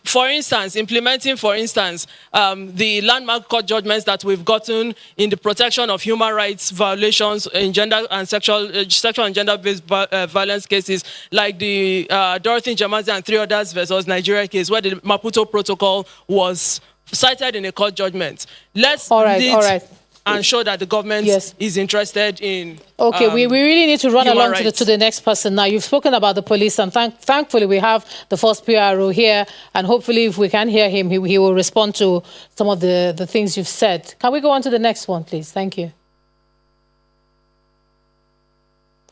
For instance, implementing, the landmark court judgments that we've gotten in the protection of human rights violations in gender and sexual and gender-based violence cases, like the Dorothy Njemazi and 3 others versus Nigeria case, where the Maputo Protocol was cited in a court judgment. Let's all right. And show that the government is interested in. Okay, we really need to run along to the next person now. You've spoken about the police, and thankfully we have the first PRO here, and hopefully if we can hear him, he will respond to some of the things you've said. Can we go on to the next one, please? Thank you.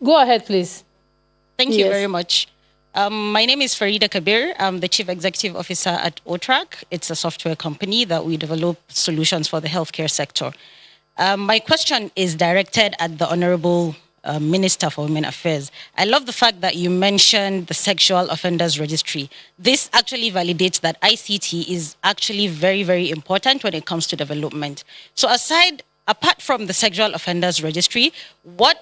Go ahead, please. Thank you very much. My name is Farida Kabir. I'm the Chief Executive Officer at OTRAC. It's a software company that we develop solutions for the healthcare sector. My question is directed at the Honorable Minister for Women Affairs. I love the fact that you mentioned the Sexual Offenders Registry. This actually validates that ICT is actually very, very important when it comes to development. So apart from the Sexual Offenders Registry, how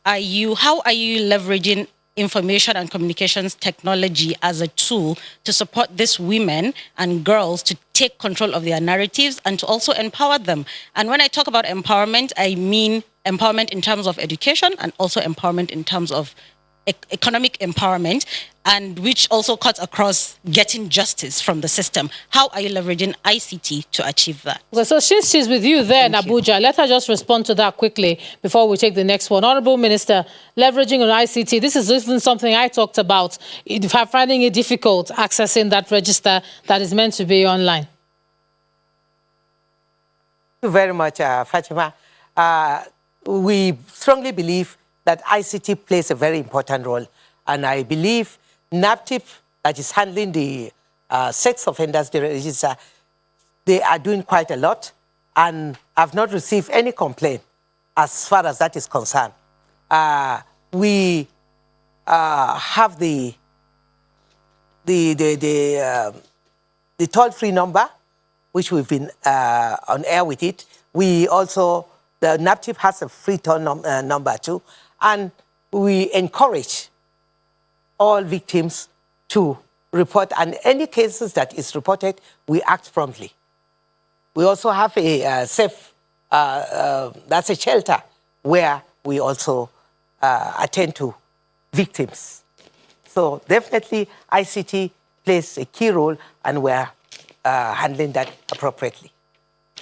are you leveraging information and communications technology as a tool to support these women and girls to take control of their narratives and to also empower them? And when I talk about empowerment, I mean empowerment in terms of education and also empowerment in terms of economic empowerment, and which also cuts across getting justice from the system. How are you leveraging ICT to achieve that? Okay, so since she's with you there in Abuja, let her just respond to that quickly before we take the next one. Honorable Minister, leveraging on ICT, this is even something I talked about. If I'm finding it difficult accessing that register that is meant to be online. Thank you very much, Fatima. We strongly believe that ICT plays a very important role. And I believe NAPTIP, that is handling the sex offenders register, they are doing quite a lot. And I've not received any complaint as far as that is concerned. We have the toll-free number, which we've been on air with it. We also, the NAPTIP has a free toll number too. And we encourage all victims to report, and any cases that is reported, we act promptly. We also have a safe, that's a shelter, where we also attend to victims. So definitely ICT plays a key role, and we're handling that appropriately.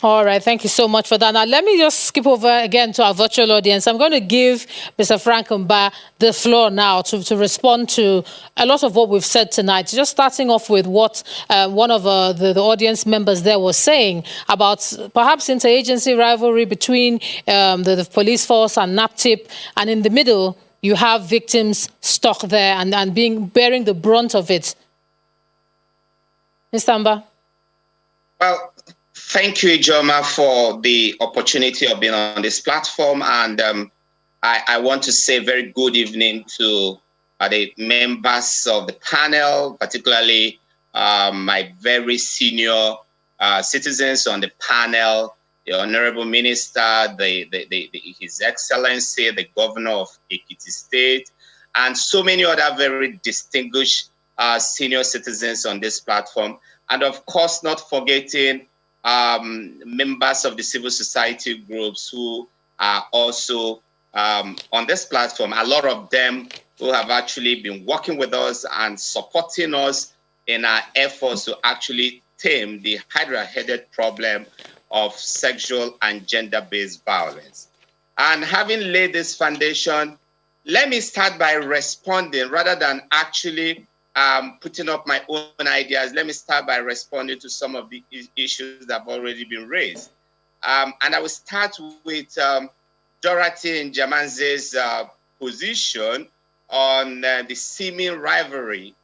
All right, thank you so much for that. Now, let me just skip over again to our virtual audience. I'm going to give Mr. Frank Mba the floor now to respond to a lot of what we've said tonight. Just starting off with what one of the audience members there was saying about perhaps interagency rivalry between the police force and NAPTIP, and in the middle, you have victims stuck there and bearing the brunt of it. Mr. Mba? Well, thank you, Ijoma, for the opportunity of being on this platform. And I want to say very good evening to the members of the panel, particularly my very senior citizens on the panel, the Honorable Minister, His Excellency, the Governor of Ekiti State, and so many other very distinguished senior citizens on this platform. And of course, not forgetting members of the civil society groups who are also on this platform, a lot of them who have actually been working with us and supporting us in our efforts to actually tame the hydra-headed problem of sexual and gender-based violence. And having laid this foundation, let me start by responding rather than actually putting up my own ideas. Let me start by responding to some of the issues that have already been raised. And I will start with Dorothy Njamanze's position on the seeming rivalry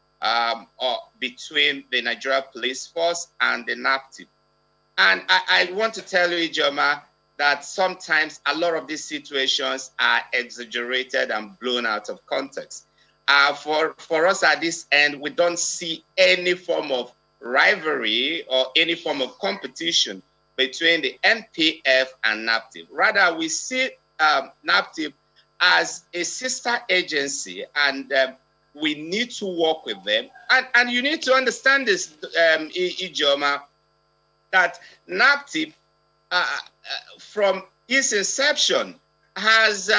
between the Nigeria Police Force and the NAPTIP. And I want to tell you, Ijoma, that sometimes a lot of these situations are exaggerated and blown out of context. For us at this end, we don't see any form of rivalry or any form of competition between the NPF and NAPTIP. Rather, we see NAPTIP as a sister agency, and we need to work with them. And you need to understand this, Ijoma, that NAPTIP, from its inception, has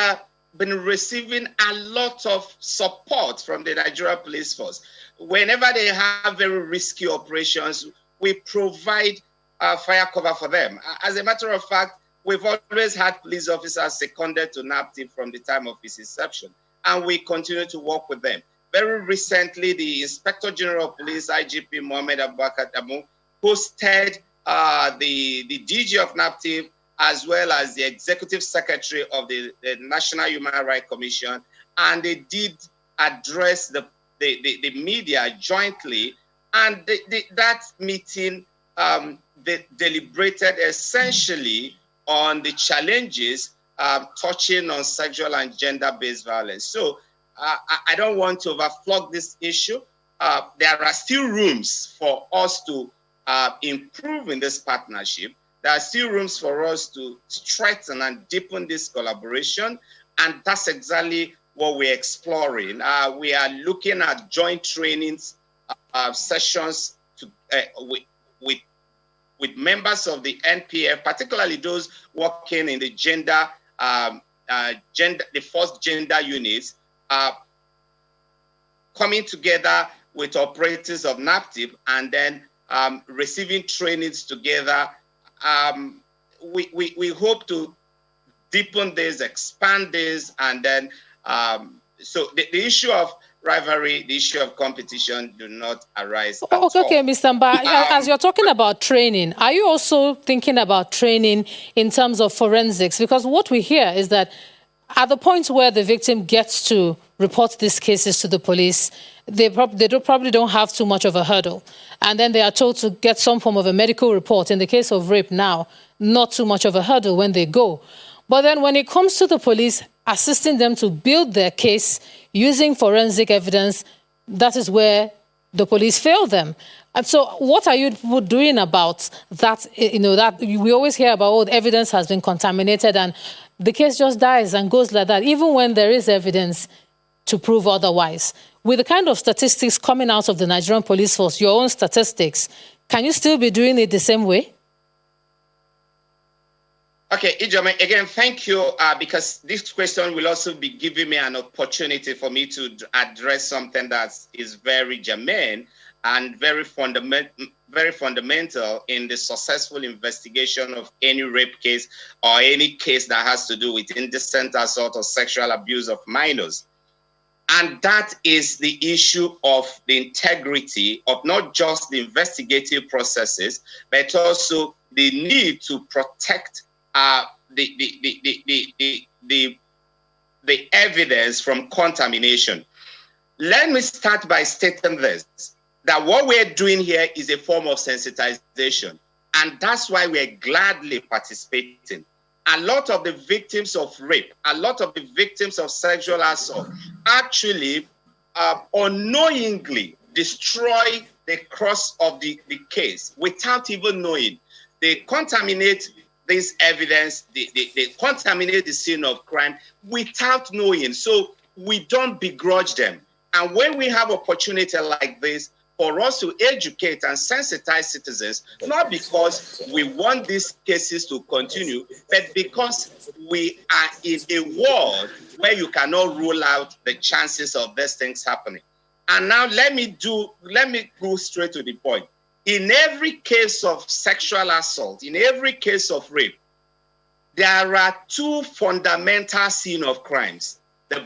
been receiving a lot of support from the Nigeria Police Force. Whenever they have very risky operations, we provide fire cover for them. As a matter of fact, we've always had police officers seconded to NAPTIP from the time of its inception, and we continue to work with them. Very recently, the Inspector General of Police, IGP Mohammed Abubakar Damu, hosted the DG of NAPTIP, as well as the Executive Secretary of the National Human Rights Commission, and they did address the media jointly, and that meeting they deliberated essentially on the challenges touching on sexual and gender-based violence. So I don't want to overflog this issue. There are still rooms for us to improve in this partnership. There are still rooms for us to strengthen and deepen this collaboration, and that's exactly what we're exploring. We are looking at joint trainings sessions with members of the NPF, particularly those working in the the first gender units, coming together with operators of NAPTIP and then receiving trainings together. We hope to deepen this, expand this, and then so the issue of rivalry, the issue of competition do not arise at all. Okay, Mr. Mba, as you're talking about training, are you also thinking about training in terms of forensics? Because what we hear is that at the point where the victim gets to report these cases to the police, they probably don't have too much of a hurdle. And then they are told to get some form of a medical report. In the case of rape now, not too much of a hurdle when they go. But then when it comes to the police assisting them to build their case using forensic evidence, that is where the police fail them. And so what are you doing about that? You know, that we always hear about, oh, the evidence has been contaminated and the case just dies and goes like that, even when there is evidence to prove otherwise. With the kind of statistics coming out of the Nigerian Police Force, your own statistics, can you still be doing it the same way? Okay, Ijoma, again, thank you, because this question will also be giving me an opportunity for me to address something that is very germane and very fundamental in the successful investigation of any rape case or any case that has to do with indecent assault or sexual abuse of minors. And that is the issue of the integrity of not just the investigative processes, but also the need to protect the evidence from contamination. Let me start by stating this, that what we're doing here is a form of sensitization, and that's why we're gladly participating. A lot of the victims of rape, a lot of the victims of sexual assault actually unknowingly destroy the cross of the case without even knowing. They contaminate this evidence, they contaminate the scene of crime without knowing. So we don't begrudge them. And when we have opportunity like this, for us to educate and sensitize citizens, not because we want these cases to continue, but because we are in a world where you cannot rule out the chances of these things happening. And now let me go straight to the point. In every case of sexual assault, in every case of rape, there are two fundamental scenes of crimes: the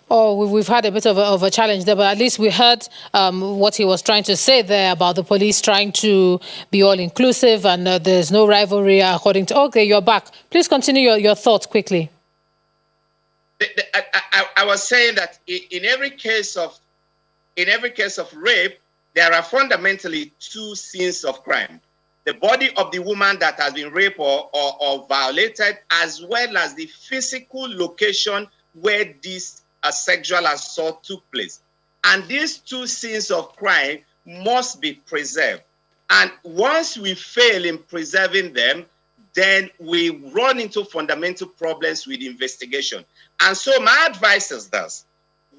Oh, we've had a bit of a challenge there, but at least we heard what he was trying to say there about the police trying to be all-inclusive and there's no rivalry according to... Okay, you're back. Please continue your thoughts quickly. I was saying that in every case of rape, there are fundamentally two scenes of crime: the body of the woman that has been raped or violated, as well as the physical location where this sexual assault took place. And these two scenes of crime must be preserved. And once we fail in preserving them, then we run into fundamental problems with investigation. And so my advice is this: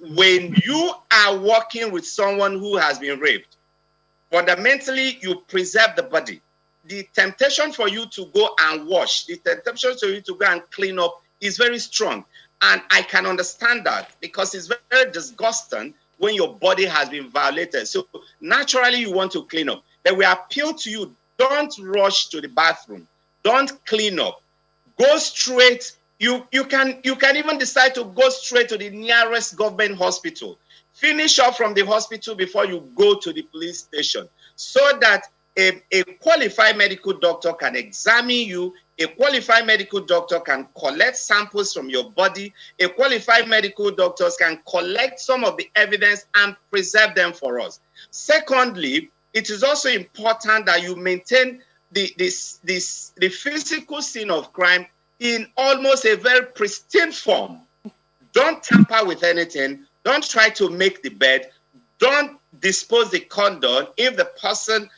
when you are working with someone who has been raped, fundamentally, you preserve the body. The temptation for you to go and wash, the temptation for you to go and clean up is very strong. And I can understand that, because it's very disgusting when your body has been violated. So naturally, you want to clean up. But we appeal to you, don't rush to the bathroom. Don't clean up. Go straight. You can even decide to go straight to the nearest government hospital. Finish up from the hospital before you go to the police station, so that a qualified medical doctor can examine you. A qualified medical doctor can collect samples from your body. A qualified medical doctor can collect some of the evidence and preserve them for us. Secondly, it is also important that you maintain the physical scene of crime in almost a very pristine form. Don't tamper with anything. Don't try to make the bed. Don't dispose the condom if the person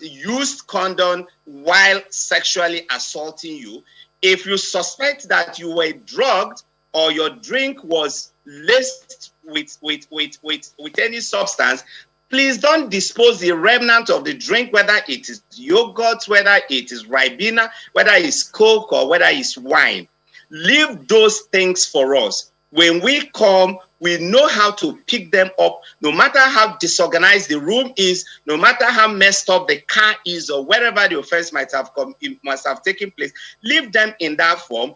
used condom while sexually assaulting you. If you suspect that you were drugged or your drink was laced with any substance, please don't dispose the remnant of the drink, whether it is yogurt, whether it is Ribena, whether it's Coke, or whether it's wine. Leave those things for us. When we come, we know how to pick them up, no matter how disorganized the room is, no matter how messed up the car is, or wherever the offense might have taken place. Leave them in that form.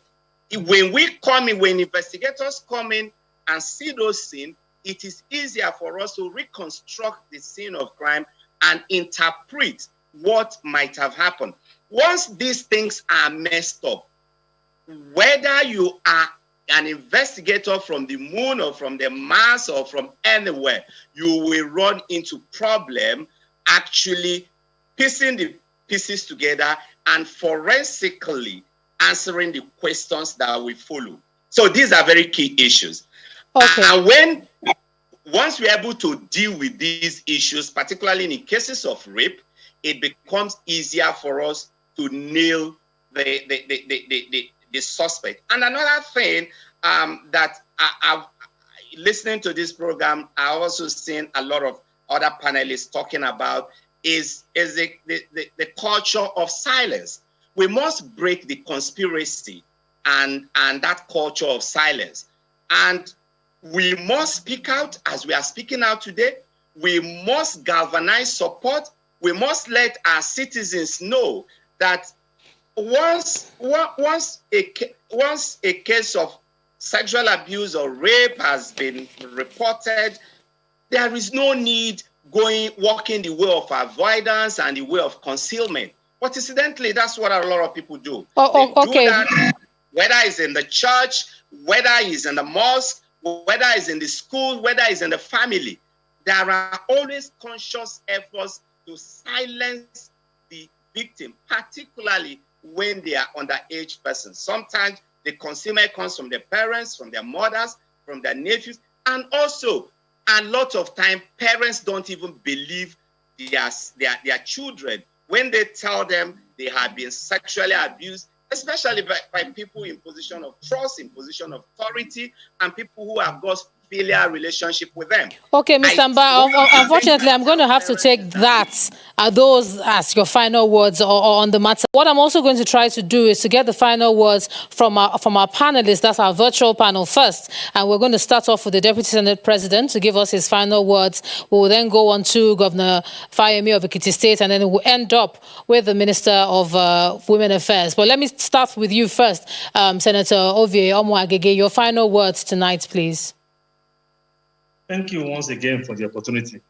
When we come in, when investigators come in and see those scenes, it is easier for us to reconstruct the scene of crime and interpret what might have happened. Once these things are messed up, whether you are an investigator from the moon or from the Mars or from anywhere, you will run into problem actually piecing the pieces together and forensically answering the questions that we follow. So these are very key issues. Okay. And once we're able to deal with these issues, particularly in cases of rape, it becomes easier for us to nail the suspect. And another thing that I've listening to this program, I've also seen a lot of other panelists talking about is the culture of silence. We must break the conspiracy and that culture of silence. And we must speak out as we are speaking out today. We must galvanize support. We must let our citizens know that once a case of sexual abuse or rape has been reported, there is no need walking the way of avoidance and the way of concealment. But incidentally, that's what a lot of people do. Okay. Do that, whether it's in the church, whether it's in the mosque, whether it's in the school, whether it's in the family. There are always conscious efforts to silence the victim, particularly when they are underage persons. Sometimes the concealment comes from their parents, from their mothers, from their nephews, and also a lot of time parents don't even believe their children when they tell them they have been sexually abused, especially by people in position of trust, in position of authority, and people who have got filial relationship with them. Okay, Mr. Mba, unfortunately, I'm going to have to take those as your final words on the matter. What I'm also going to try to do is to get the final words from our panelists. That's our virtual panel first. And we're going to start off with the Deputy Senate President to give us his final words. We will then go on to Governor Fayemi of Ekiti State, and then we'll end up with the Minister of Women Affairs. But let me start with you first, Senator Ovie Omoagege. Your final words tonight, please. Thank you once again for the opportunity.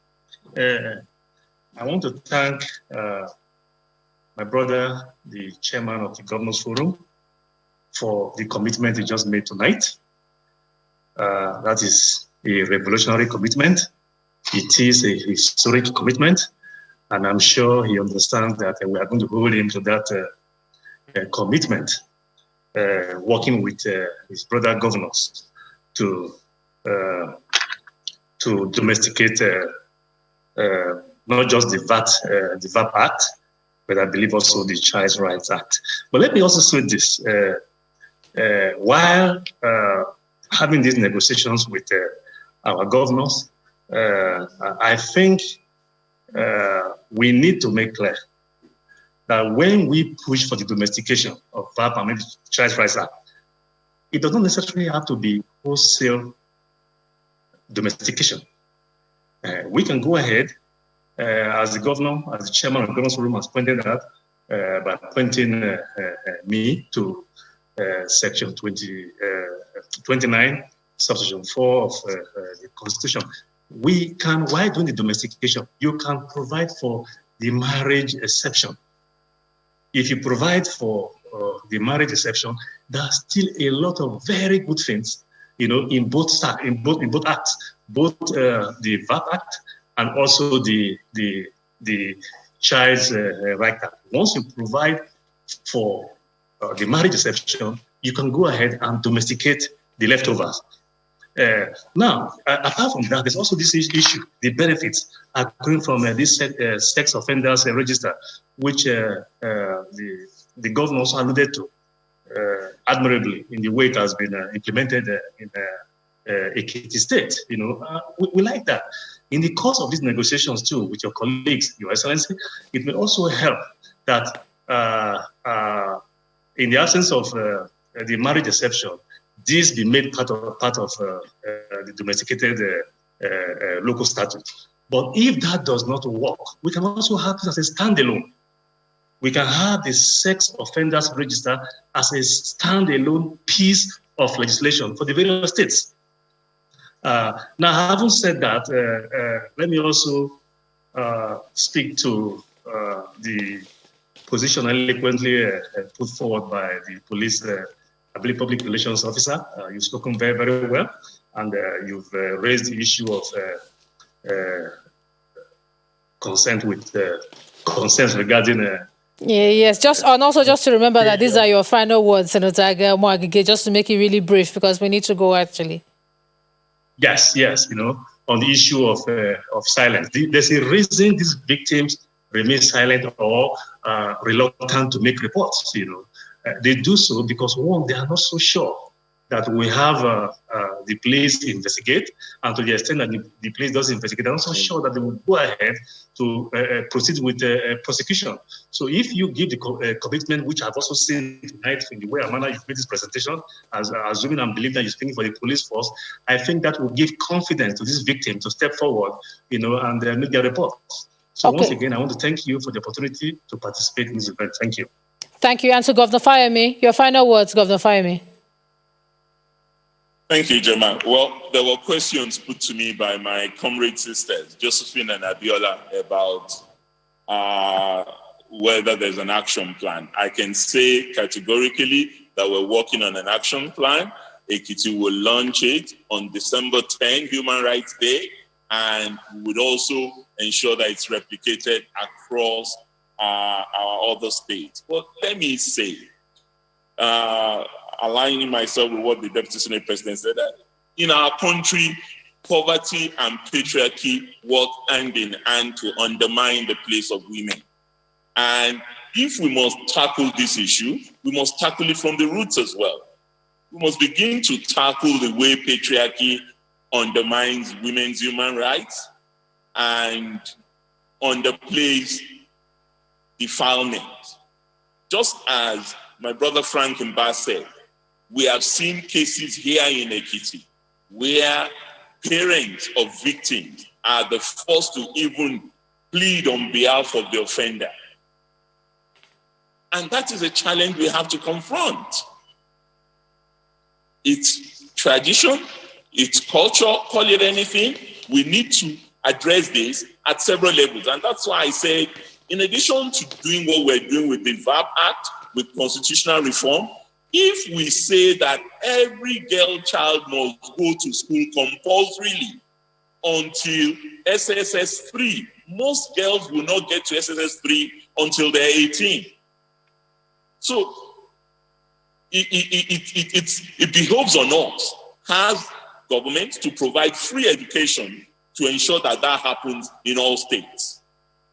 I want to thank my brother, the chairman of the Governors Forum, for the commitment he just made tonight. That is a revolutionary commitment. It is a historic commitment, and I'm sure he understands that we are going to hold him to that commitment, working with his brother governors to domesticate not just the VAT Act, but I believe also the Child Rights Act. But let me also say this: while having these negotiations with our governors, I think we need to make clear that when we push for the domestication of VAT and the Child Rights Act, it doesn't necessarily have to be wholesale domestication. We can go ahead, as the governor, as the chairman of the Governors Forum has pointed out, by appointing me to Section 29, Subsection 4 of the Constitution. We can, while doing the domestication, you can provide for the marriage exception. If you provide for the marriage exception, there's still a lot of very good things, in both acts, both the VAT Act and also the Child's Right Act. Once you provide for the marriage exception, you can go ahead and domesticate the leftovers. Now, apart from that, there's also this issue, the benefits are coming from this sex offenders register, which the governor also alluded to admirably in the way it has been implemented in Ekiti State. We like that. In the course of these negotiations too, with your colleagues, Your Excellency, it may also help that in the absence of the marriage exception, this be made part of the domesticated local statute. But if that does not work, we can also have it as a standalone. We can have the sex offenders register as a standalone piece of legislation for the various states. Now, having said that, let me also speak to the position eloquently put forward by the police, I believe, public relations officer. You've spoken very, very well, and you've raised the issue of consent with concerns regarding. Yes, just to remember that these are your final words, Senator Mwagige, just to make it really brief because we need to go actually. Yes, on the issue of silence. There's a reason these victims remain silent or reluctant to make reports. They do so because, one, they are not so sure that we have the police investigate, and to the extent that the police does investigate, they're also sure that they will go ahead to proceed with prosecution. So if you give the commitment, which I've also seen tonight in the way and manner you've made this presentation, assuming and believe that you're speaking for the police force, I think that will give confidence to this victim to step forward, and make their report. So once again, I want to thank you for the opportunity to participate in this event. Thank you. Thank you. And to Governor Fayemi, your final words, Governor Fayemi. Thank you, Gemma. Well, there were questions put to me by my comrade sisters, Josephine and Abiola, about whether there's an action plan. I can say categorically that we're working on an action plan. Ekiti will launch it on December 10, Human Rights Day, and we would also ensure that it's replicated across our other states. But let me say, aligning myself with what the Deputy Senate President said, that in our country, poverty and patriarchy work hand in hand to undermine the place of women. And if we must tackle this issue, we must tackle it from the roots as well. We must begin to tackle the way patriarchy undermines women's human rights and underplays defilement. Just as my brother Frank Mba said, we have seen cases here in Ekiti where parents of victims are the first to even plead on behalf of the offender. And that is a challenge we have to confront. It's tradition, It's culture, call it anything. We need to address this at several levels. And that's why I said, in addition to doing what we're doing with the VAP Act, with constitutional reform, if we say that every girl child must go to school compulsorily until SSS 3, most girls will not get to SSS 3 until they're 18. So it behoves on us as government to provide free education to ensure that that happens in all states.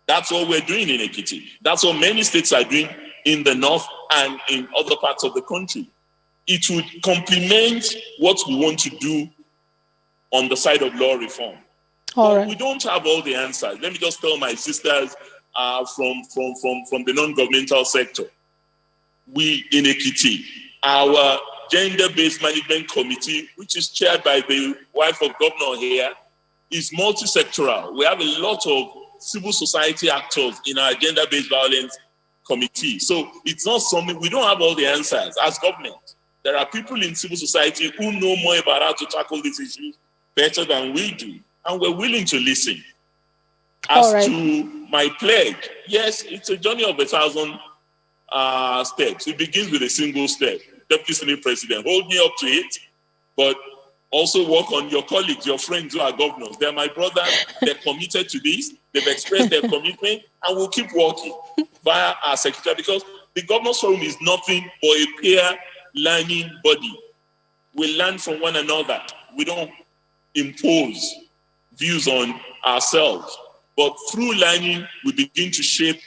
That's what we're doing in Ekiti. That's what many states are doing in the north and in other parts of the country. It would complement what we want to do on the side of law reform. But we don't have all the answers. Let me just tell my sisters from the non-governmental sector. We in Ekiti, our gender-based management committee, which is chaired by the wife of governor here, is multi-sectoral. We have a lot of civil society actors in our gender-based violence committee. So it's not something, we don't have all the answers as government. There are people in civil society who know more about how to tackle these issues better than we do. And we're willing to listen. As to my pledge, yes, it's a journey of 1,000 steps. It begins with a single step. Deputy Senate President, hold me up to it, but also work on your colleagues, your friends who are governors. They're my brothers. They're committed to this. They've expressed their commitment, and we'll keep working via our secretary, because the Governors Forum is nothing but a peer learning body. We learn from one another. We don't impose views on ourselves, but through learning, we begin to shape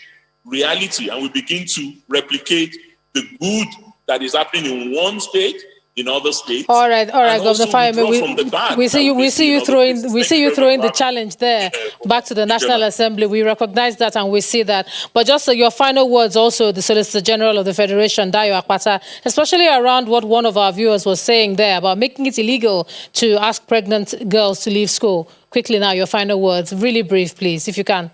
reality, and we begin to replicate the good that is happening in one state in other states. All right, Governor Fayemi, we see you throwing the challenge there back to the National Assembly. We recognize that and we see that. But just your final words also, the Solicitor General of the Federation, Dayo Akpata, especially around what one of our viewers was saying there about making it illegal to ask pregnant girls to leave school. Quickly now, your final words, really brief, please, if you can.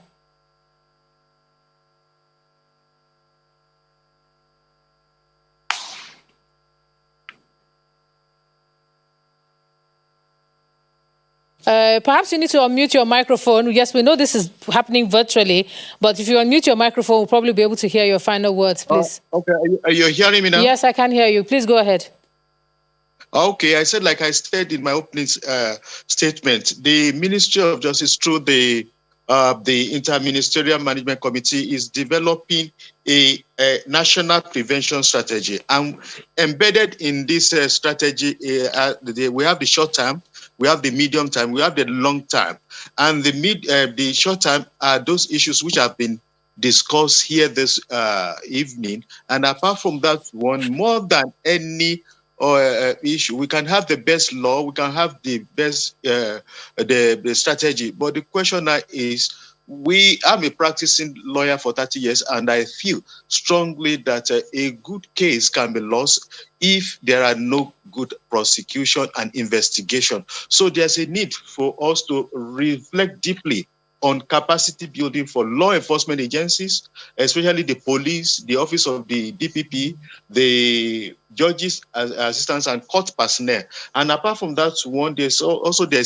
Perhaps you need to unmute your microphone. Yes, we know this is happening virtually, but if you unmute your microphone, we'll probably be able to hear your final words, please. Okay, are you hearing me now? Yes, I can hear you. Please go ahead. Okay, I said, like I said in my opening statement, the Ministry of Justice, through the Interministerial Management Committee, is developing a national prevention strategy. And embedded in this strategy, we have the short term, we have the medium term, we have the long term. And the short term are those issues which have been discussed here this evening. And apart from that one, more than any issue, we can have the best law, we can have the best the strategy. But the question now is, I'm a practicing lawyer for 30 years, and I feel strongly that a good case can be lost if there are no good prosecution and investigation. So there's a need for us to reflect deeply on capacity building for law enforcement agencies, especially the police, the office of the DPP, the judges, assistants, and court personnel. And apart from that one, there's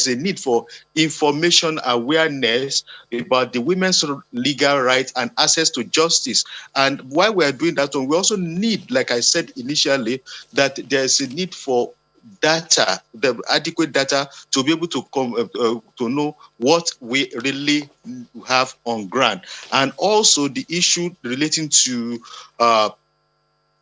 a need for information awareness about the women's legal rights and access to justice. And while we're doing that one, we also need, like I said initially, that there's a need for data, the adequate data, to be able to know what we really have on ground. And also the issue relating to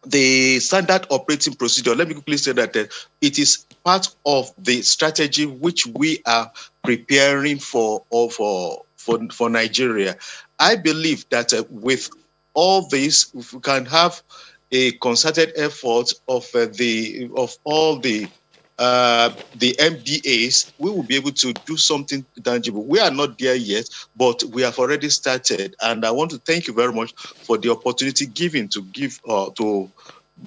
the standard operating procedure. Let me quickly say that it is part of the strategy which we are preparing for Nigeria. I believe that with all this, if we can have a concerted effort of all the MDAs, we will be able to do something tangible. We are not there yet, but we have already started. And I want to thank you very much for the opportunity given to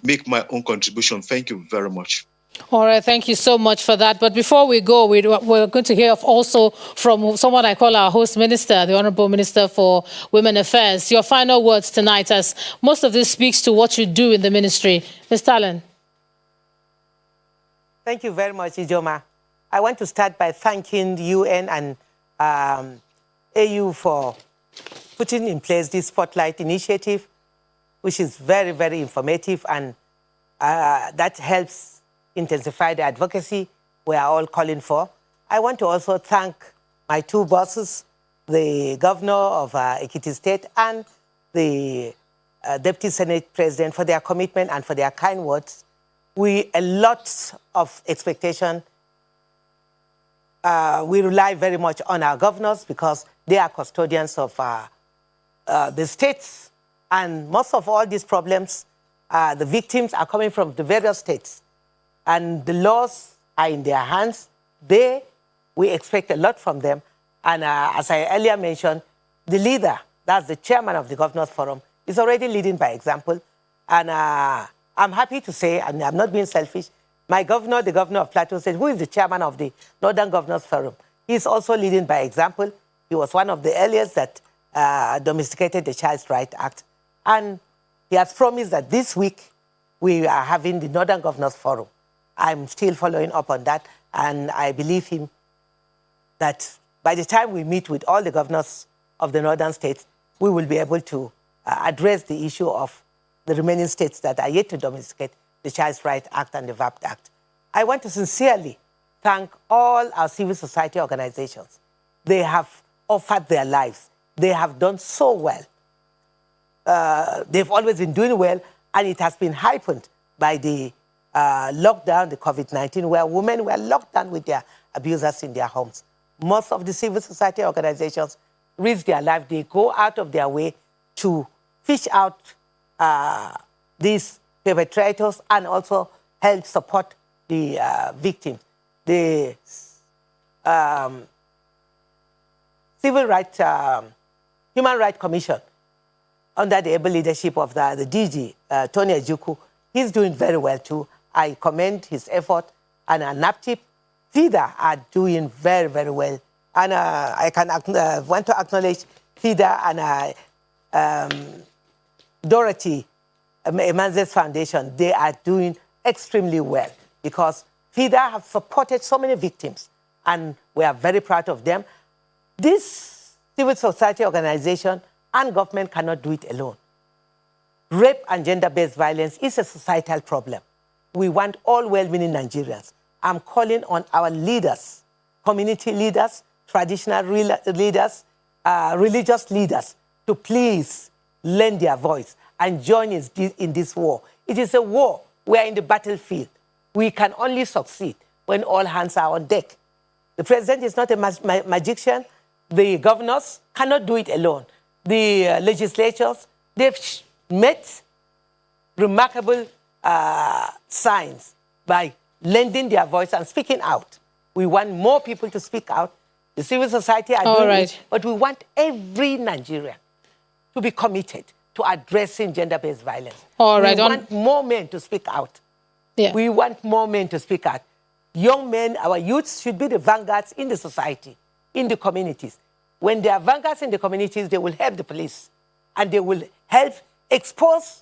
make my own contribution. Thank you very much. All right, thank you so much for that. But before we go, we're going to hear also from someone I call our host minister, the Honorable Minister for Women Affairs. Your final words tonight, as most of this speaks to what you do in the ministry. Ms. Talon. Thank you very much, Ijoma. I want to start by thanking the UN and AU for putting in place this Spotlight initiative, which is very, very informative, and that helps intensify the advocacy we are all calling for. I want to also thank my two bosses, the governor of Ekiti State and the Deputy Senate President, for their commitment and for their kind words. A lot of expectation. We rely very much on our governors because they are custodians of the states. And most of all these problems, the victims are coming from the various states. And the laws are in their hands. We expect a lot from them. And as I earlier mentioned, the leader, that's the chairman of the Governors Forum, is already leading by example. And I'm happy to say, and I'm not being selfish, my governor, the governor of Plateau State, who is the chairman of the Northern Governors Forum, he's also leading by example. He was one of the earliest that domesticated the Child Rights Act. And he has promised that this week we are having the Northern Governors Forum. I'm still following up on that, and I believe him that by the time we meet with all the governors of the northern states, we will be able to address the issue of the remaining states that are yet to domesticate the Child Rights Act and the VAPT Act. I want to sincerely thank all our civil society organizations. They have offered their lives. They have done so well. They've always been doing well, and it has been heightened by the lockdown, the COVID-19, where women were locked down with their abusers in their homes. Most of the civil society organizations risk their life. They go out of their way to fish out these perpetrators and also help support the victims. The Civil Rights, Human Rights Commission, under the able leadership of the DG, Tony Ejuku, he's doing very well too. I commend his effort, and NAPTIP, FIDA are doing very, very well. And I want to acknowledge FIDA and Dorothy Emanze's Foundation. They are doing extremely well because FIDA have supported so many victims, and we are very proud of them. This civil society organization and government cannot do it alone. Rape and gender-based violence is a societal problem. We want all well-meaning Nigerians. I'm calling on our leaders, community leaders, traditional leaders, religious leaders, to please lend their voice and join in this war. It is a war. We are in the battlefield. We can only succeed when all hands are on deck. The president is not a magician. The governors cannot do it alone. The legislatures, they've met remarkable signs by lending their voice and speaking out. We want more people to speak out. The civil society are doing it, but we want every Nigerian to be committed to addressing gender-based violence. We want more men to speak out. Yeah. We want more men to speak out. Young men, our youths, should be the vanguards in the society, in the communities. When they are vanguards in the communities, they will help the police, and they will help expose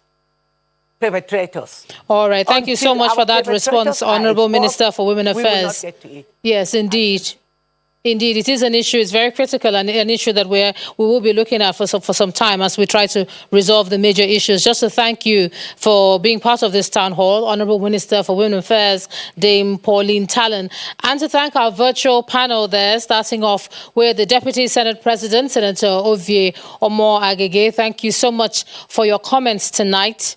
perpetrators. All right. Thank you so much for that response, Honorable Minister for Women Affairs. We will not get to it. Yes, indeed. Indeed, it is an issue. It's very critical, and an issue that we will be looking at for some time as we try to resolve the major issues. Just to thank you for being part of this town hall, Honorable Minister for Women Affairs, Dame Pauline Talon, and to thank our virtual panel there, starting off with the Deputy Senate President, Senator Ovie Omo Agege. Thank you so much for your comments tonight.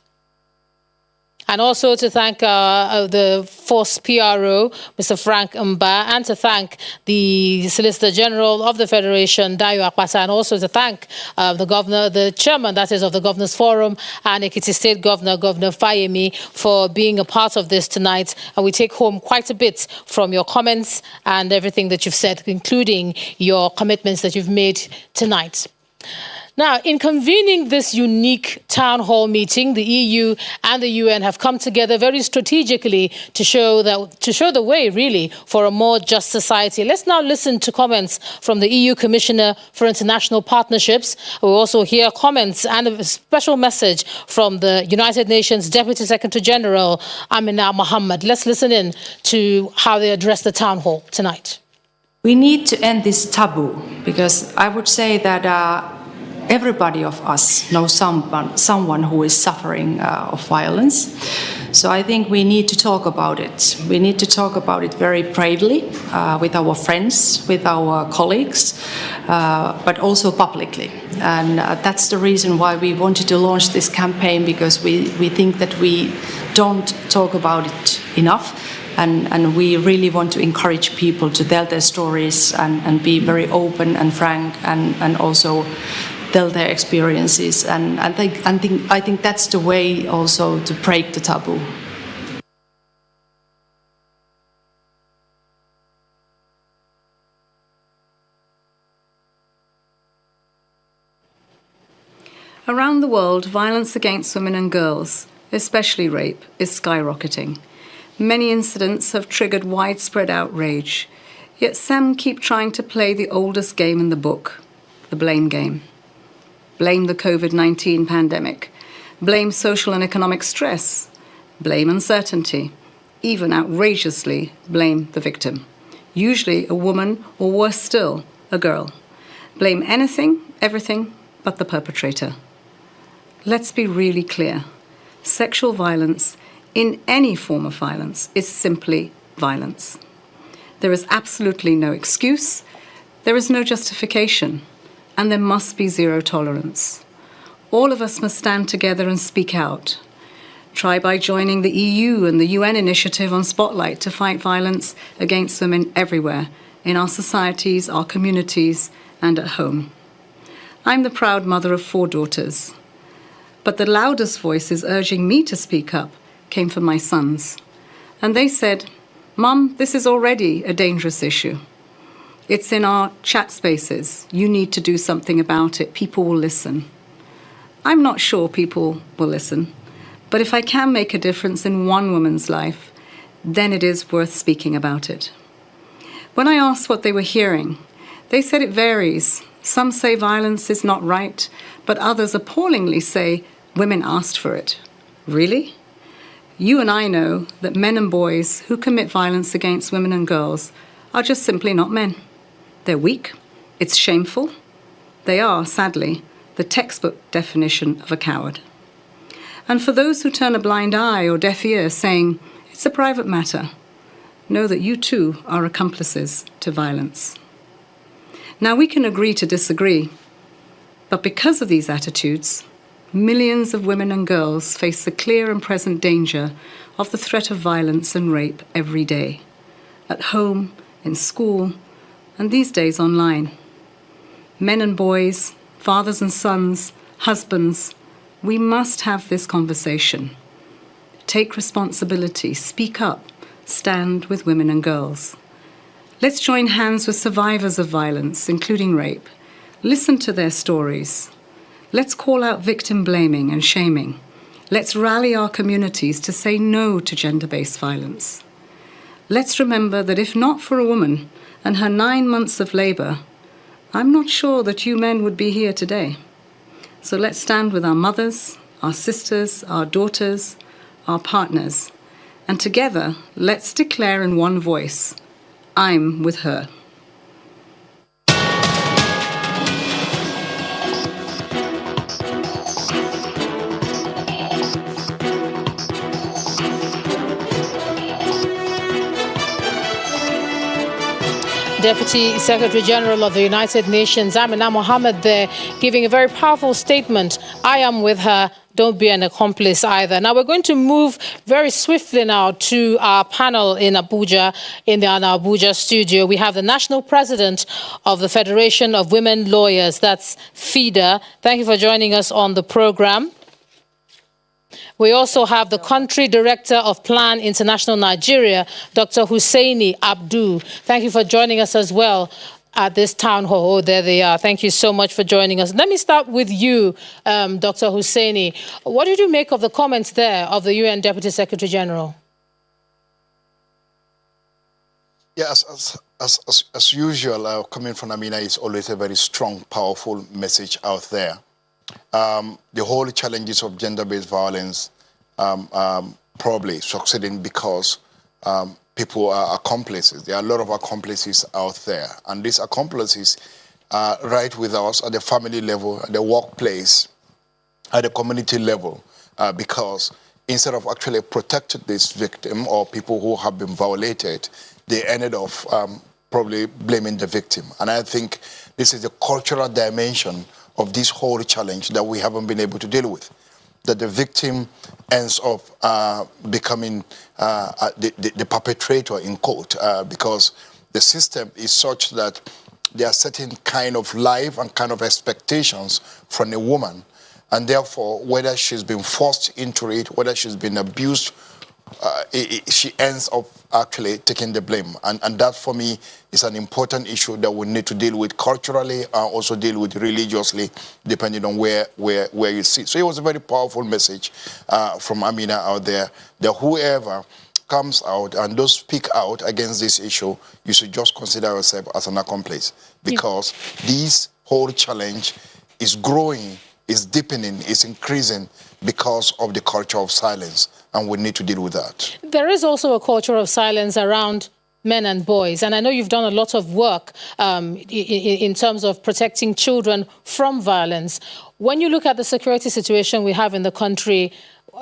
And also to thank the Force PRO, Mr. Frank Mba, and to thank the Solicitor General of the Federation, Dayo Akpata, and also to thank the Governor, the Chairman, that is, of the Governors Forum, and Ekiti State Governor, Governor Fayemi, for being a part of this tonight. And we take home quite a bit from your comments and everything that you've said, including your commitments that you've made tonight. Now, in convening this unique town hall meeting, the EU and the UN have come together very strategically to show the way, really, for a more just society. Let's now listen to comments from the EU Commissioner for International Partnerships. We'll also hear comments and a special message from the United Nations Deputy Secretary General, Amina Mohammed. Let's listen in to how they address the town hall tonight. We need to end this taboo, because I would say that everybody of us knows someone who is suffering of violence. So I think we need to talk about it. We need to talk about it very bravely with our friends, with our colleagues, but also publicly. And that's the reason why we wanted to launch this campaign, because we think that we don't talk about it enough. And we really want to encourage people to tell their stories and be very open and frank and also tell their experiences, and I think that's the way also to break the taboo. Around the world, violence against women and girls, especially rape, is skyrocketing. Many incidents have triggered widespread outrage, yet some keep trying to play the oldest game in the book, the blame game. Blame the COVID-19 pandemic, blame social and economic stress, blame uncertainty, even outrageously blame the victim, usually a woman or worse still, a girl. Blame anything, everything but the perpetrator. Let's be really clear. Sexual violence, in any form of violence, is simply violence. There is absolutely no excuse, there is no justification, and there must be zero tolerance. All of us must stand together and speak out. Try by joining the EU and the UN initiative on Spotlight to fight violence against women everywhere, in our societies, our communities, and at home. I'm the proud mother of 4 daughters, but the loudest voices urging me to speak up came from my sons. And they said, "Mum, this is already a dangerous issue. It's in our chat spaces. You need to do something about it. People will listen." I'm not sure people will listen, but if I can make a difference in one woman's life, then it is worth speaking about it. When I asked what they were hearing, they said it varies. Some say violence is not right, but others appallingly say women asked for it. Really? You and I know that men and boys who commit violence against women and girls are just simply not men. They're weak, it's shameful. They are, sadly, the textbook definition of a coward. And for those who turn a blind eye or deaf ear saying, it's a private matter, know that you too are accomplices to violence. Now we can agree to disagree, but because of these attitudes, millions of women and girls face the clear and present danger of the threat of violence and rape every day, at home, in school, and these days online. Men and boys, fathers and sons, husbands, we must have this conversation. Take responsibility, speak up, stand with women and girls. Let's join hands with survivors of violence, including rape. Listen to their stories. Let's call out victim blaming and shaming. Let's rally our communities to say no to gender-based violence. Let's remember that if not for a woman and her 9 months of labor, I'm not sure that you men would be here today. So let's stand with our mothers, our sisters, our daughters, our partners, and together let's declare in one voice, I'm with her. Deputy Secretary General of the United Nations, Amina Mohammed, there giving a very powerful statement. I am with her. Don't be an accomplice either. Now, we're going to move very swiftly now to our panel in Abuja, in our Abuja studio. We have the National President of the Federation of Women Lawyers, that's FIDA. Thank you for joining us on the program. We also have the Country Director of Plan International Nigeria, Dr. Hussaini Abdu. Thank you for joining us as well. at this town hall. Oh, there they are. Thank you so much for joining us. Let me start with you, Dr. Hussaini. What did you make of the comments there of the UN Deputy Secretary General? Yes, as usual, coming from Amina is always a very strong, powerful message out there. The whole challenges of gender-based violence probably succeeding because people are accomplices. There are a lot of accomplices out there. And these accomplices are right with us at the family level, at the workplace, at the community level, because instead of actually protecting this victim or people who have been violated, they ended up probably blaming the victim. And I think this is the cultural dimension of this whole challenge that we haven't been able to deal with. That the victim ends up becoming the perpetrator in court because the system is such that there are certain kind of life and kind of expectations from a woman. And therefore, whether she's been forced into it, whether she's been abused, she ends up actually taking the blame. And that, for me, is an important issue that we need to deal with culturally and also deal with religiously, depending on where you see. So it was a very powerful message from Amina out there, that whoever comes out and does speak out against this issue, you should just consider yourself as an accomplice, because this whole challenge is growing, is deepening, is increasing because of the culture of silence, and we need to deal with that. There is also a culture of silence around men and boys, and I know you've done a lot of work in terms of protecting children from violence. When you look at the security situation we have in the country,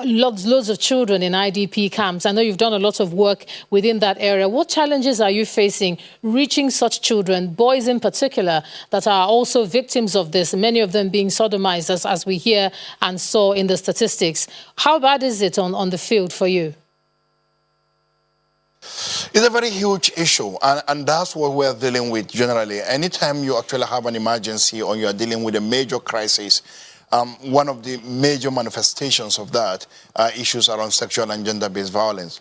loads of children in IDP camps. I know you've done a lot of work within that area. What challenges are you facing reaching such children, boys in particular, that are also victims of this, many of them being sodomized, as we hear and saw in the statistics? How bad is it on the field for you? It's a very huge issue, and that's what we're dealing with generally. Anytime you actually have an emergency or you are dealing with a major crisis, one of the major manifestations of that are issues around sexual and gender-based violence.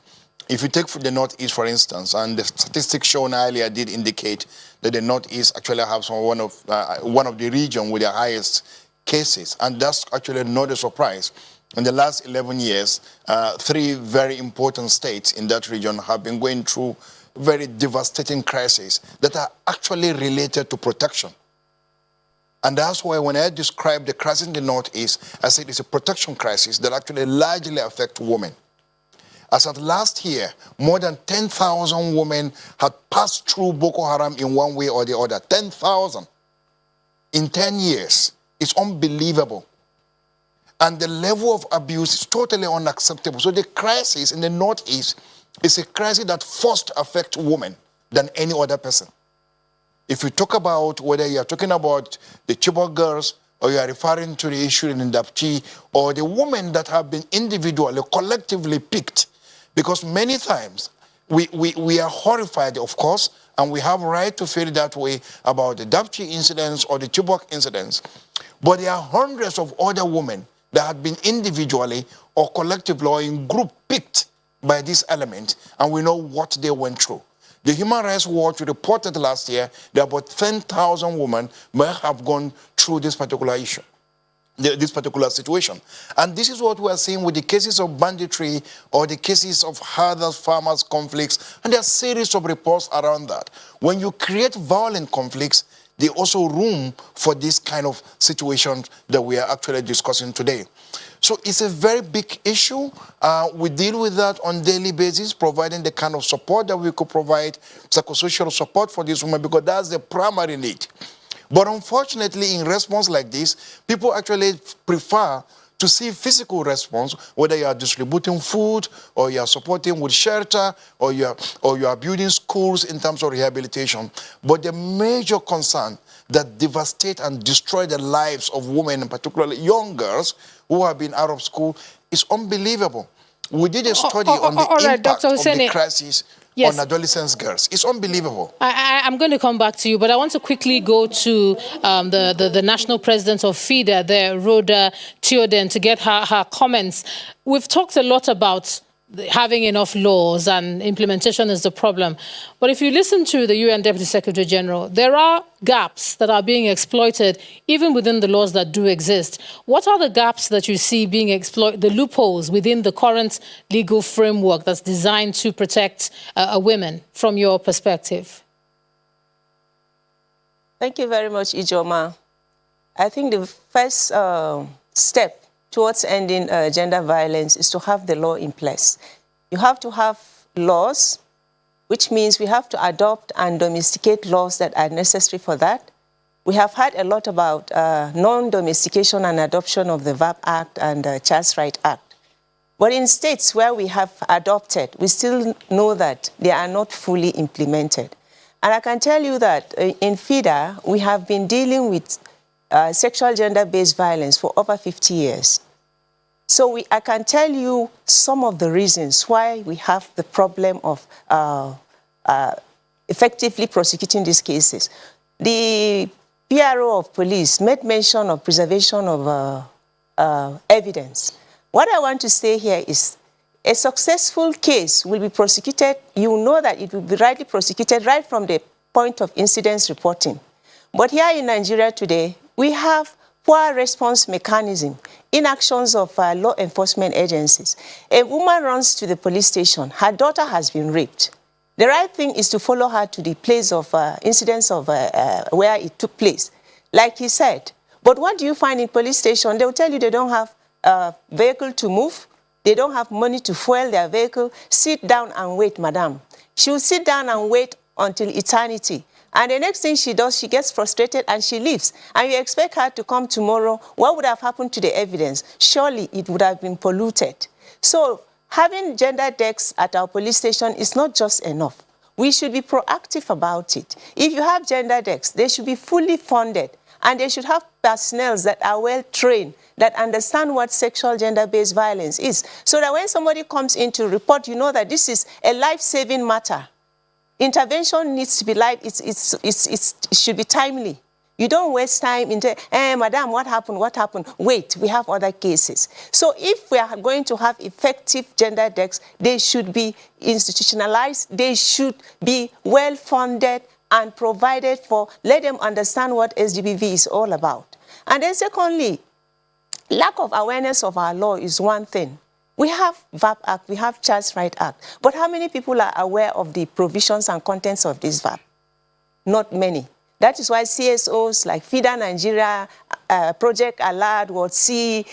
If you take the Northeast, for instance, and the statistics shown earlier did indicate that the Northeast actually has one of the regions with the highest cases, and that's actually not a surprise. In the last 11 years, 3 very important states in that region have been going through very devastating crises that are actually related to protection. And that's why when I describe the crisis in the Northeast, I said it's a protection crisis that actually largely affects women. As of last year, more than 10,000 women had passed through Boko Haram in one way or the other. 10,000 in 10 years. It's unbelievable. And the level of abuse is totally unacceptable. So the crisis in the Northeast is a crisis that first affects women than any other person. If you talk about whether you are talking about the Chibok girls or you are referring to the issue in Ndapchi or the women that have been individually, collectively picked, because many times we are horrified, of course, and we have a right to feel that way about the Ndapchi incidents or the Chibok incidents. But there are hundreds of other women that have been individually or collectively or in group picked by this element, and we know what they went through. The Human Rights Watch reported last year that about 10,000 women may have gone through this particular issue, this particular situation. And this is what we are seeing with the cases of banditry or the cases of herders, farmers conflicts, and there are a series of reports around that. When you create violent conflicts, there's also room for this kind of situation that we are actually discussing today. So it's a very big issue. We deal with that on a daily basis, providing the kind of support that we could provide, psychosocial support for these women, because that's the primary need. But unfortunately, in response like this, people actually prefer to see physical response, whether you are distributing food, or you are supporting with shelter, or you are building schools in terms of rehabilitation. But the major concern that devastate and destroy the lives of women, and particularly young girls who have been out of school, is unbelievable. We did a study on the impact of the crisis on adolescent girls. It's unbelievable. I'm going to come back to you, but I want to quickly go to the national president of FIDA there, Rhoda Theoden, to get her comments. We've talked a lot about having enough laws and implementation is the problem. But if you listen to the UN Deputy Secretary General, there are gaps that are being exploited even within the laws that do exist. What are the gaps that you see being exploited, the loopholes within the current legal framework that's designed to protect women from your perspective? Thank you very much, Ijoma. I think the first step towards ending gender violence is to have the law in place. You have to have laws, which means we have to adopt and domesticate laws that are necessary for that. We have heard a lot about non-domestication and adoption of the VAP Act and Child's Rights Act. But in states where we have adopted, we still know that they are not fully implemented. And I can tell you that in FIDA, we have been dealing with sexual gender-based violence for over 50 years. So I can tell you some of the reasons why we have the problem of effectively prosecuting these cases. The PRO of police made mention of preservation of evidence. What I want to say here is a successful case will be prosecuted. You know that it will be rightly prosecuted right from the point of incidents reporting. But here in Nigeria today, we have poor response mechanism, inactions of law enforcement agencies. A woman runs to the police station. Her daughter has been raped. The right thing is to follow her to the place of incidents of where it took place, like he said. But what do you find in police station? They will tell you they don't have a vehicle to move. They don't have money to fuel their vehicle. Sit down and wait, madam. She will sit down and wait until eternity. And the next thing she does, she gets frustrated and she leaves. And you expect her to come tomorrow. What would have happened to the evidence? Surely it would have been polluted. So having gender decks at our police station is not just enough. We should be proactive about it. If you have gender decks, they should be fully funded. And they should have personnel that are well trained, that understand what sexual gender-based violence is. So that when somebody comes in to report, you know that this is a life-saving matter. Intervention needs to be it should be timely. You don't waste time into, madam, what happened? What happened? Wait, we have other cases. So if we are going to have effective gender decks, they should be institutionalized. They should be well-funded and provided for. Let them understand what SGBV is all about. And then secondly, lack of awareness of our law is one thing. We have VAP Act, we have Child's Rights Act, but how many people are aware of the provisions and contents of this VAP? Not many. That is why CSOs like FIDA Nigeria, Project Alert, WordC,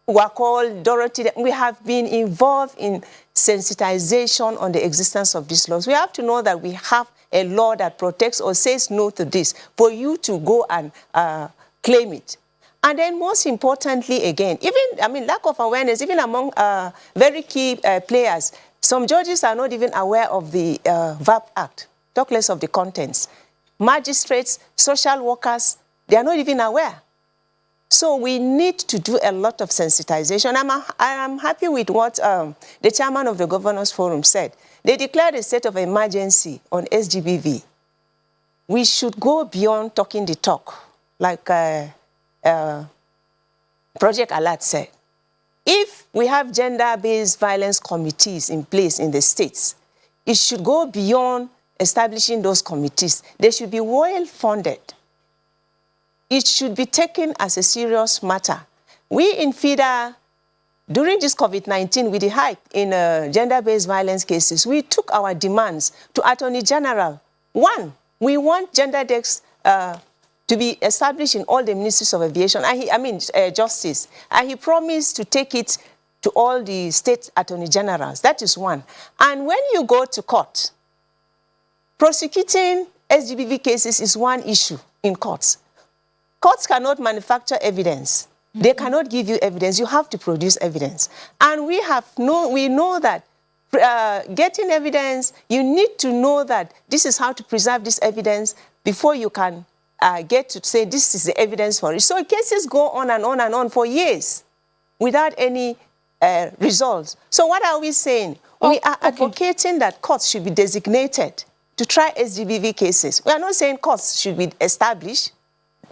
Wakol, Dorothy, we have been involved in sensitization on the existence of these laws. We have to know that we have a law that protects or says no to this for you to go and claim it. And then most importantly, again, lack of awareness, even among very key players. Some judges are not even aware of the VAP Act, talk less of the contents. Magistrates, social workers, they are not even aware. So we need to do a lot of sensitization. I am happy with what the chairman of the Governors Forum said. They declared a state of emergency on SGBV. We should go beyond talking the talk, like Project Alert said. If we have gender-based violence committees in place in the states, it should go beyond establishing those committees. They should be well-funded. It should be taken as a serious matter. We in FIDA, during this COVID-19, with the hike in gender-based violence cases, we took our demands to Attorney General. One, we want gender decks to be established in all the ministries of aviation, justice. And he promised to take it to all the state attorney generals. That is one. And when you go to court, prosecuting SGBV cases is one issue in courts. Courts cannot manufacture evidence. They cannot give you evidence. You have to produce evidence. And we know that getting evidence, you need to know that this is how to preserve this evidence before you can get to say this is the evidence for it. So cases go on and on and on for years without any results. So what are we saying? We are advocating that courts should be designated to try SGBV cases. We are not saying courts should be established.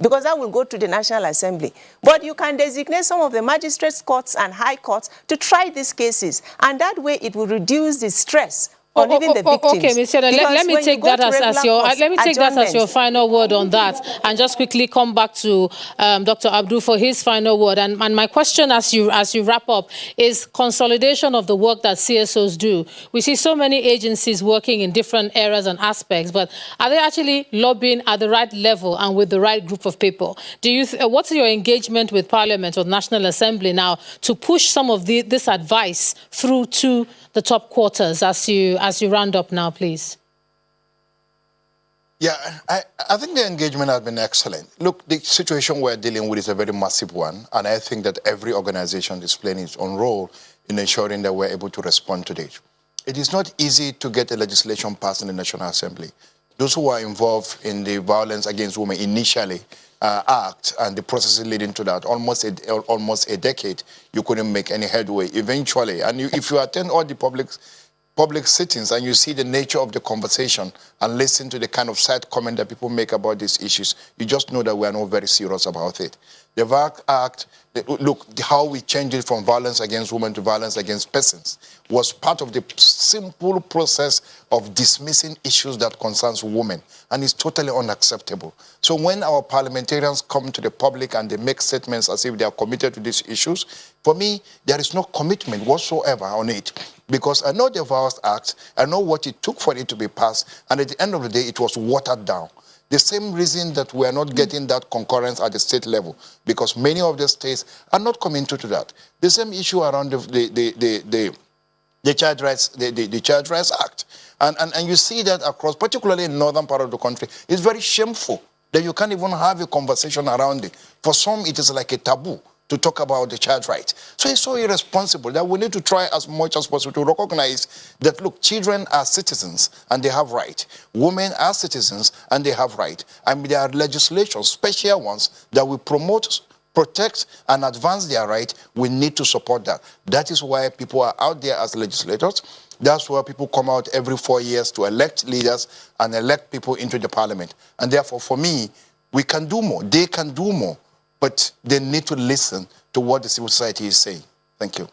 because that will go to the National Assembly. But you can designate some of the magistrates' courts and high courts to try these cases, and that way it will reduce the stress on even the victims. Okay, Mr. Let me take that as your final word on that, and just quickly come back to Dr. Abdul for his final word. And my question, as you wrap up, is consolidation of the work that CSOs do. We see so many agencies working in different areas and aspects, but are they actually lobbying at the right level and with the right group of people? What's your engagement with Parliament or the National Assembly now to push some of this advice through to the top quarters as you round up now, please? Yeah, I think the engagement has been excellent. Look, the situation we're dealing with is a very massive one, and I think that every organization is playing its own role in ensuring that we're able to respond to it. It is not easy to get a legislation passed in the National Assembly. Those who are involved in the Violence Against Women initially act and the processes leading to that, almost a decade, you couldn't make any headway. Eventually, and if you attend all the public sittings and you see the nature of the conversation and listen to the kind of side comment that people make about these issues, you just know that we are not very serious about it. The VAC Act, look, how we changed it from violence against women to violence against persons was part of the simple process of dismissing issues that concerns women, and it's totally unacceptable. So when our parliamentarians come to the public and they make statements as if they are committed to these issues, for me, there is no commitment whatsoever on it, because I know the Violence Act, I know what it took for it to be passed, and at the end of the day, it was watered down. The same reason that we are not getting that concurrence at the state level, because many of the states are not committed to that. The same issue around the Child Rights Act. And you see that across, particularly in northern part of the country, it's very shameful that you can't even have a conversation around it. For some, it is like a taboo to talk about the child rights. So it's so irresponsible that we need to try as much as possible to recognize that, look, children are citizens and they have rights. Women are citizens and they have rights. And there are legislations, special ones, that will promote, protect, and advance their rights. We need to support that. That is why people are out there as legislators. That's why people come out every 4 years to elect leaders and elect people into the parliament. And therefore, for me, we can do more. They can do more. But they need to listen to what the civil society is saying. Thank you.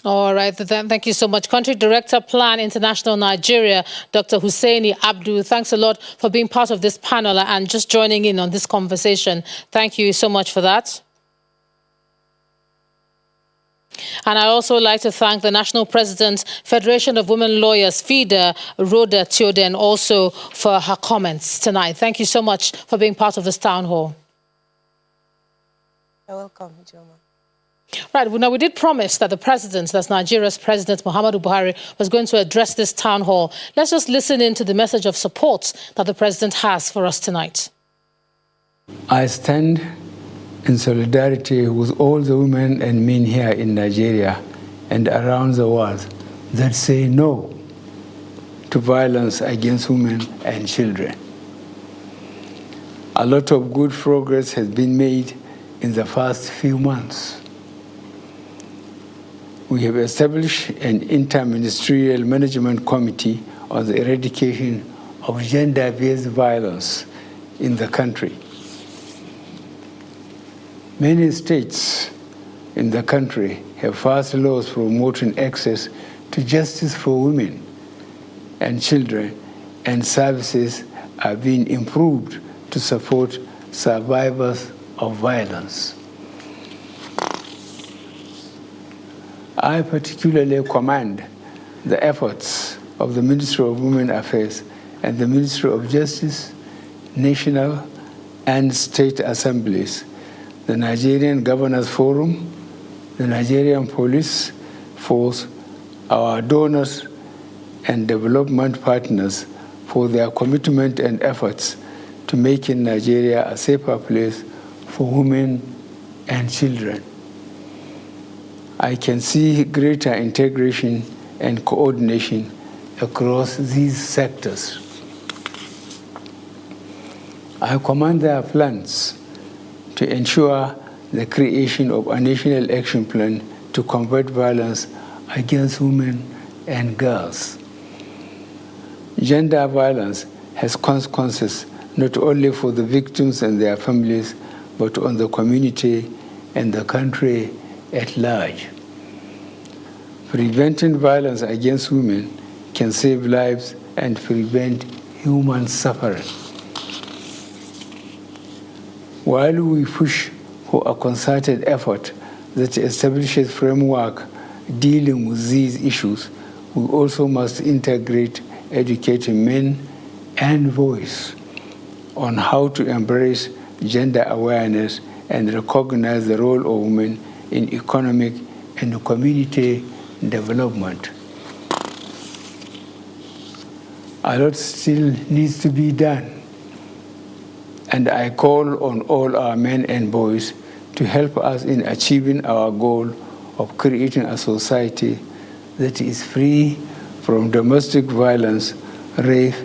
All right, then, thank you so much. Country Director, Plan International Nigeria, Dr. Hussaini Abdul, thanks a lot for being part of this panel and just joining in on this conversation. Thank you so much for that. And I also like to thank the National President, Federation of Women Lawyers, FIDA, Rhoda Theoden, also for her comments tonight. Thank you so much for being part of this town hall. You're welcome, Joma. Right, well, now we did promise that the president, that's Nigeria's President Muhammadu Buhari, was going to address this town hall. Let's just listen in to the message of support that the president has for us tonight. I stand in solidarity with all the women and men here in Nigeria and around the world that say no to violence against women and children. A lot of good progress has been made in the past few months. We have established an interministerial management committee on the eradication of gender-based violence in the country. Many states in the country have passed laws promoting access to justice for women and children, and services are being improved to support survivors of violence. I particularly commend the efforts of the Ministry of Women Affairs and the Ministry of Justice, national and state assemblies, the Nigerian Governors Forum, the Nigerian Police Force, our donors and development partners for their commitment and efforts to making Nigeria a safer place for women and children. I can see greater integration and coordination across these sectors. I commend their plans to ensure the creation of a national action plan to combat violence against women and girls. Gender violence has consequences not only for the victims and their families, but on the community and the country at large. Preventing violence against women can save lives and prevent human suffering. While we push for a concerted effort that establishes framework dealing with these issues, we also must integrate educating men and boys on how to embrace gender awareness and recognize the role of women in economic and community development. A lot still needs to be done, and I call on all our men and boys to help us in achieving our goal of creating a society that is free from domestic violence, rape,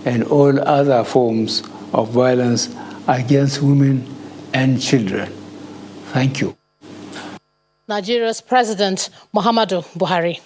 and all other forms of violence against women and children. Thank you. Nigeria's President Muhammadu Buhari.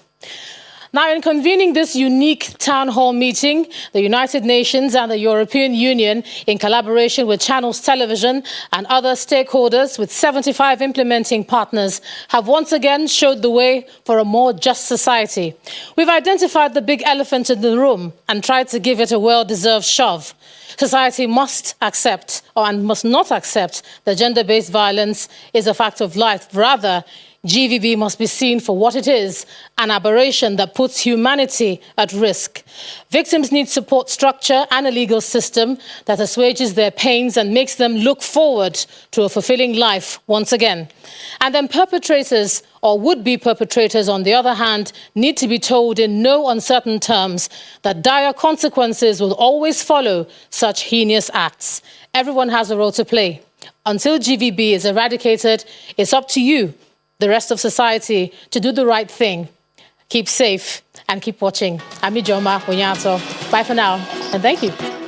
Now, in convening this unique town hall meeting, the United Nations and the European Union, in collaboration with Channels Television and other stakeholders with 75 implementing partners, have once again showed the way for a more just society. We've identified the big elephant in the room and tried to give it a well-deserved shove. Society must accept, and must not accept, that gender-based violence is a fact of life. Rather, GVB must be seen for what it is, an aberration that puts humanity at risk. Victims need support structure and a legal system that assuages their pains and makes them look forward to a fulfilling life once again. And then perpetrators, or would-be perpetrators, on the other hand, need to be told in no uncertain terms that dire consequences will always follow such heinous acts. Everyone has a role to play. Until GVB is eradicated, it's up to you, the rest of society, to do the right thing. Keep safe and keep watching. I'm Ijoma Onyato. Bye for now, and thank you.